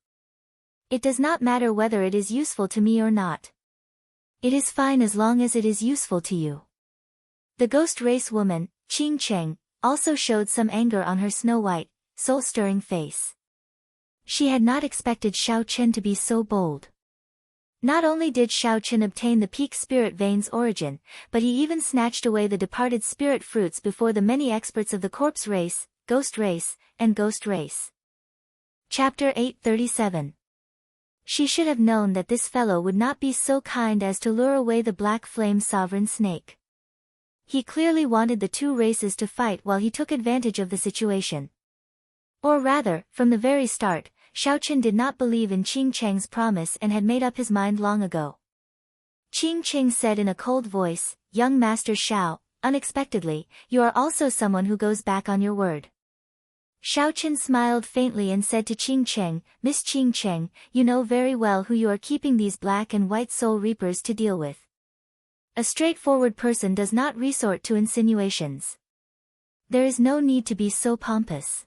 It does not matter whether it is useful to me or not. It is fine as long as it is useful to you." The ghost race woman, Qing Cheng, also showed some anger on her snow-white, soul-stirring face. She had not expected Xiaoqin to be so bold. Not only did Xiaoqin obtain the peak spirit vein's origin, but he even snatched away the departed spirit fruits before the many experts of the corpse race, ghost race, and ghost race. Chapter 837. She should have known that this fellow would not be so kind as to lure away the black flame sovereign snake. He clearly wanted the 2 races to fight while he took advantage of the situation. Or rather, from the very start, Xiaoqin did not believe in Qing Cheng's promise and had made up his mind long ago. Qing Cheng said in a cold voice, "Young Master Xiao, unexpectedly, you are also someone who goes back on your word." Xiaoqin smiled faintly and said to Qing Cheng, "Miss Qing Cheng, you know very well who you are keeping these black and white soul reapers to deal with. A straightforward person does not resort to insinuations. There is no need to be so pompous.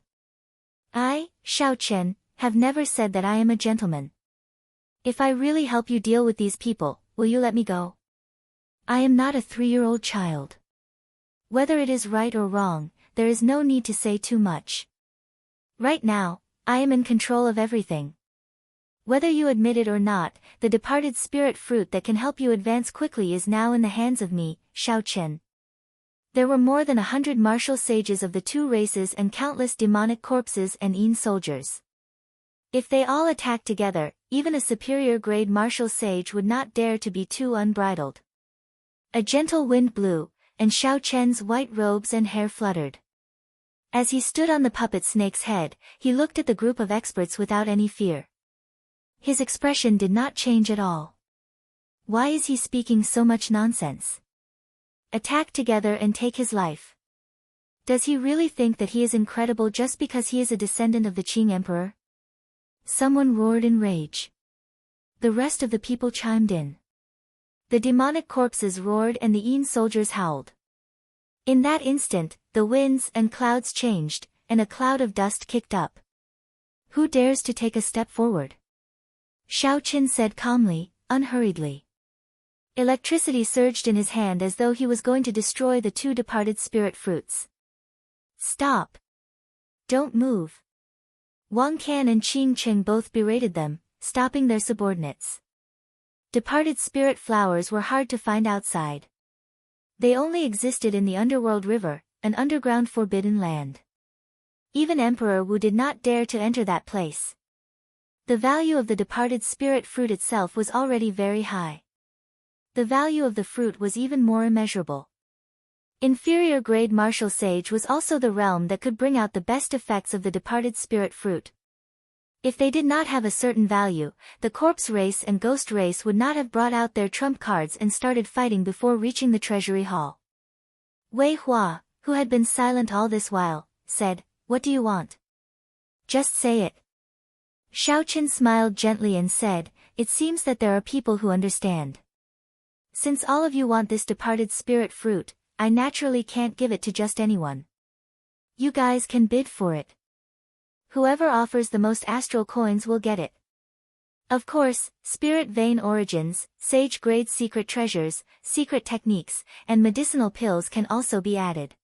I, Xiaoqin, have never said that I am a gentleman. If I really help you deal with these people, will you let me go? I am not a 3-year-old child. Whether it is right or wrong, there is no need to say too much. Right now, I am in control of everything. Whether you admit it or not, the departed spirit fruit that can help you advance quickly is now in the hands of me, Xiaoqin." There were more than 100 martial sages of the 2 races and countless demonic corpses and Yin soldiers. If they all attacked together, even a superior-grade martial sage would not dare to be too unbridled. A gentle wind blew, and Xiaoqian's white robes and hair fluttered. As he stood on the puppet snake's head, he looked at the group of experts without any fear. His expression did not change at all. Why is he speaking so much nonsense? Attack together and take his life. Does he really think that he is incredible just because he is a descendant of the Qing Emperor? Someone roared in rage. The rest of the people chimed in. The demonic corpses roared and the Yin soldiers howled. In that instant, the winds and clouds changed, and a cloud of dust kicked up. Who dares to take a step forward? Xiaoqin said calmly, unhurriedly. Electricity surged in his hand as though he was going to destroy the 2 departed spirit fruits. Stop! Don't move! Wang Can and Qing Cheng both berated them, stopping their subordinates. Departed spirit flowers were hard to find outside. They only existed in the underworld river, an underground forbidden land. Even Emperor Wu did not dare to enter that place. The value of the departed spirit fruit itself was already very high. The value of the fruit was even more immeasurable. Inferior grade martial sage was also the realm that could bring out the best effects of the departed spirit fruit. If they did not have a certain value, the corpse race and ghost race would not have brought out their trump cards and started fighting before reaching the treasury hall. Wei Hua, who had been silent all this while, said, "What do you want? Just say it." Xiao Qin smiled gently and said, "It seems that there are people who understand. Since all of you want this departed spirit fruit, I naturally can't give it to just anyone. You guys can bid for it. Whoever offers the most astral coins will get it. Of course, spirit vein origins, sage-grade secret treasures, secret techniques, and medicinal pills can also be added.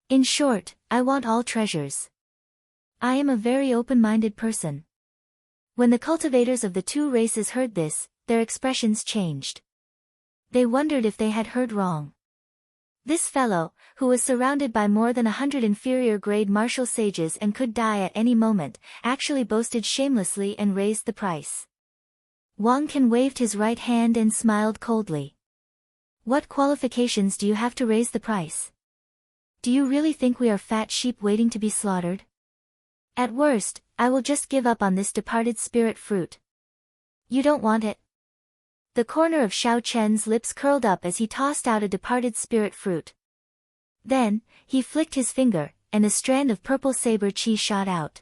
In short, I want all treasures. I am a very open-minded person." When the cultivators of the two races heard this, their expressions changed. They wondered if they had heard wrong. This fellow, who was surrounded by more than 100 inferior grade martial sages and could die at any moment, actually boasted shamelessly and raised the price. Wang Can waved his right hand and smiled coldly. "What qualifications do you have to raise the price? Do you really think we are fat sheep waiting to be slaughtered? At worst, I will just give up on this departed spirit fruit. You don't want it?" The corner of Xiao Chen's lips curled up as he tossed out a departed spirit fruit. Then, he flicked his finger, and a strand of purple saber chi shot out.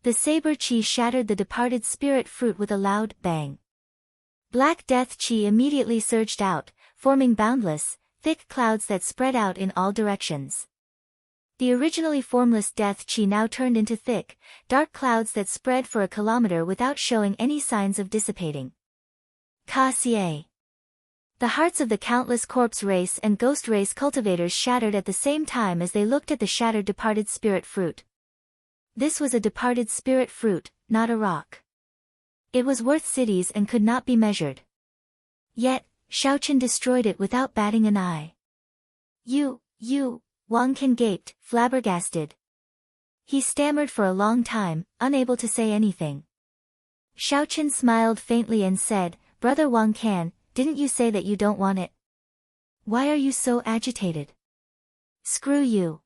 The saber chi shattered the departed spirit fruit with a loud bang. Black death chi immediately surged out, forming boundless, thick clouds that spread out in all directions. The originally formless death chi now turned into thick, dark clouds that spread for a kilometer without showing any signs of dissipating. Ka-Xie. The hearts of the countless corpse race and ghost race cultivators shattered at the same time as they looked at the shattered departed spirit fruit. This was a departed spirit fruit, not a rock. It was worth cities and could not be measured. Yet, Xiao Qin destroyed it without batting an eye. You, Wang Can gaped, flabbergasted. He stammered for a long time, unable to say anything. Xiao Qin smiled faintly and said, "Brother Wang Can, didn't you say that you don't want it? Why are you so agitated?" "Screw you.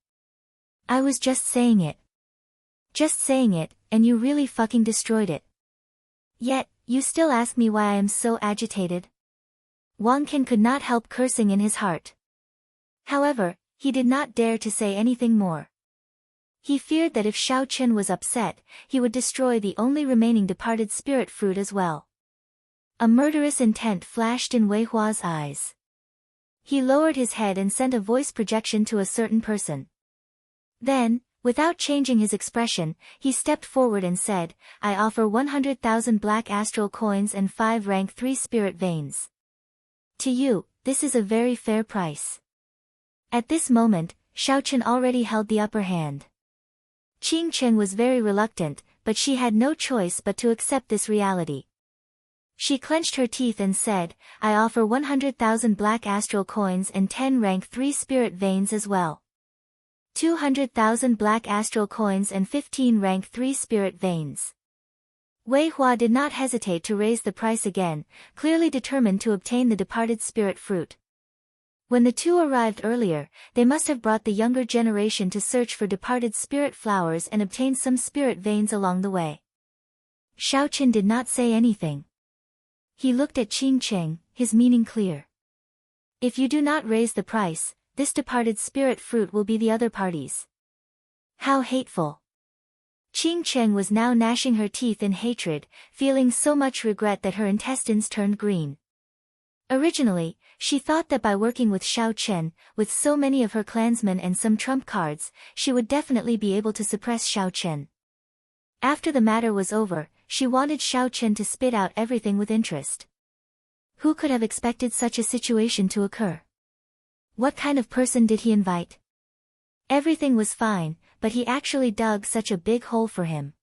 I was just saying it. Just saying it, and you really fucking destroyed it. Yet, you still ask me why I am so agitated?" Wang Can could not help cursing in his heart. However, he did not dare to say anything more. He feared that if Xiao Qin was upset, he would destroy the only remaining departed spirit fruit as well. A murderous intent flashed in Wei Hua's eyes. He lowered his head and sent a voice projection to a certain person. Then, without changing his expression, he stepped forward and said, "I offer 100,000 black astral coins and 5 rank 3 spirit veins. To you, this is a very fair price." At this moment, Xiao Qin already held the upper hand. Qing Chen was very reluctant, but she had no choice but to accept this reality. She clenched her teeth and said, "I offer 100,000 black astral coins and 10 rank 3 spirit veins as well. 200,000 black astral coins and 15 rank 3 spirit veins." Wei Hua did not hesitate to raise the price again, clearly determined to obtain the departed spirit fruit. When the two arrived earlier, they must have brought the younger generation to search for departed spirit flowers and obtain some spirit veins along the way. Xiao Qin did not say anything. He looked at Qing Cheng, his meaning clear. "If you do not raise the price, this departed spirit fruit will be the other party's." How hateful! Qing Cheng was now gnashing her teeth in hatred, feeling so much regret that her intestines turned green. Originally, she thought that by working with Xiao Chen, with so many of her clansmen and some trump cards, she would definitely be able to suppress Xiao Chen. After the matter was over, she wanted Xiao Chen to spit out everything with interest. Who could have expected such a situation to occur? What kind of person did he invite? Everything was fine, but he actually dug such a big hole for him.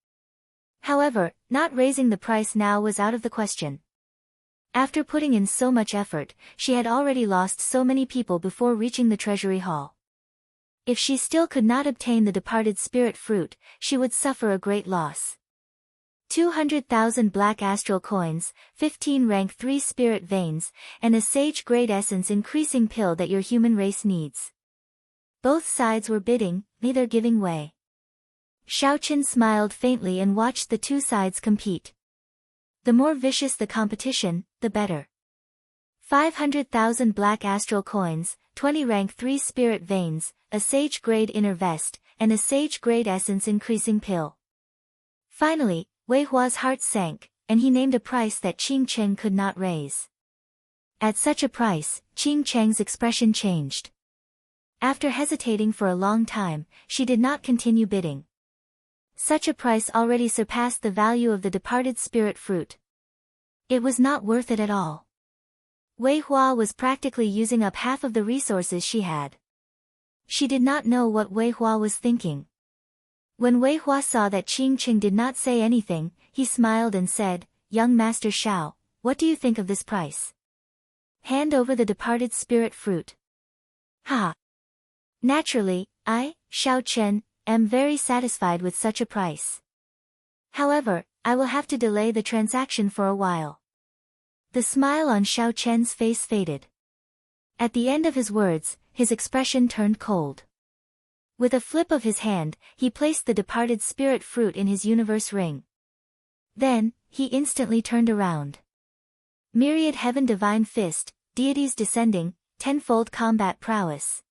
However, not raising the price now was out of the question. After putting in so much effort, she had already lost so many people before reaching the treasury hall. If she still could not obtain the departed spirit fruit, she would suffer a great loss. 200,000 black astral coins, 15 rank 3 spirit veins, and a sage-grade essence increasing pill that your human race needs. Both sides were bidding, neither giving way. Xiaoqin smiled faintly and watched the two sides compete. The more vicious the competition, the better. 500,000 black astral coins, 20 rank 3 spirit veins, a sage-grade inner vest, and a sage-grade essence increasing pill. Finally, Wei Hua's heart sank, and he named a price that Qing Cheng could not raise. At such a price, Qing Cheng's expression changed. After hesitating for a long time, she did not continue bidding. Such a price already surpassed the value of the departed spirit fruit. It was not worth it at all. Wei Hua was practically using up half of the resources she had. She did not know what Wei Hua was thinking. When Wei Hua saw that Qing Cheng did not say anything, he smiled and said, "Young Master Xiao, what do you think of this price? Hand over the departed spirit fruit." Ha! Naturally, I, Xiao Chen, am very satisfied with such a price. However, I will have to delay the transaction for a while. The smile on Xiao Chen's face faded. At the end of his words, his expression turned cold. With a flip of his hand, he placed the departed spirit fruit in his universe ring. Then, he instantly turned around. Myriad Heaven Divine Fist, deities descending, tenfold combat prowess.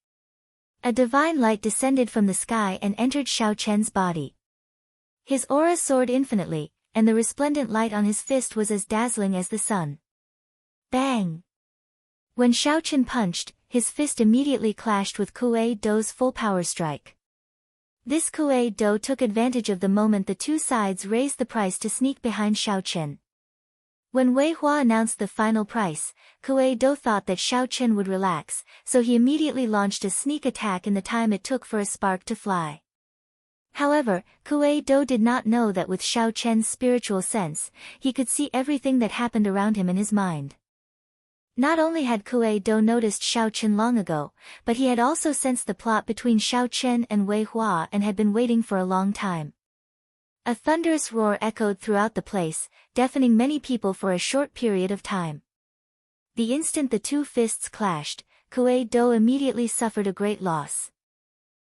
A divine light descended from the sky and entered Xiao Chen's body. His aura soared infinitely, and the resplendent light on his fist was as dazzling as the sun. Bang! When Xiao Chen punched, his fist immediately clashed with Kuei Dou's full power strike. This Kuei Dou took advantage of the moment the two sides raised the price to sneak behind Xiao Chen. When Wei Hua announced the final price, Kuei Dou thought that Xiao Chen would relax, so he immediately launched a sneak attack in the time it took for a spark to fly. However, Kuei Dou did not know that with Xiao Chen's spiritual sense, he could see everything that happened around him in his mind. Not only had Kuei Dou noticed Xiao Chen long ago, but he had also sensed the plot between Xiao Chen and Wei Hua and had been waiting for a long time. A thunderous roar echoed throughout the place, deafening many people for a short period of time. The instant the two fists clashed, Kuei Dou immediately suffered a great loss.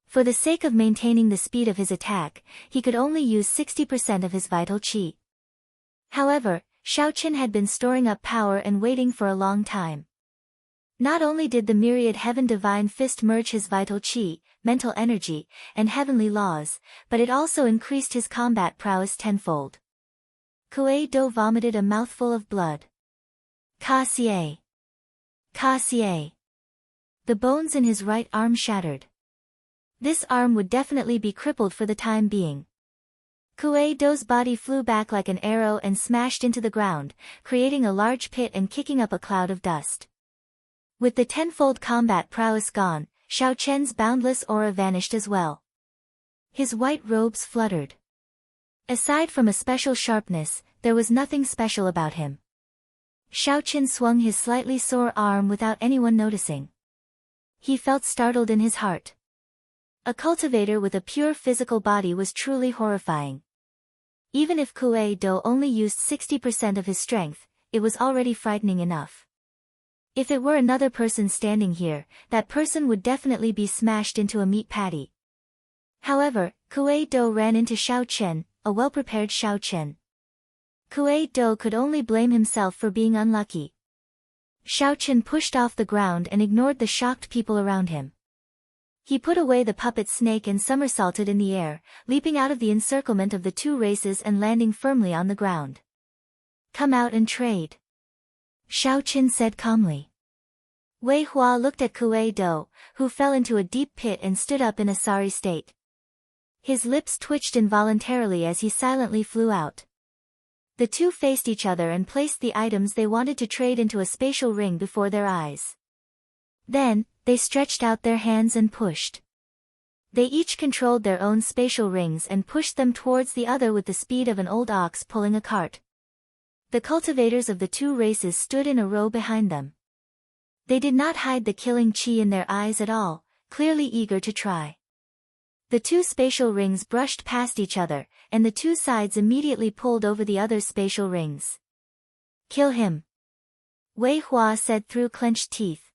For the sake of maintaining the speed of his attack, he could only use 60% of his vital qi. However, Xiao Chen had been storing up power and waiting for a long time. Not only did the Myriad Heaven Divine Fist merge his vital qi, mental energy, and heavenly laws, but it also increased his combat prowess tenfold. Kuei Dou vomited a mouthful of blood. Ka xie. Ka xie. The bones in his right arm shattered. This arm would definitely be crippled for the time being. Kuei Dou's body flew back like an arrow and smashed into the ground, creating a large pit and kicking up a cloud of dust. With the tenfold combat prowess gone, Xiao Chen's boundless aura vanished as well. His white robes fluttered. Aside from a special sharpness, there was nothing special about him. Xiao Chen swung his slightly sore arm without anyone noticing. He felt startled in his heart. A cultivator with a pure physical body was truly horrifying. Even if Kuei Dou only used 60% of his strength, it was already frightening enough. If it were another person standing here, that person would definitely be smashed into a meat patty. However, Kuei Dou ran into Xiao Chen, a well-prepared Xiao Chen. Kuei Dou could only blame himself for being unlucky. Xiao Chen pushed off the ground and ignored the shocked people around him. He put away the puppet snake and somersaulted in the air, leaping out of the encirclement of the two races and landing firmly on the ground. "Come out and trade," Xiao Chen said calmly. Wei Hua looked at Kuei Dou, who fell into a deep pit and stood up in a sorry state. His lips twitched involuntarily as he silently flew out. The two faced each other and placed the items they wanted to trade into a spatial ring before their eyes. Then, they stretched out their hands and pushed. They each controlled their own spatial rings and pushed them towards the other with the speed of an old ox pulling a cart. The cultivators of the two races stood in a row behind them. They did not hide the killing chi in their eyes at all, clearly eager to try. The two spatial rings brushed past each other, and the two sides immediately pulled over the other's spatial rings. "Kill him," Wei Hua said through clenched teeth.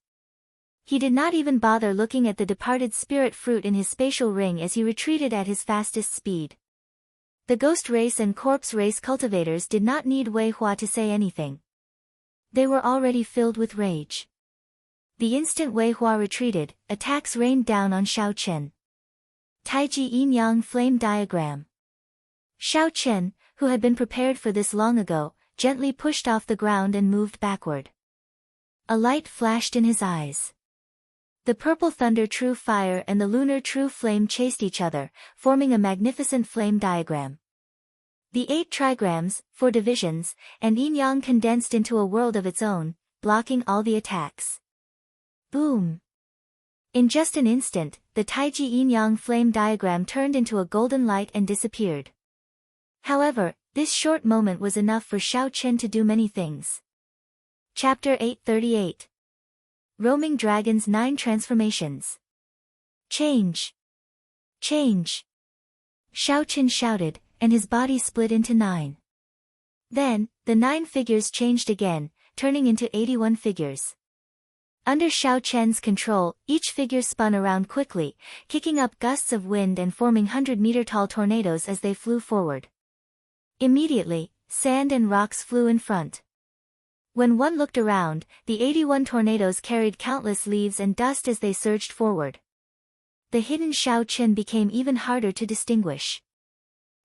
He did not even bother looking at the departed spirit fruit in his spatial ring as he retreated at his fastest speed. The ghost race and corpse race cultivators did not need Wei Hua to say anything. They were already filled with rage. The instant Wei Hua retreated, attacks rained down on Xiao Chen. Taiji Yin-Yang Flame Diagram. Xiao Chen, who had been prepared for this long ago, gently pushed off the ground and moved backward. A light flashed in his eyes. The purple thunder true fire and the lunar true flame chased each other, forming a magnificent flame diagram. The 8 trigrams, 4 divisions, and yin-yang condensed into a world of its own, blocking all the attacks. Boom! In just an instant, the Taiji yin-yang flame diagram turned into a golden light and disappeared. However, this short moment was enough for Xiao Chen to do many things. Chapter 838. Roaming Dragon's 9 Transformations. Change! Change! Xiao Chen shouted, and his body split into 9. Then, the 9 figures changed again, turning into 81 figures. Under Xiao Chen's control, each figure spun around quickly, kicking up gusts of wind and forming 100-meter-tall tornadoes as they flew forward. Immediately, sand and rocks flew in front. When one looked around, the 81 tornadoes carried countless leaves and dust as they surged forward. The hidden Xiao Chen became even harder to distinguish.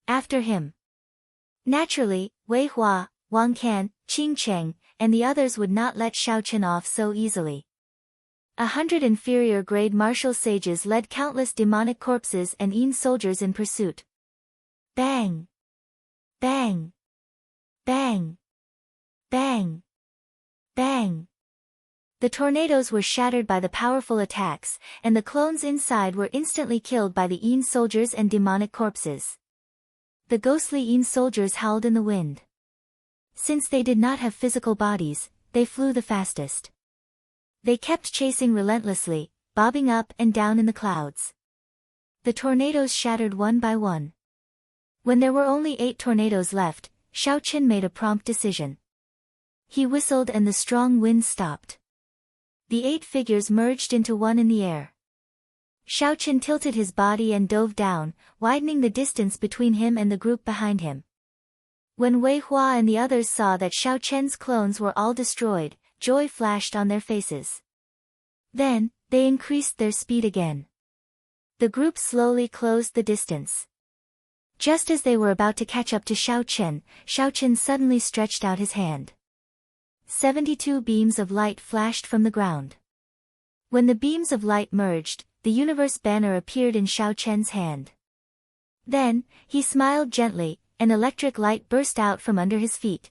After him. Naturally, Wei Hua, Wang Can, Qing Cheng, and the others would not let Xiao Chen off so easily. 100 inferior-grade martial sages led countless demonic corpses and yin soldiers in pursuit. Bang! Bang! Bang! Bang! Bang! The tornadoes were shattered by the powerful attacks, and the clones inside were instantly killed by the yin soldiers and demonic corpses. The ghostly yin soldiers howled in the wind. Since they did not have physical bodies, they flew the fastest. They kept chasing relentlessly, bobbing up and down in the clouds. The tornadoes shattered one by one. When there were only 8 tornadoes left, Xiao Chen made a prompt decision. He whistled and the strong wind stopped. The 8 figures merged into one in the air. Xiao Chen tilted his body and dove down, widening the distance between him and the group behind him. When Wei Hua and the others saw that Xiao Chen's clones were all destroyed, joy flashed on their faces. Then, they increased their speed again. The group slowly closed the distance. Just as they were about to catch up to Xiao Chen suddenly stretched out his hand. 72 beams of light flashed from the ground. When the beams of light merged, the universe banner appeared in Xiao Chen's hand. Then, he smiled gently, and electric light burst out from under his feet.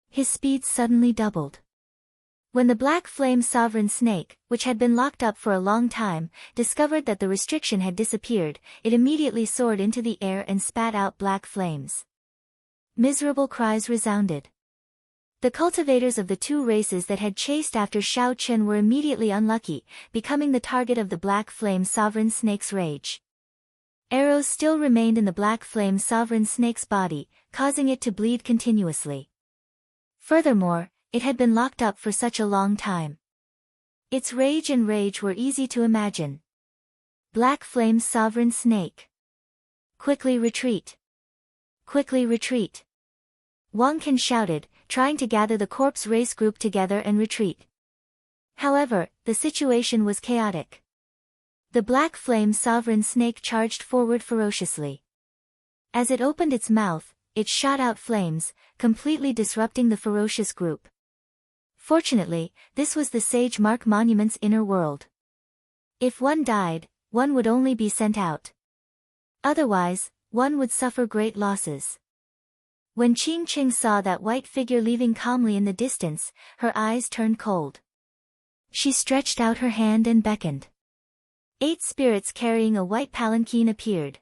His speed suddenly doubled. When the black flame sovereign snake, which had been locked up for a long time, discovered that the restriction had disappeared, it immediately soared into the air and spat out black flames. Miserable cries resounded. The cultivators of the two races that had chased after Xiao Chen were immediately unlucky, becoming the target of the black flame sovereign snake's rage. Arrows still remained in the black flame sovereign snake's body, causing it to bleed continuously. Furthermore, it had been locked up for such a long time. Its rage were easy to imagine. Black flame's sovereign snake. Quickly retreat. Quickly retreat. Wang Can shouted, trying to gather the corpse race group together and retreat. However, the situation was chaotic. The black flame sovereign snake charged forward ferociously. As it opened its mouth, it shot out flames, completely disrupting the ferocious group. Fortunately, this was the Sage Mark Monument's inner world. If one died, one would only be sent out. Otherwise, one would suffer great losses. When Qing Qing saw that white figure leaving calmly in the distance, her eyes turned cold. She stretched out her hand and beckoned. 8 spirits carrying a white palanquin appeared.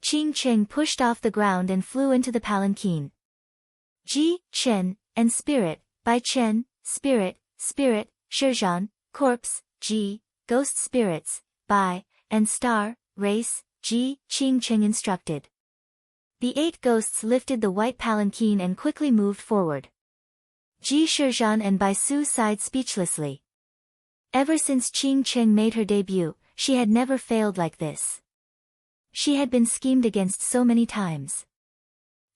Qing Qing pushed off the ground and flew into the palanquin. Ji, Chen, and Spirit, by Chen, Spirit, Shizhan, Corpse, Ji, Ghost Spirits, by, and Star, Race, Ji, Qing instructed. The 8 ghosts lifted the white palanquin and quickly moved forward. Ji Shizhan and Bai Su sighed speechlessly. Ever since Qing made her debut, she had never failed like this. She had been schemed against so many times.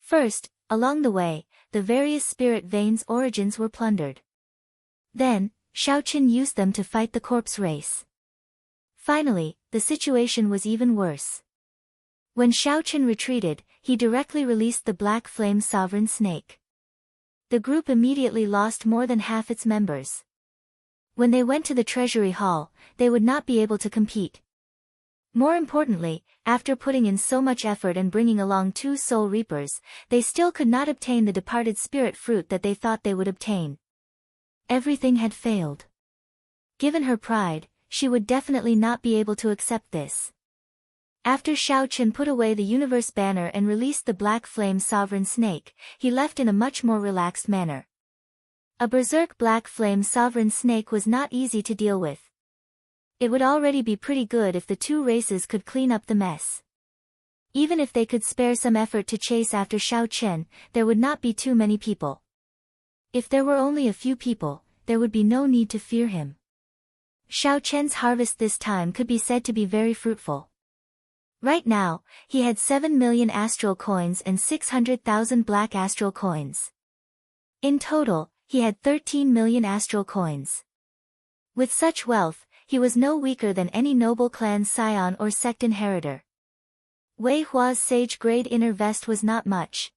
First, along the way, the various spirit veins' origins were plundered. Then, Xiaoqin used them to fight the corpse race. Finally, the situation was even worse. When Xiaoqin retreated, he directly released the Black Flame Sovereign Snake. The group immediately lost more than half its members. When they went to the treasury hall, they would not be able to compete. More importantly, after putting in so much effort and bringing along 2 soul reapers, they still could not obtain the departed spirit fruit that they thought they would obtain. Everything had failed. Given her pride, she would definitely not be able to accept this. After Xiaoqin put away the universe banner and released the Black Flame Sovereign Snake, he left in a much more relaxed manner. A berserk Black Flame Sovereign Snake was not easy to deal with. It would already be pretty good if the 2 races could clean up the mess. Even if they could spare some effort to chase after Xiaoqin, there would not be too many people. If there were only a few people, there would be no need to fear him. Xiaoqin's harvest this time could be said to be very fruitful. Right now, he had 7 million astral coins and 600,000 black astral coins. In total, he had 13 million astral coins. With such wealth, he was no weaker than any noble clan scion or sect inheritor. Wei Hua's sage-grade inner vest was not much.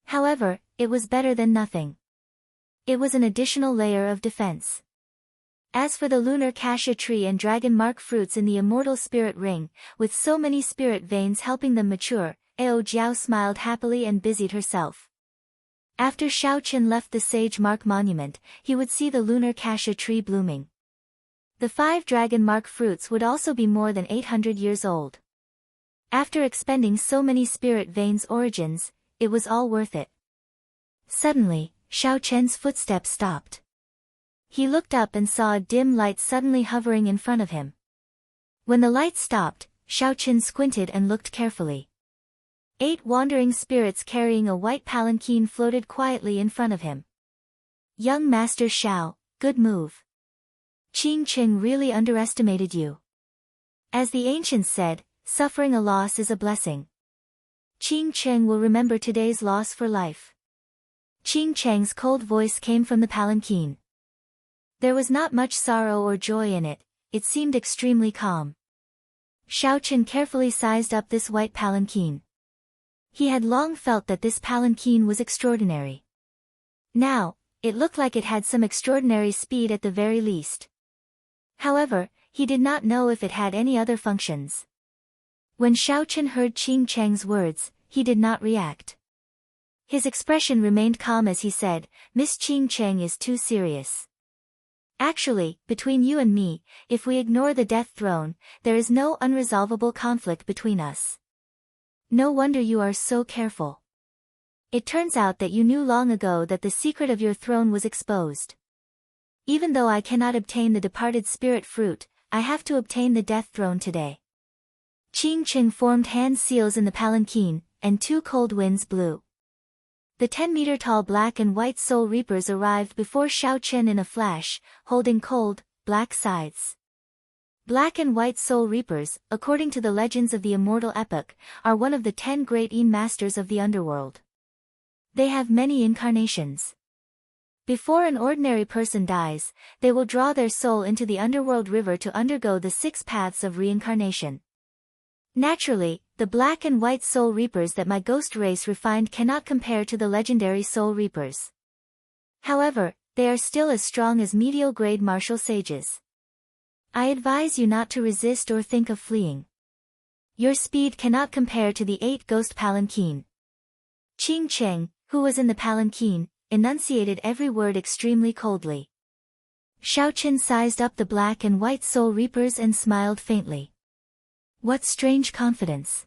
However, it was better than nothing. It was an additional layer of defense. As for the lunar cassia tree and dragon mark fruits in the immortal spirit ring, with so many spirit veins helping them mature, Ao Jiao smiled happily and busied herself. After Xiaoqin left the sage mark monument, he would see the lunar cassia tree blooming. The 5 dragon mark fruits would also be more than 800 years old. After expending so many spirit veins' origins, it was all worth it. Suddenly, Xiaoqin's footsteps stopped. He looked up and saw a dim light suddenly hovering in front of him. When the light stopped, Xiaoqin squinted and looked carefully. 8 wandering spirits carrying a white palanquin floated quietly in front of him. Young Master Xiao, good move. Qing really underestimated you. As the ancients said, suffering a loss is a blessing. Qing will remember today's loss for life. Qing's cold voice came from the palanquin. There was not much sorrow or joy in it, it seemed extremely calm. Xiaoqin carefully sized up this white palanquin. He had long felt that this palanquin was extraordinary. Now, it looked like it had some extraordinary speed at the very least. However, he did not know if it had any other functions. When Xiaoqin heard Qing's words, he did not react. His expression remained calm as he said, Miss Qing is too serious. Actually, between you and me, if we ignore the death throne, there is no unresolvable conflict between us. No wonder you are so careful. It turns out that you knew long ago that the secret of your throne was exposed. Even though I cannot obtain the departed spirit fruit, I have to obtain the death throne today. Qing formed hand seals in the palanquin, and 2 cold winds blew. The 10-meter-tall black and white soul reapers arrived before Xiaoqin in a flash, holding cold, black scythes. Black and white soul reapers, according to the legends of the immortal epoch, are one of the 10 great masters of the underworld. They have many incarnations. Before an ordinary person dies, they will draw their soul into the underworld river to undergo the 6 paths of reincarnation. Naturally, the black and white soul reapers that my ghost race refined cannot compare to the legendary soul reapers. However, they are still as strong as medial-grade martial sages. I advise you not to resist or think of fleeing. Your speed cannot compare to the 8 ghost palanquin. Qing, who was in the palanquin, enunciated every word extremely coldly. Xiaoqin sized up the black and white soul reapers and smiled faintly. What strange confidence.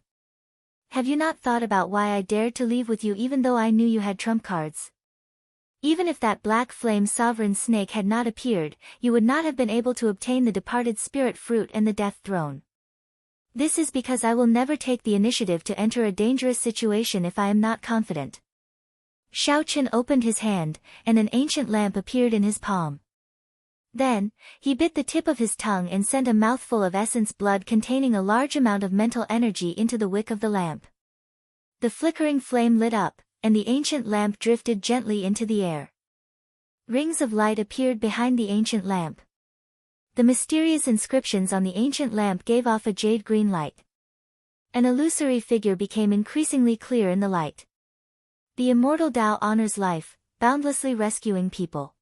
have you not thought about why I dared to leave with you even though I knew you had trump cards? Even if that black flame sovereign snake had not appeared, you would not have been able to obtain the departed spirit fruit and the death throne. This is because I will never take the initiative to enter a dangerous situation if I am not confident. Xiaochen opened his hand, and an ancient lamp appeared in his palm. Then, he bit the tip of his tongue and sent a mouthful of essence blood containing a large amount of mental energy into the wick of the lamp. The flickering flame lit up, and the ancient lamp drifted gently into the air. Rings of light appeared behind the ancient lamp. The mysterious inscriptions on the ancient lamp gave off a jade-green light. An illusory figure became increasingly clear in the light. The immortal Tao honors life, boundlessly rescuing people.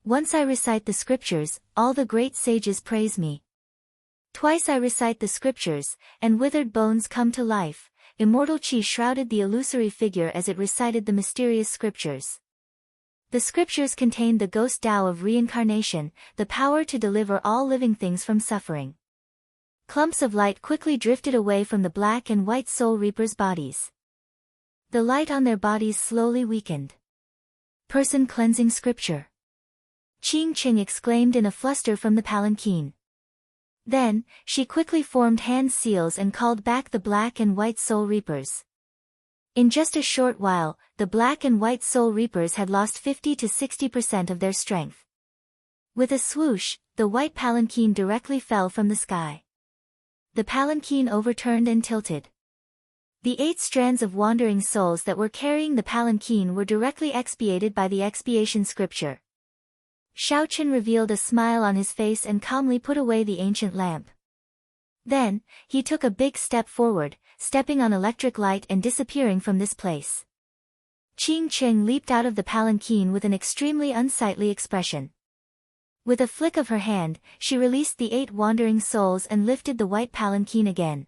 Once I recite the scriptures, all the great sages praise me. Twice I recite the scriptures, and withered bones come to life. Immortal Qi shrouded the illusory figure as it recited the mysterious scriptures. The scriptures contained the ghost Tao of reincarnation, the power to deliver all living things from suffering. Clumps of light quickly drifted away from the black and white soul reapers' bodies. The light on their bodies slowly weakened. Person cleansing scripture. Qing Qing exclaimed in a fluster from the palanquin. Then, she quickly formed hand seals and called back the black and white soul reapers. In just a short while, the black and white soul reapers had lost 50 to 60% of their strength. With a swoosh, the white palanquin directly fell from the sky. The palanquin overturned and tilted. The 8 strands of wandering souls that were carrying the palanquin were directly expiated by the expiation scripture. Xiaochen revealed a smile on his face and calmly put away the ancient lamp. Then, he took a big step forward, stepping on electric light and disappearing from this place. Qing Qing leaped out of the palanquin with an extremely unsightly expression. With a flick of her hand, she released the 8 wandering souls and lifted the white palanquin again.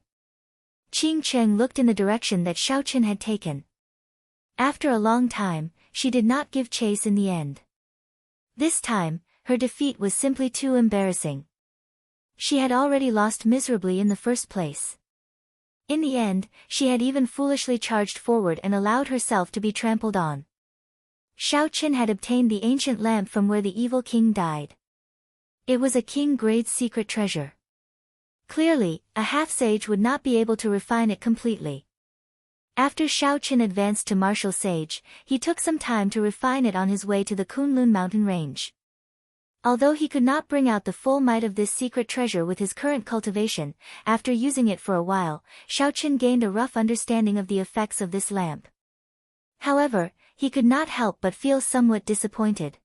Qing Qing looked in the direction that Xiaochen had taken. After a long time, she did not give chase in the end. This time, her defeat was simply too embarrassing. She had already lost miserably in the first place. In the end, she had even foolishly charged forward and allowed herself to be trampled on. Xiaochen had obtained the ancient lamp from where the evil king died. It was a king-grade secret treasure. Clearly, a half-sage would not be able to refine it completely. After Xiaochen advanced to martial sage, he took some time to refine it on his way to the Kunlun mountain range. Although he could not bring out the full might of this secret treasure with his current cultivation, after using it for a while, Xiaochen gained a rough understanding of the effects of this lamp. However, he could not help but feel somewhat disappointed.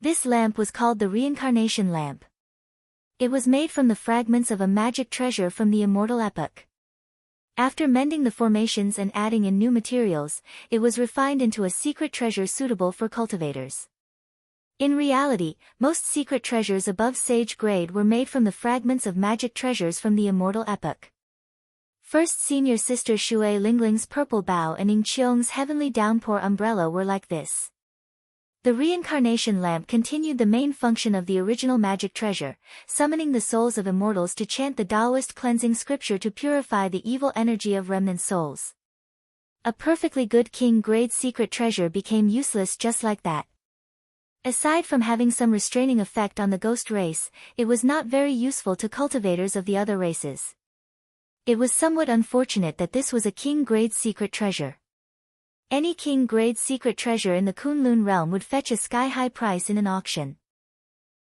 This lamp was called the reincarnation lamp. It was made from the fragments of a magic treasure from the immortal epoch. After mending the formations and adding in new materials, it was refined into a secret treasure suitable for cultivators. In reality, most secret treasures above sage grade were made from the fragments of magic treasures from the immortal epoch. First senior sister Shui Lingling's purple bow and Ing Qiong's heavenly downpour umbrella were like this. The reincarnation lamp continued the main function of the original magic treasure, summoning the souls of immortals to chant the Taoist cleansing scripture to purify the evil energy of remnant souls. A perfectly good king-grade secret treasure became useless just like that. Aside from having some restraining effect on the ghost race, it was not very useful to cultivators of the other races. It was somewhat unfortunate that this was a king-grade secret treasure. Any king-grade secret treasure in the Kunlun realm would fetch a sky-high price in an auction.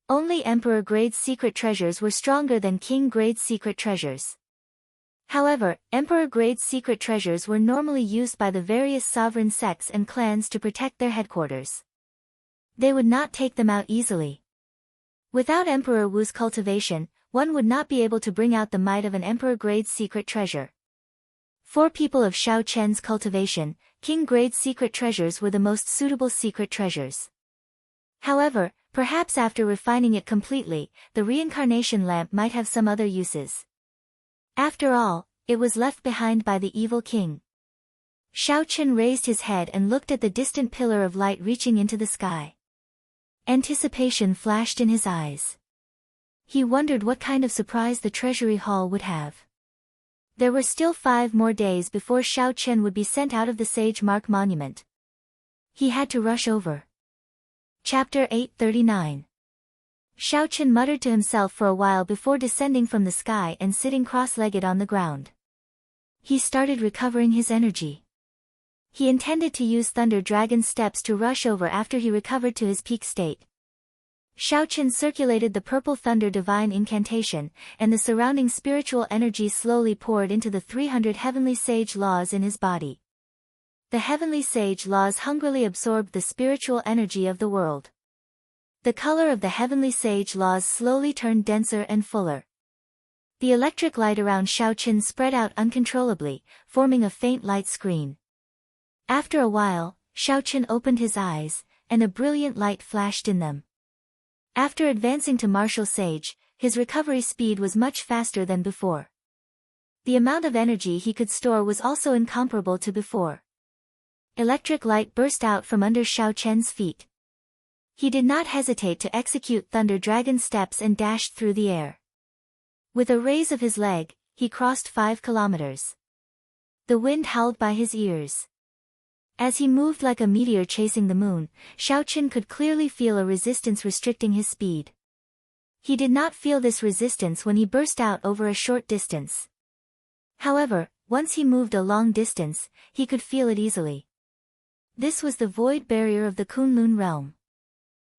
Only emperor-grade secret treasures were stronger than king-grade secret treasures. However, emperor-grade secret treasures were normally used by the various sovereign sects and clans to protect their headquarters. They would not take them out easily. Without Emperor Wu's cultivation, one would not be able to bring out the might of an emperor-grade secret treasure. For people of Xiaochen's cultivation, king-grade secret treasures were the most suitable secret treasures. However, perhaps after refining it completely, the reincarnation lamp might have some other uses. After all, it was left behind by the evil king. Xiaochen raised his head and looked at the distant pillar of light reaching into the sky. Anticipation flashed in his eyes. He wondered what kind of surprise the treasury hall would have. There were still 5 more days before Xiao Chen would be sent out of the Sage Mark Monument. He had to rush over. Chapter 839. Xiao Chen muttered to himself for a while before descending from the sky and sitting cross-legged on the ground. He started recovering his energy. He intended to use Thunder Dragon's steps to rush over after he recovered to his peak state. Xiao Chen circulated the Purple Thunder Divine Incantation, and the surrounding spiritual energy slowly poured into the 300 Heavenly Sage Laws in his body. The Heavenly Sage Laws hungrily absorbed the spiritual energy of the world. The color of the Heavenly Sage Laws slowly turned denser and fuller. The electric light around Xiao Chen spread out uncontrollably, forming a faint light screen. After a while, Xiao Chen opened his eyes, and a brilliant light flashed in them. After advancing to Martial Sage, his recovery speed was much faster than before. The amount of energy he could store was also incomparable to before. Electric light burst out from under Xiao Chen's feet. He did not hesitate to execute Thunder Dragon steps and dashed through the air. With a raise of his leg, he crossed 5 kilometers. The wind howled by his ears. As he moved like a meteor chasing the moon, Xiao Chen could clearly feel a resistance restricting his speed. He did not feel this resistance when he burst out over a short distance. However, once he moved a long distance, he could feel it easily. This was the void barrier of the Kunlun realm.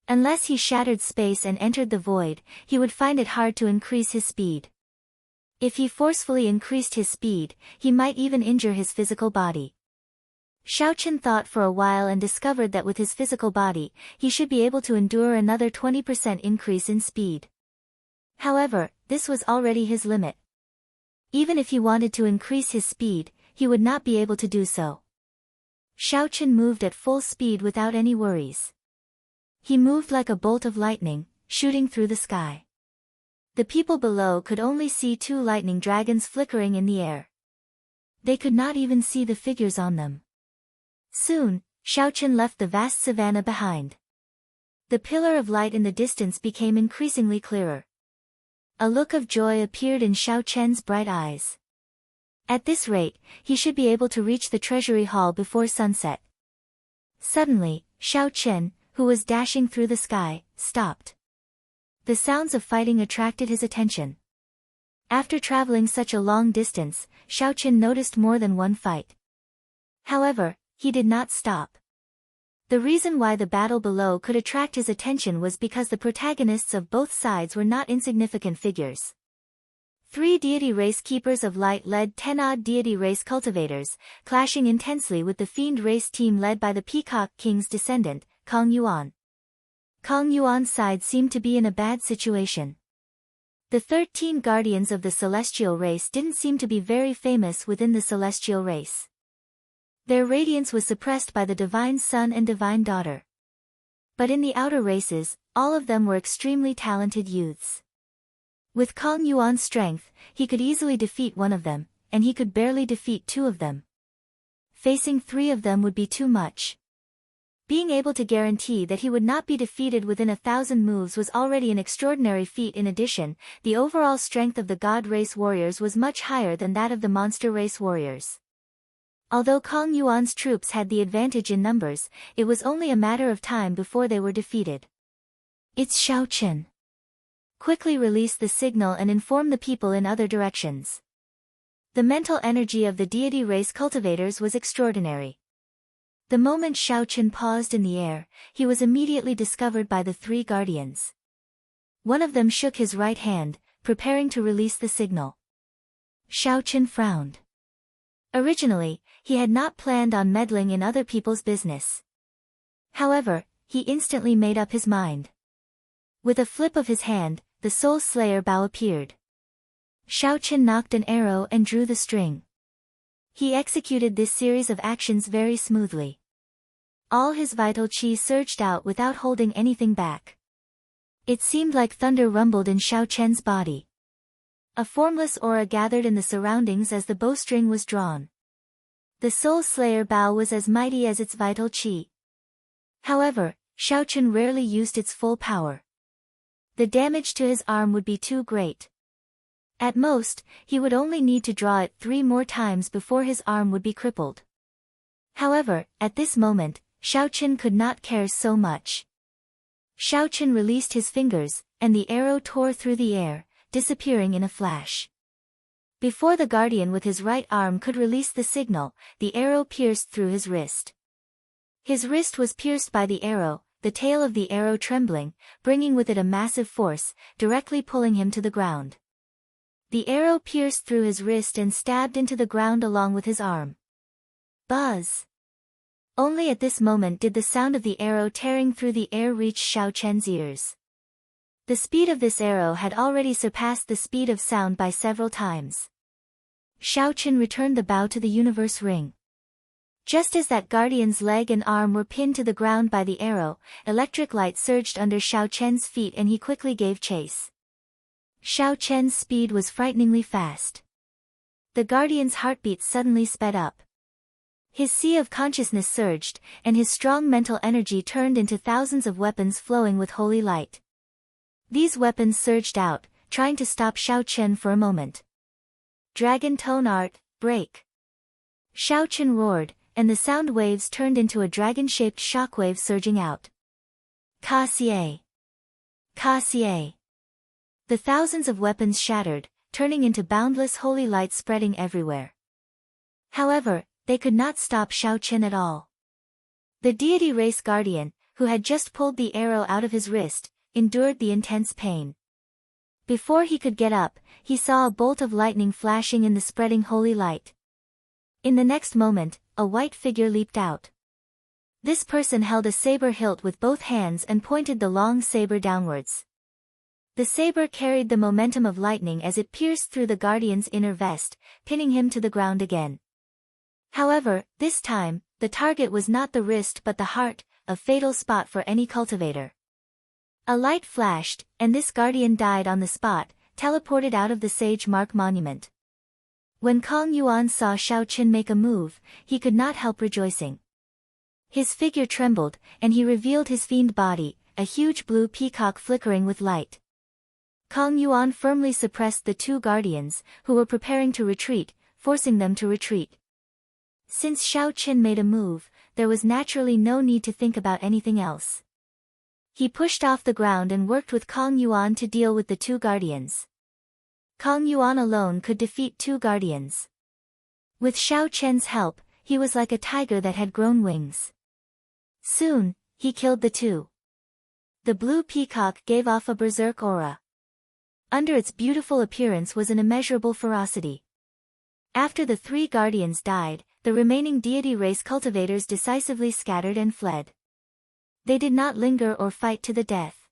Unless he shattered space and entered the void, he would find it hard to increase his speed. If he forcefully increased his speed, he might even injure his physical body. Xiao Chen thought for a while and discovered that with his physical body, he should be able to endure another 20% increase in speed. However, this was already his limit. Even if he wanted to increase his speed, he would not be able to do so. Xiao Chen moved at full speed without any worries. He moved like a bolt of lightning, shooting through the sky. The people below could only see 2 lightning dragons flickering in the air. They could not even see the figures on them. Soon, Xiao Chen left the vast savanna behind. The pillar of light in the distance became increasingly clearer. A look of joy appeared in Xiao Chen's bright eyes. At this rate, he should be able to reach the treasury hall before sunset. Suddenly, Xiao Chen, who was dashing through the sky, stopped. The sounds of fighting attracted his attention. After traveling such a long distance, Xiao Chen noticed more than one fight. However, he did not stop. The reason why the battle below could attract his attention was because the protagonists of both sides were not insignificant figures. 3 deity race keepers of light led 10-odd deity race cultivators, clashing intensely with the fiend race team led by the Peacock King's descendant, Kong Yuan. Kong Yuan's side seemed to be in a bad situation. The 13 guardians of the celestial race didn't seem to be very famous within the celestial race. Their radiance was suppressed by the Divine Son and Divine Daughter. But in the outer races, all of them were extremely talented youths. With Kong Yuan's strength, he could easily defeat one of them, and he could barely defeat 2 of them. Facing 3 of them would be too much. Being able to guarantee that he would not be defeated within 1,000 moves was already an extraordinary feat. In addition, the overall strength of the God race warriors was much higher than that of the monster race warriors. Although Kong Yuan's troops had the advantage in numbers, it was only a matter of time before they were defeated. It's Xiao Chen. Quickly release the signal and inform the people in other directions. The mental energy of the deity race cultivators was extraordinary. The moment Xiao Chen paused in the air, he was immediately discovered by the 3 guardians. One of them shook his right hand, preparing to release the signal. Xiao Chen frowned. Originally, he had not planned on meddling in other people's business. However, he instantly made up his mind. With a flip of his hand, the Soul Slayer bow appeared. Xiao Chen knocked an arrow and drew the string. He executed this series of actions very smoothly. All his vital chi surged out without holding anything back. It seemed like thunder rumbled in Xiao Chen's body. A formless aura gathered in the surroundings as the bowstring was drawn. The Soul Slayer bow was as mighty as its vital chi. However, Xiao Chen rarely used its full power. The damage to his arm would be too great. At most, he would only need to draw it 3 more times before his arm would be crippled. However, at this moment, Xiaoqin could not care so much. Xiaoqin released his fingers, and the arrow tore through the air, disappearing in a flash. Before the guardian with his right arm could release the signal, the arrow pierced through his wrist. His wrist was pierced by the arrow, the tail of the arrow trembling, bringing with it a massive force, directly pulling him to the ground. The arrow pierced through his wrist and stabbed into the ground along with his arm. Buzz! Only at this moment did the sound of the arrow tearing through the air reach Xiaoqian's ears. The speed of this arrow had already surpassed the speed of sound by several times. Xiaoqin returned the bow to the universe ring. Just as that guardian's leg and arm were pinned to the ground by the arrow, electric light surged under Xiaoqian's feet and he quickly gave chase. Xiaoqian's speed was frighteningly fast. The guardian's heartbeat suddenly sped up. His sea of consciousness surged, and his strong mental energy turned into thousands of weapons flowing with holy light. These weapons surged out, trying to stop Xiaoqian for a moment. Dragon Tone Art, break! Xiaoqian roared, and the sound waves turned into a dragon-shaped shockwave surging out. Ka-xie! Ka-xie! The thousands of weapons shattered, turning into boundless holy light spreading everywhere. However, they could not stop Xiaoqian at all. The deity race guardian, who had just pulled the arrow out of his wrist, endured the intense pain. Before he could get up, he saw a bolt of lightning flashing in the spreading holy light. In the next moment, a white figure leaped out. This person held a saber hilt with both hands and pointed the long saber downwards. The saber carried the momentum of lightning as it pierced through the guardian's inner vest, pinning him to the ground again. However, this time, the target was not the wrist but the heart, a fatal spot for any cultivator. A light flashed, and this guardian died on the spot, teleported out of the Sage Mark Monument. When Kong Yuan saw Xiaoqin make a move, he could not help rejoicing. His figure trembled, and he revealed his fiend body, a huge blue peacock flickering with light. Kong Yuan firmly suppressed the 2 guardians, who were preparing to retreat, forcing them to retreat. Since Xiaoqin made a move, there was naturally no need to think about anything else. He pushed off the ground and worked with Kong Yuan to deal with the 2 guardians. Kong Yuan alone could defeat 2 guardians. With Xiaoqian's help, he was like a tiger that had grown wings. Soon, he killed the 2. The blue peacock gave off a berserk aura. Under its beautiful appearance was an immeasurable ferocity. After the 3 guardians died, the remaining deity race cultivators decisively scattered and fled. They did not linger or fight to the death.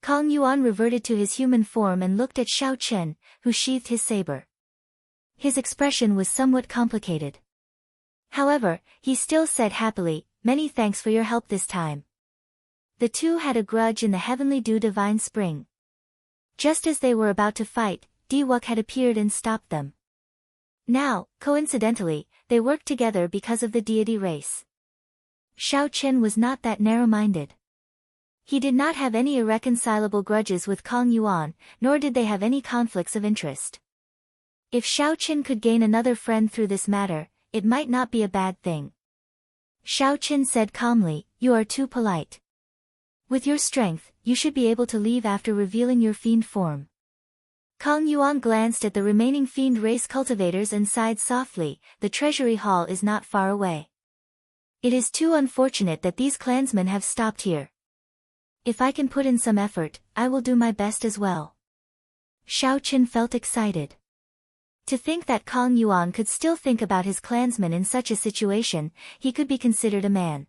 Kong Yuan reverted to his human form and looked at Xiaoqian, who sheathed his saber. His expression was somewhat complicated. However, he still said happily, "Many thanks for your help this time." The 2 had a grudge in the heavenly dew divine spring. Just as they were about to fight, Diwuk had appeared and stopped them. Now, coincidentally, they worked together because of the deity race. Xiaoqian was not that narrow-minded. He did not have any irreconcilable grudges with Kong Yuan, nor did they have any conflicts of interest. If Xiaoqian could gain another friend through this matter, it might not be a bad thing. Xiaoqian said calmly, "You are too polite. With your strength, you should be able to leave after revealing your fiend form." Kong Yuan glanced at the remaining fiend race cultivators and sighed softly, "The treasury hall is not far away. It is too unfortunate that these clansmen have stopped here. If I can put in some effort, I will do my best as well." Xiaoqian felt excited. To think that Kong Yuan could still think about his clansmen in such a situation, he could be considered a man.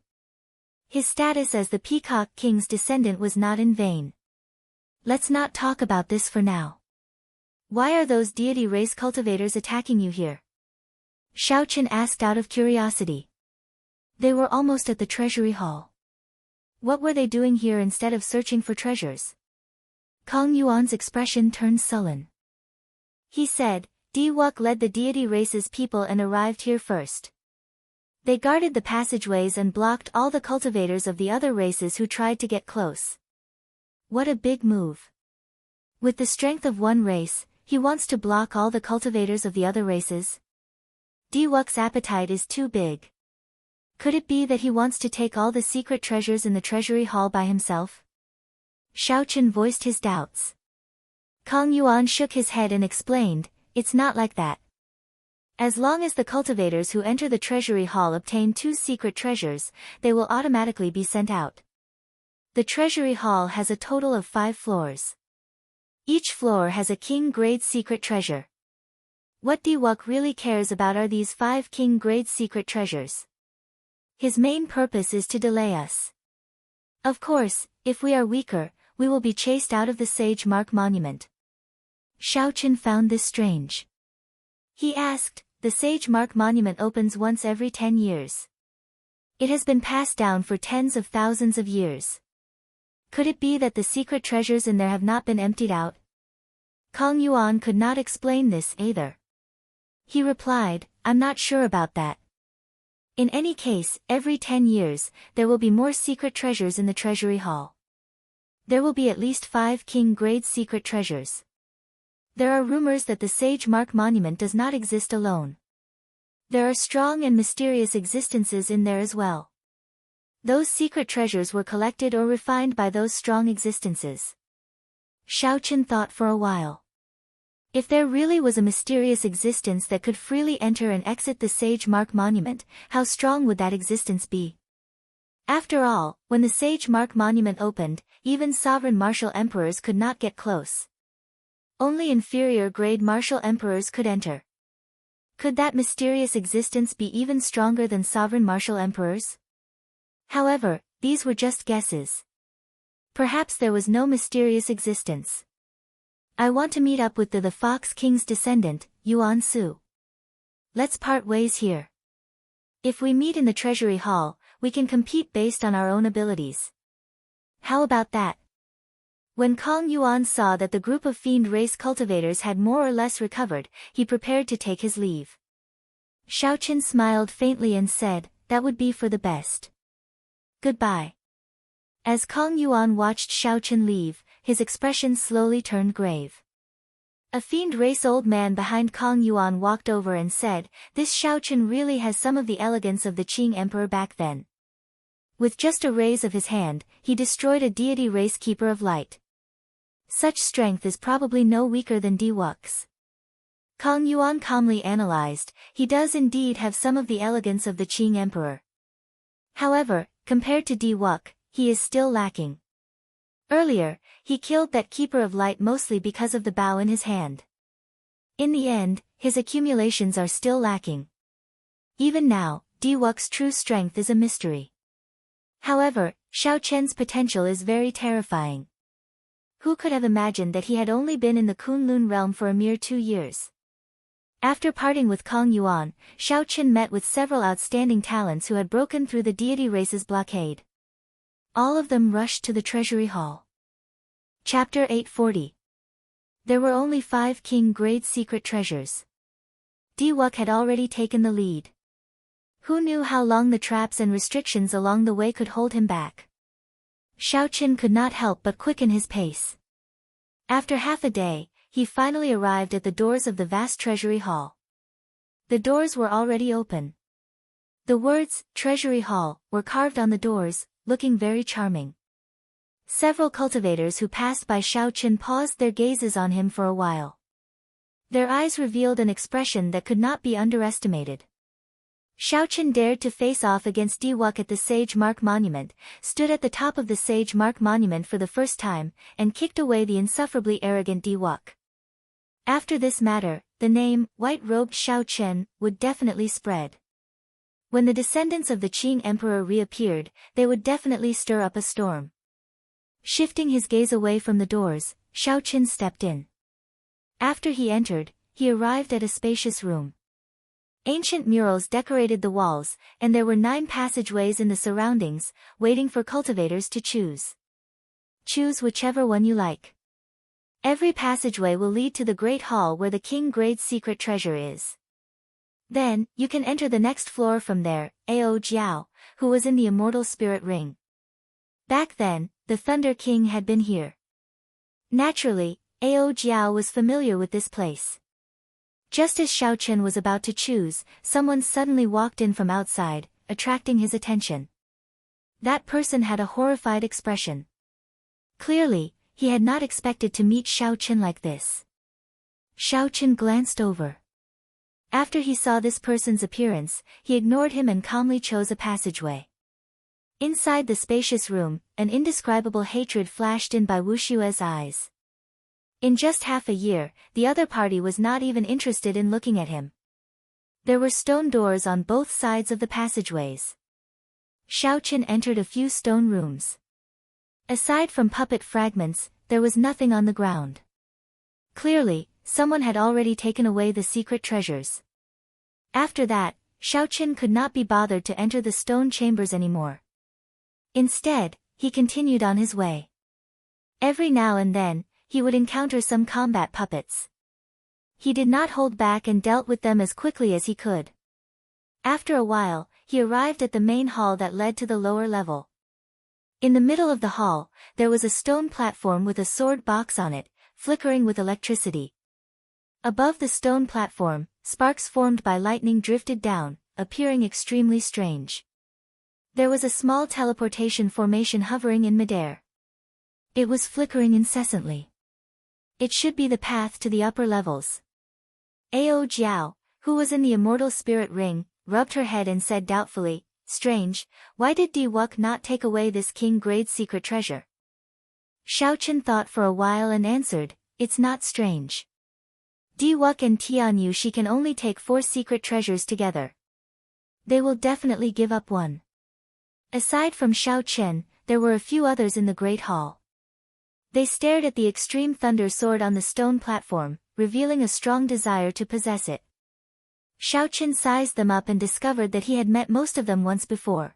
His status as the Peacock King's descendant was not in vain. "Let's not talk about this for now. Why are those deity race cultivators attacking you here?" Xiaoqian asked out of curiosity. They were almost at the treasury hall. What were they doing here instead of searching for treasures? Kong Yuan's expression turned sullen. He said, "Diwuk led the deity race's people and arrived here first. They guarded the passageways and blocked all the cultivators of the other races who tried to get close. What a big move. With the strength of one race, he wants to block all the cultivators of the other races? Diwok's appetite is too big. Could it be that he wants to take all the secret treasures in the treasury hall by himself? Xiaochen voiced his doubts. Kang Yuan shook his head and explained, it's not like that. As long as the cultivators who enter the treasury hall obtain 2 secret treasures, they will automatically be sent out. The treasury hall has a total of 5 floors. Each floor has a king-grade secret treasure. What Diwok really cares about are these 5 king-grade secret treasures. His main purpose is to delay us. Of course, if we are weaker, we will be chased out of the Sage Mark Monument. Xiaochen found this strange. He asked, the Sage Mark Monument opens once every 10 years. It has been passed down for tens of thousands of years. Could it be that the secret treasures in there have not been emptied out? Kang Yuan could not explain this either. He replied, I'm not sure about that. In any case, every 10 years, there will be more secret treasures in the treasury hall. There will be at least 5 king-grade secret treasures. There are rumors that the Sage Mark Monument does not exist alone. There are strong and mysterious existences in there as well. Those secret treasures were collected or refined by those strong existences. Xiaochen thought for a while. If there really was a mysterious existence that could freely enter and exit the Sage Mark Monument, how strong would that existence be? After all, when the Sage Mark Monument opened, even sovereign martial emperors could not get close. Only inferior-grade martial emperors could enter. Could that mysterious existence be even stronger than sovereign martial emperors? However, these were just guesses. Perhaps there was no mysterious existence. I want to meet up with the Fox King's descendant, Yuan Su. Let's part ways here. If we meet in the treasury hall, we can compete based on our own abilities. How about that? When Kang Yuan saw that the group of fiend race cultivators had more or less recovered, he prepared to take his leave. Xiaochen smiled faintly and said, that would be for the best. Goodbye. As Kang Yuan watched Xiaochen leave, his expression slowly turned grave. A fiend race old man behind Kang Yuan walked over and said, this Xiaochen really has some of the elegance of the Qing emperor back then. With just a raise of his hand, he destroyed a deity race keeper of light. Such strength is probably no weaker than Diwok's. Kang Yuan calmly analyzed, he does indeed have some of the elegance of the Qing emperor. However, compared to Diwok, he is still lacking. Earlier, he killed that keeper of light mostly because of the bow in his hand. In the end, his accumulations are still lacking. Even now, Diwok's true strength is a mystery. However, Xiaochen's potential is very terrifying. Who could have imagined that he had only been in the Kunlun realm for a mere 2 years? After parting with Kang Yuan, Xiaochen met with several outstanding talents who had broken through the deity race's blockade. All of them rushed to the treasury hall. Chapter 840. There were only 5 king-grade secret treasures. Diwok had already taken the lead. Who knew how long the traps and restrictions along the way could hold him back? Xiaochen could not help but quicken his pace. After half a day, he finally arrived at the doors of the vast treasury hall. The doors were already open. The words, Treasury Hall, were carved on the doors, looking very charming. Several cultivators who passed by Xiaochen paused their gazes on him for a while. Their eyes revealed an expression that could not be underestimated. Xiaochen dared to face off against Diwok at the Sage Mark Monument, stood at the top of the Sage Mark Monument for the first time, and kicked away the insufferably arrogant Diwok. After this matter, the name, White-Robed Xiaochen, would definitely spread. When the descendants of the Qing Emperor reappeared, they would definitely stir up a storm. Shifting his gaze away from the doors, Xiaochen stepped in. After he entered, he arrived at a spacious room. Ancient murals decorated the walls, and there were 9 passageways in the surroundings, waiting for cultivators to choose. Choose whichever one you like. Every passageway will lead to the Great Hall where the king-grade secret treasure is. Then, you can enter the next floor from there, Ao Jiao, who was in the immortal spirit ring. Back then, the Thunder King had been here. Naturally, Ao Jiao was familiar with this place. Just as Xiao Chen was about to choose, someone suddenly walked in from outside, attracting his attention. That person had a horrified expression. Clearly, he had not expected to meet Xiao Chen like this. Xiao Chen glanced over. After he saw this person's appearance, he ignored him and calmly chose a passageway. Inside the spacious room, an indescribable hatred flashed in by Wu Xue's eyes. In just half a year, the other party was not even interested in looking at him. There were stone doors on both sides of the passageways. Xiao Chen entered a few stone rooms. Aside from puppet fragments, there was nothing on the ground. Clearly, someone had already taken away the secret treasures. After that, Xiao Chen could not be bothered to enter the stone chambers anymore. Instead, he continued on his way. Every now and then, he would encounter some combat puppets. He did not hold back and dealt with them as quickly as he could. After a while, he arrived at the main hall that led to the lower level. In the middle of the hall, there was a stone platform with a sword box on it, flickering with electricity. Above the stone platform, sparks formed by lightning drifted down, appearing extremely strange. There was a small teleportation formation hovering in midair. It was flickering incessantly. It should be the path to the upper levels. Ao Jiao, who was in the immortal spirit ring, rubbed her head and said doubtfully, "Strange, why did Di Wuk not take away this king-grade secret treasure?" Xiao Chen thought for a while and answered, "It's not strange. Di Wuk and Tianyu she can only take 4 secret treasures together. They will definitely give up one." Aside from Xiao Chen, there were a few others in the Great Hall. They stared at the extreme thunder sword on the stone platform, revealing a strong desire to possess it. Xiao Chen sized them up and discovered that he had met most of them once before.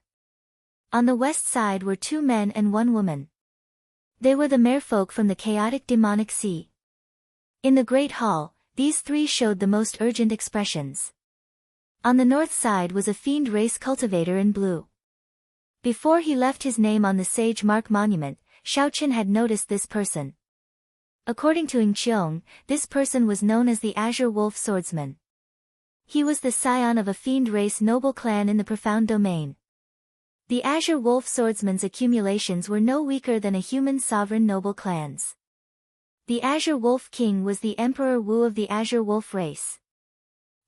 On the west side were 2 men and 1 woman. They were the merfolk from the chaotic demonic sea. In the Great Hall, these 3 showed the most urgent expressions. On the north side was a fiend race cultivator in blue. Before he left his name on the Sage Mark monument, Xiao Chen had noticed this person. According to Ing Qiong, this person was known as the Azure Wolf Swordsman. He was the scion of a fiend race noble clan in the Profound Domain. The Azure Wolf Swordsman's accumulations were no weaker than a human sovereign noble clans. The Azure Wolf King was the Emperor Wu of the Azure Wolf race.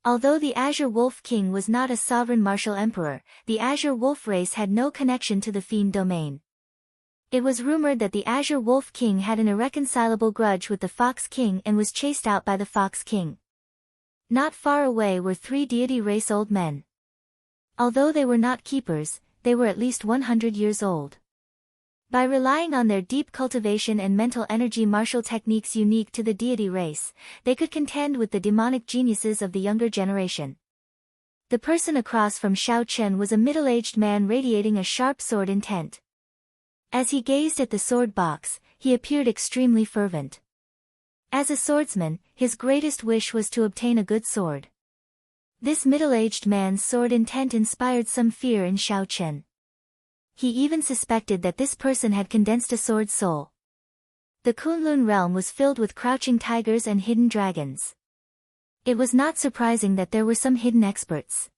Although the Azure Wolf King was not a sovereign martial emperor, the Azure Wolf race had no connection to the Fiend domain. It was rumored that the Azure Wolf King had an irreconcilable grudge with the Fox King and was chased out by the Fox King. Not far away were 3 deity race old men. Although they were not keepers, they were at least 100 years old. By relying on their deep cultivation and mental energy martial techniques unique to the deity race, they could contend with the demonic geniuses of the younger generation. The person across from Xiao Chen was a middle-aged man radiating a sharp sword intent. As he gazed at the sword box, he appeared extremely fervent. As a swordsman, his greatest wish was to obtain a good sword. This middle-aged man's sword intent inspired some fear in Xiao Chen. He even suspected that this person had condensed a sword soul. The Kunlun realm was filled with crouching tigers and hidden dragons. It was not surprising that there were some hidden experts.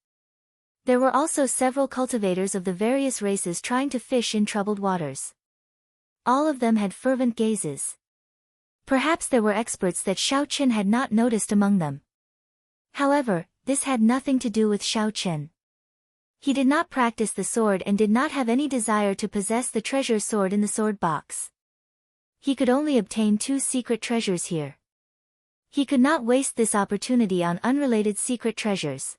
There were also several cultivators of the various races trying to fish in troubled waters. All of them had fervent gazes. Perhaps there were experts that Xiao Chen had not noticed among them. However, this had nothing to do with Xiao Chen. He did not practice the sword and did not have any desire to possess the treasure sword in the sword box. He could only obtain 2 secret treasures here. He could not waste this opportunity on unrelated secret treasures.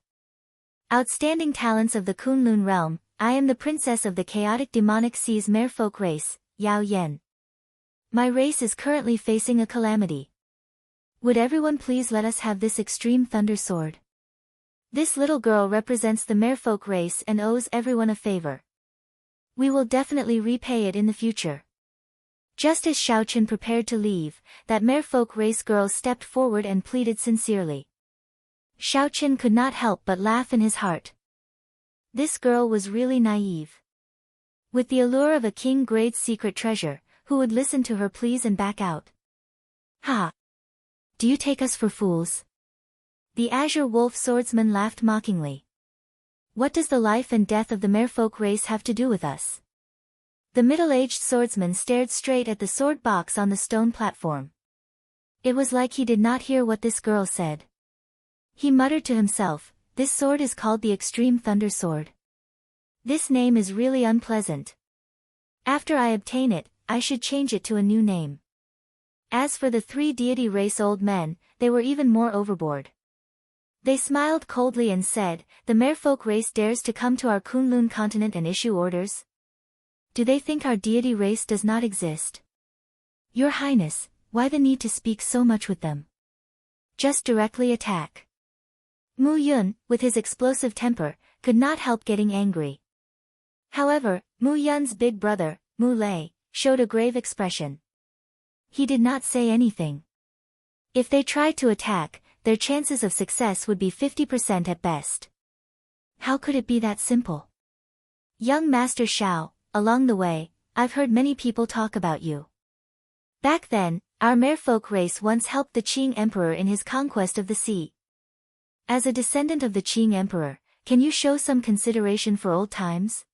Outstanding talents of the Kunlun realm, I am the princess of the chaotic demonic sea's merfolk race, Yao Yan. My race is currently facing a calamity. Would everyone please let us have this extreme thunder sword? This little girl represents the merfolk race and owes everyone a favor. We will definitely repay it in the future. Just as Xiao Chen prepared to leave, that merfolk race girl stepped forward and pleaded sincerely. Xiao Chen could not help but laugh in his heart. This girl was really naive. With the allure of a king-grade secret treasure, who would listen to her pleas and back out? Ha! Do you take us for fools? The Azure Wolf swordsman laughed mockingly. What does the life and death of the merfolk race have to do with us? The middle-aged swordsman stared straight at the sword box on the stone platform. It was like he did not hear what this girl said. He muttered to himself, this sword is called the Extreme Thunder Sword. This name is really unpleasant. After I obtain it, I should change it to a new name. As for the three deity race old men, they were even more overboard. They smiled coldly and said, the merfolk race dares to come to our Kunlun continent and issue orders? Do they think our deity race does not exist? Your Highness, why the need to speak so much with them? Just directly attack. Mu Yun, with his explosive temper, could not help getting angry. However, Mu Yun's big brother, Mu Lei, showed a grave expression. He did not say anything. If they tried to attack, their chances of success would be 50% at best. How could it be that simple? Young Master Xiao, along the way, I've heard many people talk about you. Back then, our merfolk race once helped the Qing Emperor in his conquest of the sea. As a descendant of the Qing Emperor, can you show some consideration for old times?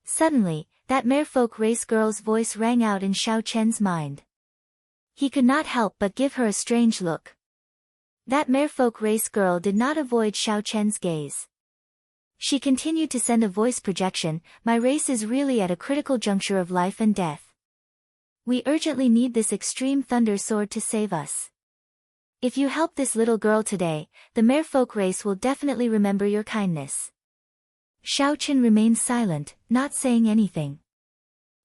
Suddenly, that merfolk race girl's voice rang out in Xiao Chen's mind. He could not help but give her a strange look. That merfolk race girl did not avoid Xiao Chen's gaze. She continued to send a voice projection, my race is really at a critical juncture of life and death. We urgently need this extreme thunder sword to save us. If you help this little girl today, the merfolk race will definitely remember your kindness. Xiao Chen remained silent, not saying anything.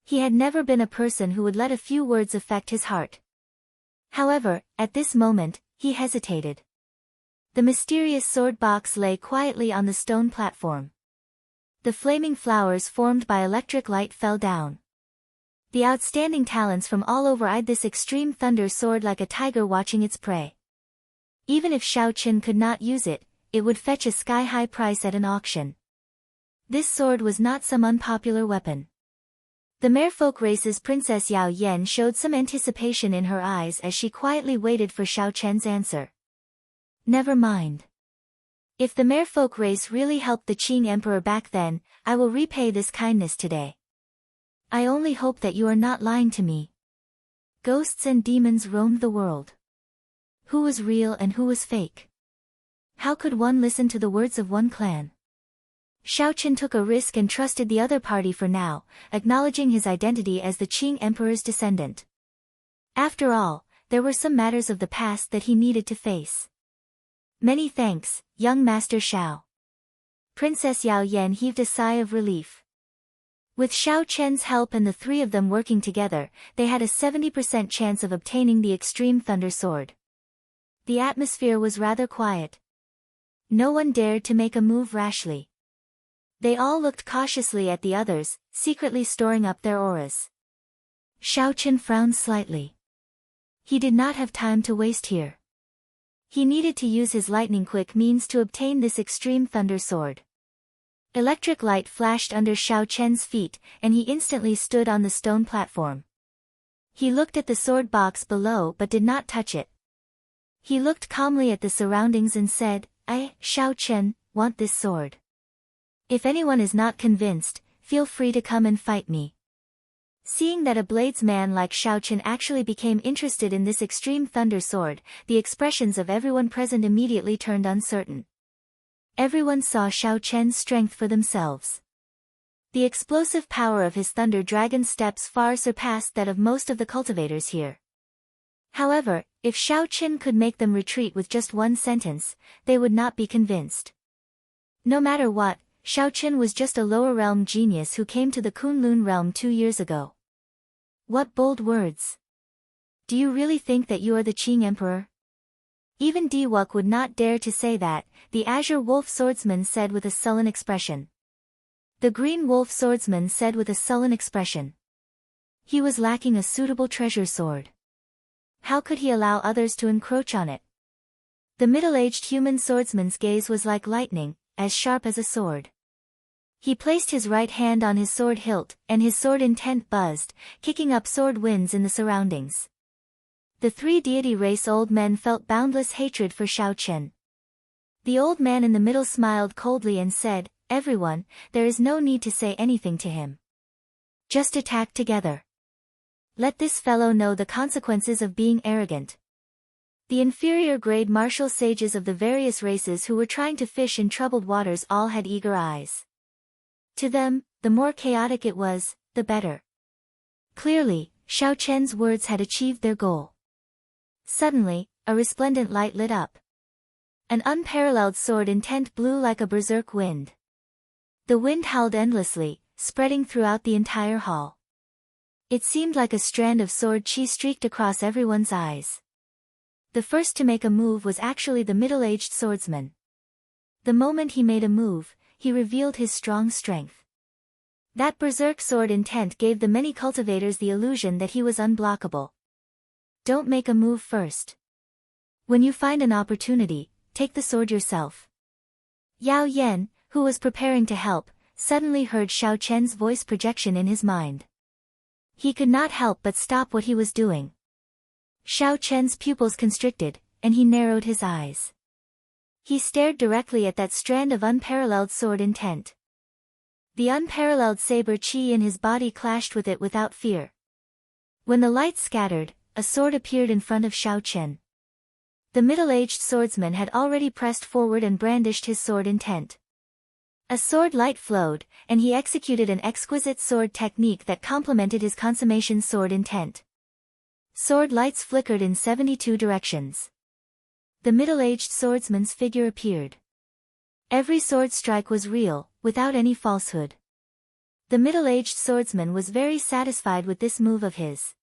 He had never been a person who would let a few words affect his heart. However, at this moment, he hesitated. The mysterious sword box lay quietly on the stone platform. The flaming flowers formed by electric light fell down. The outstanding talents from all over eyed this extreme thunder sword like a tiger watching its prey. Even if Xiao Chen could not use it, it would fetch a sky-high price at an auction. This sword was not some unpopular weapon. The merfolk race's Princess Yao Yan showed some anticipation in her eyes as she quietly waited for Xiao Chen's answer. Never mind. If the merfolk race really helped the Qing Emperor back then, I will repay this kindness today. I only hope that you are not lying to me. Ghosts and demons roamed the world. Who was real and who was fake? How could one listen to the words of one clan? Xiao Chen took a risk and trusted the other party for now, acknowledging his identity as the Qing Emperor's descendant. After all, there were some matters of the past that he needed to face. Many thanks, young Master Xiao. Princess Yao Yan heaved a sigh of relief. With Xiao Chen's help and the three of them working together, they had a 70% chance of obtaining the Extreme Thunder Sword. The atmosphere was rather quiet. No one dared to make a move rashly. They all looked cautiously at the others, secretly storing up their auras. Xiao Chen frowned slightly. He did not have time to waste here. He needed to use his lightning-quick means to obtain this extreme thunder sword. Electric light flashed under Xiao Chen's feet, and he instantly stood on the stone platform. He looked at the sword box below but did not touch it. He looked calmly at the surroundings and said, I, Xiao Chen, want this sword. If anyone is not convinced, feel free to come and fight me. Seeing that a bladesman like Xiao Chen actually became interested in this extreme thunder sword, the expressions of everyone present immediately turned uncertain. Everyone saw Xiao Chen's strength for themselves. The explosive power of his thunder dragon steps far surpassed that of most of the cultivators here. However, if Xiao Chen could make them retreat with just one sentence, they would not be convinced. No matter what, Xiao Chen was just a lower realm genius who came to the Kunlun realm 2 years ago. What bold words! Do you really think that you are the Qing Emperor? Even Diwuk would not dare to say that, the Azure Wolf swordsman said with a sullen expression. The Green Wolf swordsman said with a sullen expression. He was lacking a suitable treasure sword. How could he allow others to encroach on it? The middle-aged human swordsman's gaze was like lightning, as sharp as a sword. He placed his right hand on his sword hilt, and his sword intent buzzed, kicking up sword winds in the surroundings. The three deity race old men felt boundless hatred for Xiao Chen. The old man in the middle smiled coldly and said, "Everyone, there is no need to say anything to him. Just attack together. Let this fellow know the consequences of being arrogant." The inferior grade martial sages of the various races who were trying to fish in troubled waters all had eager eyes. To them, the more chaotic it was, the better. Clearly, Xiao Chen's words had achieved their goal. Suddenly, a resplendent light lit up. An unparalleled sword intent blew like a berserk wind. The wind howled endlessly, spreading throughout the entire hall. It seemed like a strand of sword chi streaked across everyone's eyes. The first to make a move was actually the middle-aged swordsman. The moment he made a move, he revealed his strong strength. That berserk sword intent gave the many cultivators the illusion that he was unblockable. Don't make a move first. When you find an opportunity, take the sword yourself. Yao Yan, who was preparing to help, suddenly heard Xiao Chen's voice projection in his mind. He could not help but stop what he was doing. Xiao Chen's pupils constricted, and he narrowed his eyes. He stared directly at that strand of unparalleled sword intent. The unparalleled saber chi in his body clashed with it without fear. When the light scattered, a sword appeared in front of Xiao Chen. The middle-aged swordsman had already pressed forward and brandished his sword intent. A sword light flowed, and he executed an exquisite sword technique that complemented his consummation sword intent. Sword lights flickered in 72 directions. The middle-aged swordsman's figure appeared. Every sword strike was real, without any falsehood. The middle-aged swordsman was very satisfied with this move of his.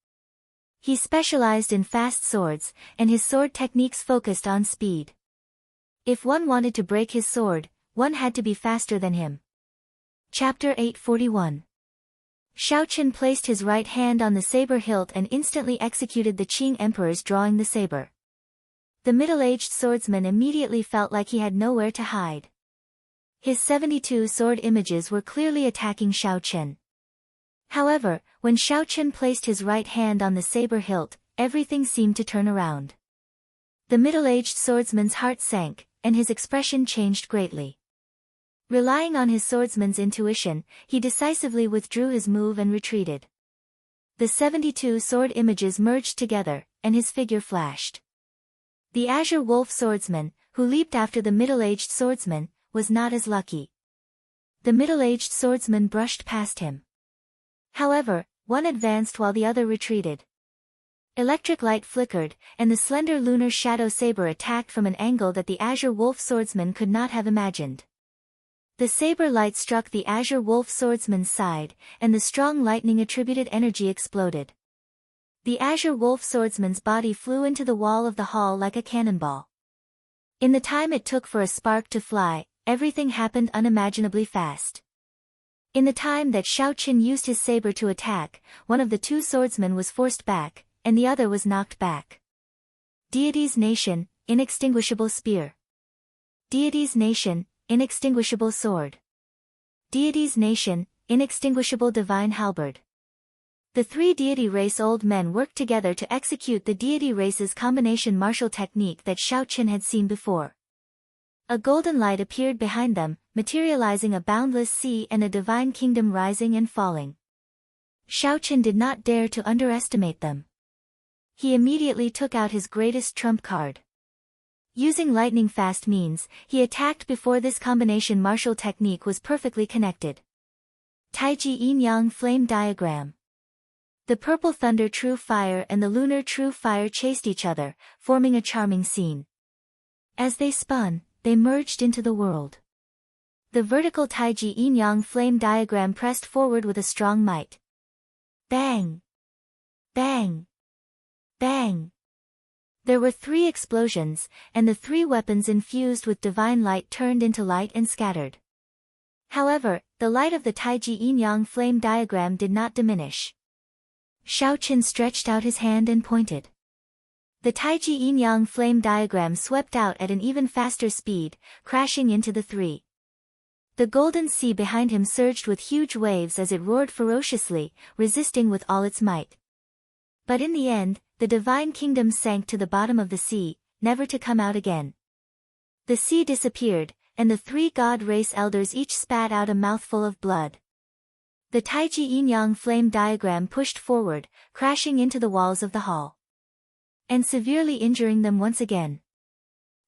He specialized in fast swords, and his sword techniques focused on speed. If one wanted to break his sword, one had to be faster than him. Chapter 841. Xiao Chen placed his right hand on the saber hilt and instantly executed the Qing emperor's drawing the saber. The middle-aged swordsman immediately felt like he had nowhere to hide. His 72 sword images were clearly attacking Xiao Chen. However, when Xiao Chen placed his right hand on the saber hilt, everything seemed to turn around. The middle-aged swordsman's heart sank, and his expression changed greatly. Relying on his swordsman's intuition, he decisively withdrew his move and retreated. The 72 sword images merged together, and his figure flashed. The Azure Wolf swordsman, who leaped after the middle-aged swordsman, was not as lucky. The middle-aged swordsman brushed past him. However, one advanced while the other retreated. Electric light flickered, and the slender lunar shadow saber attacked from an angle that the Azure Wolf swordsman could not have imagined. The saber light struck the Azure Wolf swordsman's side, and the strong lightning attributed energy exploded. The Azure Wolf swordsman's body flew into the wall of the hall like a cannonball. In the time it took for a spark to fly, everything happened unimaginably fast. In the time that Xiao Chen used his saber to attack, one of the two swordsmen was forced back, and the other was knocked back. Deity's Nation, Inextinguishable Spear. Deity's Nation, Inextinguishable Sword. Deity's Nation, Inextinguishable Divine Halberd. The three deity race old men worked together to execute the deity race's combination martial technique that Xiao Chen had seen before. A golden light appeared behind them, materializing a boundless sea and a divine kingdom rising and falling. Xiao Chen did not dare to underestimate them. He immediately took out his greatest trump card. Using lightning-fast means, he attacked before this combination martial technique was perfectly connected. Taiji Yin-Yang Flame Diagram. The purple thunder true fire and the lunar true fire chased each other, forming a charming scene. As they spun, they merged into the world. The vertical Taiji Yin-Yang Flame Diagram pressed forward with a strong might. Bang! Bang! Bang! There were 3 explosions, and the 3 weapons infused with divine light turned into light and scattered. However, the light of the Taiji Yin-Yang Flame Diagram did not diminish. Xiao Chen stretched out his hand and pointed. The Taiji Yin-Yang Flame Diagram swept out at an even faster speed, crashing into the 3. The golden sea behind him surged with huge waves as it roared ferociously, resisting with all its might. But in the end, the divine kingdom sank to the bottom of the sea, never to come out again. The sea disappeared, and the three god race elders each spat out a mouthful of blood. The Taiji yin-yang flame diagram pushed forward, crashing into the walls of the hall, and severely injuring them once again.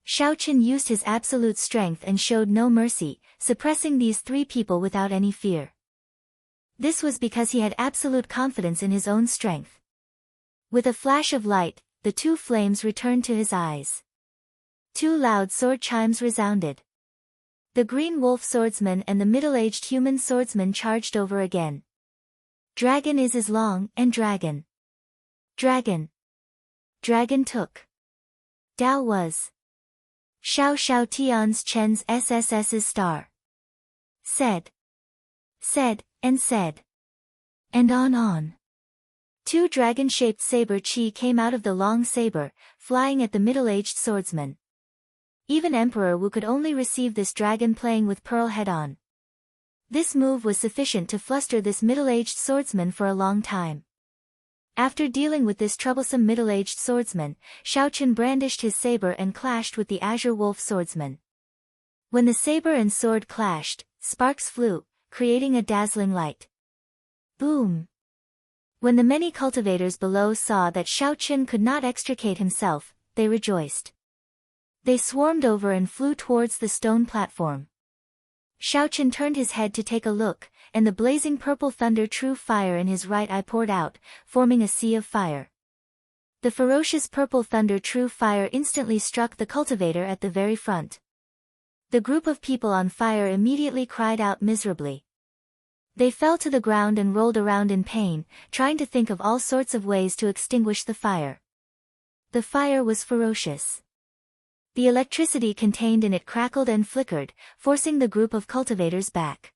Xiaoqin used his absolute strength and showed no mercy, suppressing these three people without any fear. This was because he had absolute confidence in his own strength. With a flash of light, the two flames returned to his eyes. Two loud sword chimes resounded. The green wolf swordsman and the middle-aged human swordsman charged over again. Dragon is as long, and dragon. Dragon. Dragon took. Dao was. Xiao Xiao Tian's Chen's SSS's star. Said. Said, and said. And on. Two dragon-shaped saber chi came out of the long saber, flying at the middle-aged swordsman. Even Emperor Wu could only receive this dragon playing with pearl head-on. This move was sufficient to fluster this middle-aged swordsman for a long time. After dealing with this troublesome middle-aged swordsman, Xiaoqin brandished his saber and clashed with the azure wolf swordsman. When the saber and sword clashed, sparks flew, creating a dazzling light. Boom! When the many cultivators below saw that Xiaoqin could not extricate himself, they rejoiced. They swarmed over and flew towards the stone platform. Xiaoqin turned his head to take a look, and the blazing purple thunder true fire in his right eye poured out, forming a sea of fire. The ferocious purple thunder true fire instantly struck the cultivator at the very front. The group of people on fire immediately cried out miserably. They fell to the ground and rolled around in pain, trying to think of all sorts of ways to extinguish the fire. The fire was ferocious. The electricity contained in it crackled and flickered, forcing the group of cultivators back.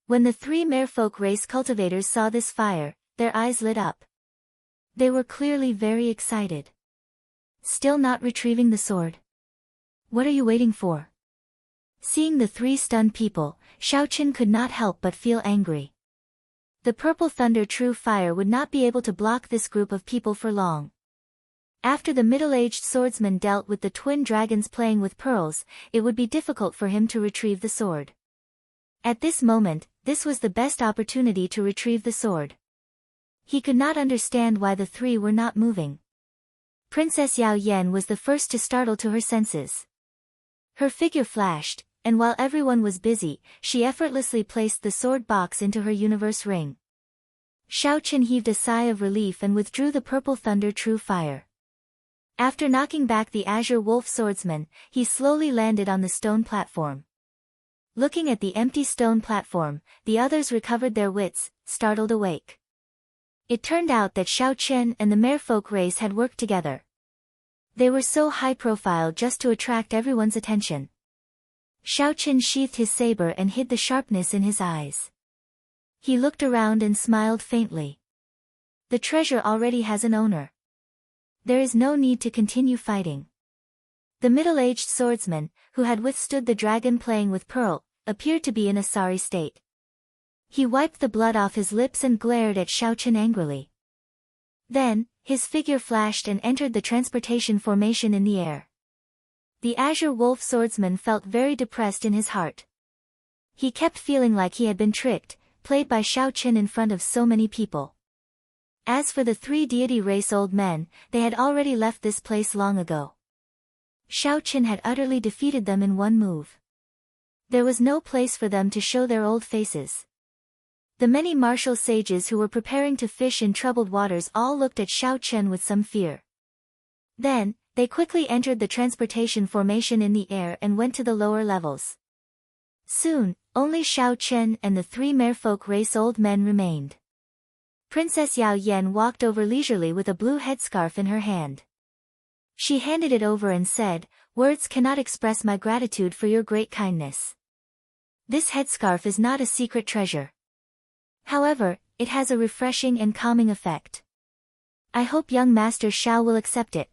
When the three merfolk race cultivators saw this fire, their eyes lit up. They were clearly very excited. Still not retrieving the sword? What are you waiting for? Seeing the three stunned people, Xiaoqin could not help but feel angry. The purple thunder true fire would not be able to block this group of people for long. After the middle-aged swordsman dealt with the twin dragons playing with pearls, it would be difficult for him to retrieve the sword. At this moment, this was the best opportunity to retrieve the sword. He could not understand why the three were not moving. Princess Yao Yan was the first to startle to her senses. Her figure flashed, and while everyone was busy, she effortlessly placed the sword box into her universe ring. Xiaoqin heaved a sigh of relief and withdrew the purple thunder true fire. After knocking back the azure wolf swordsman, he slowly landed on the stone platform. Looking at the empty stone platform, the others recovered their wits, startled awake. It turned out that Xiaoqin and the merfolk race had worked together. They were so high-profile just to attract everyone's attention. Xiaoqin sheathed his saber and hid the sharpness in his eyes. He looked around and smiled faintly. The treasure already has an owner. There is no need to continue fighting. The middle-aged swordsman, who had withstood the dragon playing with pearl, appeared to be in a sorry state. He wiped the blood off his lips and glared at Xiaoqin angrily. Then, his figure flashed and entered the transportation formation in the air. The azure wolf swordsman felt very depressed in his heart. He kept feeling like he had been tricked, played by Xiaoqin in front of so many people. As for the three deity race old men, they had already left this place long ago. Xiaoqin had utterly defeated them in one move. There was no place for them to show their old faces. The many martial sages who were preparing to fish in troubled waters all looked at Xiaoqin with some fear. Then, they quickly entered the transportation formation in the air and went to the lower levels. Soon, only Xiaoqin and the three merfolk race old men remained. Princess Yao Yan walked over leisurely with a blue headscarf in her hand. She handed it over and said, "Words cannot express my gratitude for your great kindness. This headscarf is not a secret treasure. However, it has a refreshing and calming effect. I hope young Master Xiao will accept it."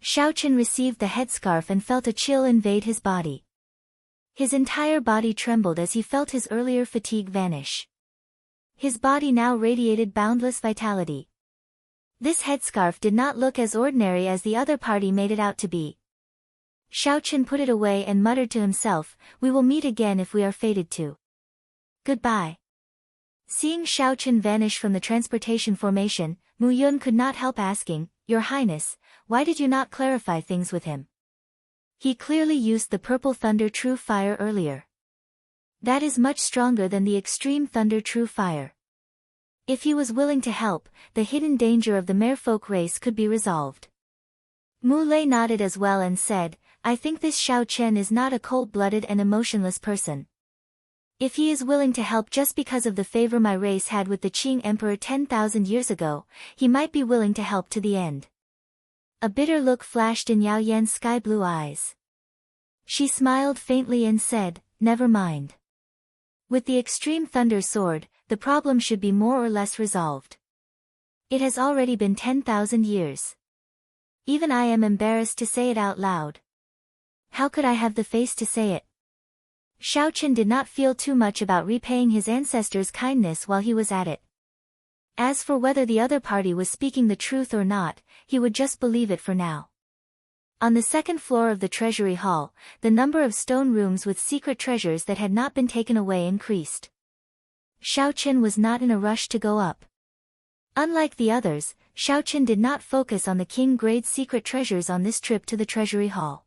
Xiaoqin received the headscarf and felt a chill invade his body. His entire body trembled as he felt his earlier fatigue vanish. His body now radiated boundless vitality. This headscarf did not look as ordinary as the other party made it out to be. Xiao Chen put it away and muttered to himself, "We will meet again if we are fated to. Goodbye." Seeing Xiao Chen vanish from the transportation formation, Mu Yun could not help asking, "Your Highness, why did you not clarify things with him? He clearly used the Purple Thunder True Fire earlier. That is much stronger than the Extreme Thunder True Fire. If he was willing to help, the hidden danger of the merfolk race could be resolved." Mu Lei nodded as well and said, "I think this Xiao Chen is not a cold-blooded and emotionless person. If he is willing to help just because of the favor my race had with the Qing Emperor 10,000 years ago, he might be willing to help to the end." A bitter look flashed in Yao Yan's sky-blue eyes. She smiled faintly and said, "Never mind. With the Extreme Thunder Sword, the problem should be more or less resolved. It has already been 10,000 years. Even I am embarrassed to say it out loud. How could I have the face to say it?" Xiao Chen did not feel too much about repaying his ancestors' kindness while he was at it. As for whether the other party was speaking the truth or not, he would just believe it for now. On the second floor of the treasury hall, the number of stone rooms with secret treasures that had not been taken away increased. Xiao Chen was not in a rush to go up. Unlike the others, Xiao Chen did not focus on the king-grade secret treasures on this trip to the treasury hall.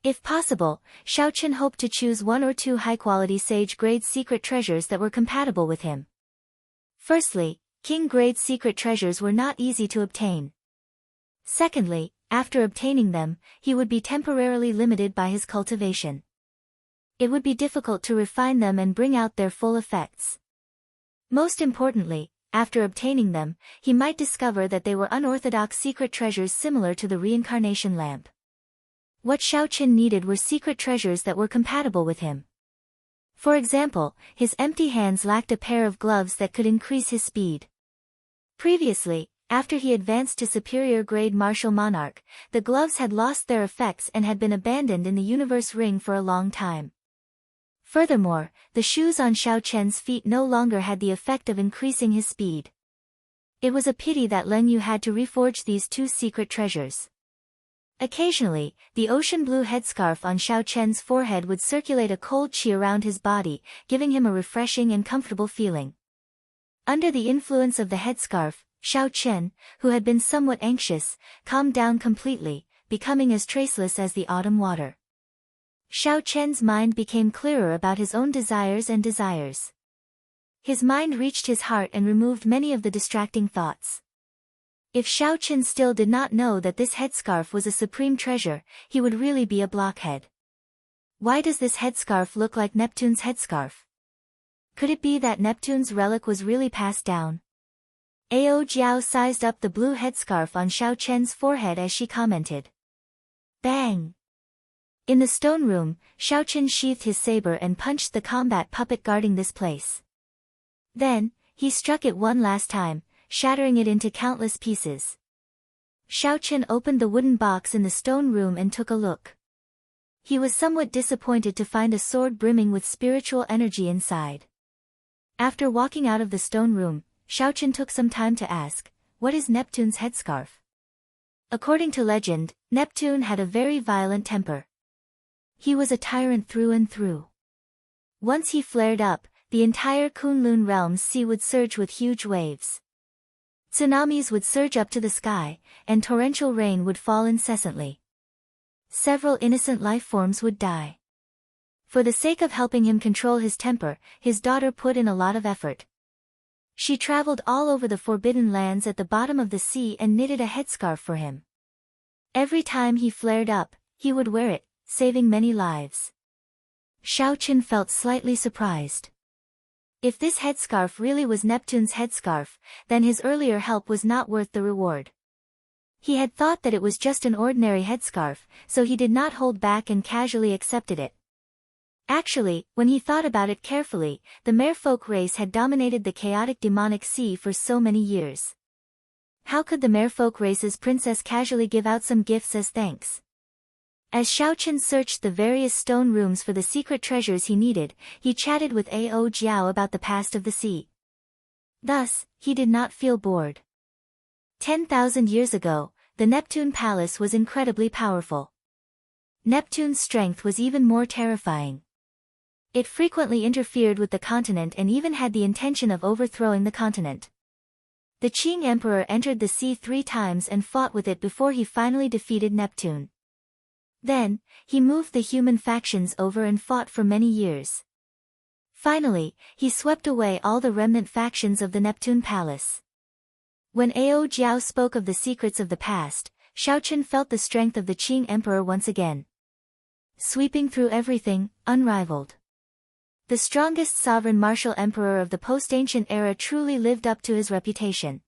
If possible, Xiao Chen hoped to choose one or two high-quality sage-grade secret treasures that were compatible with him. Firstly, king-grade secret treasures were not easy to obtain. Secondly, after obtaining them, he would be temporarily limited by his cultivation. It would be difficult to refine them and bring out their full effects. Most importantly, after obtaining them, he might discover that they were unorthodox secret treasures similar to the reincarnation lamp. What Xiao Chen needed were secret treasures that were compatible with him. For example, his empty hands lacked a pair of gloves that could increase his speed. Previously, after he advanced to superior grade martial monarch, the gloves had lost their effects and had been abandoned in the universe ring for a long time. Furthermore, the shoes on Xiao Chen's feet no longer had the effect of increasing his speed. It was a pity that Len Yu had to reforge these two secret treasures. Occasionally, the ocean blue headscarf on Xiao Chen's forehead would circulate a cold chi around his body, giving him a refreshing and comfortable feeling. Under the influence of the headscarf, Xiao Chen, who had been somewhat anxious, calmed down completely, becoming as traceless as the autumn water. Xiao Chen's mind became clearer about his own desires and desires. His mind reached his heart and removed many of the distracting thoughts. If Xiao Chen still did not know that this headscarf was a supreme treasure, he would really be a blockhead. Why does this headscarf look like Neptune's headscarf? Could it be that Neptune's relic was really passed down? Ao Jiao sized up the blue headscarf on Xiao Chen's forehead as she commented. Bang! In the stone room, Xiao Chen sheathed his saber and punched the combat puppet guarding this place. Then, he struck it one last time, shattering it into countless pieces. Xiao Chen opened the wooden box in the stone room and took a look. He was somewhat disappointed to find a sword brimming with spiritual energy inside. After walking out of the stone room, Xiao Chen took some time to ask, "What is Neptune's headscarf?" According to legend, Neptune had a very violent temper. He was a tyrant through and through. Once he flared up, the entire Kunlun realm's sea would surge with huge waves. Tsunamis would surge up to the sky, and torrential rain would fall incessantly. Several innocent life forms would die. For the sake of helping him control his temper, his daughter put in a lot of effort. She traveled all over the forbidden lands at the bottom of the sea and knitted a headscarf for him. Every time he flared up, he would wear it, saving many lives. Xiao Chen felt slightly surprised. If this headscarf really was Neptune's headscarf, then his earlier help was not worth the reward. He had thought that it was just an ordinary headscarf, so he did not hold back and casually accepted it. Actually, when he thought about it carefully, the merfolk race had dominated the chaotic demonic sea for so many years. How could the merfolk race's princess casually give out some gifts as thanks? As Xiao Chen searched the various stone rooms for the secret treasures he needed, he chatted with Ao Jiao about the past of the sea. Thus, he did not feel bored. 10,000 years ago, the Neptune Palace was incredibly powerful. Neptune's strength was even more terrifying. It frequently interfered with the continent and even had the intention of overthrowing the continent. The Qing Emperor entered the sea 3 times and fought with it before he finally defeated Neptune. Then, he moved the human factions over and fought for many years. Finally, he swept away all the remnant factions of the Neptune Palace. When Ao Jiao spoke of the secrets of the past, Xiaochen felt the strength of the Qing Emperor once again. Sweeping through everything, unrivaled. The strongest sovereign martial emperor of the post-ancient era truly lived up to his reputation.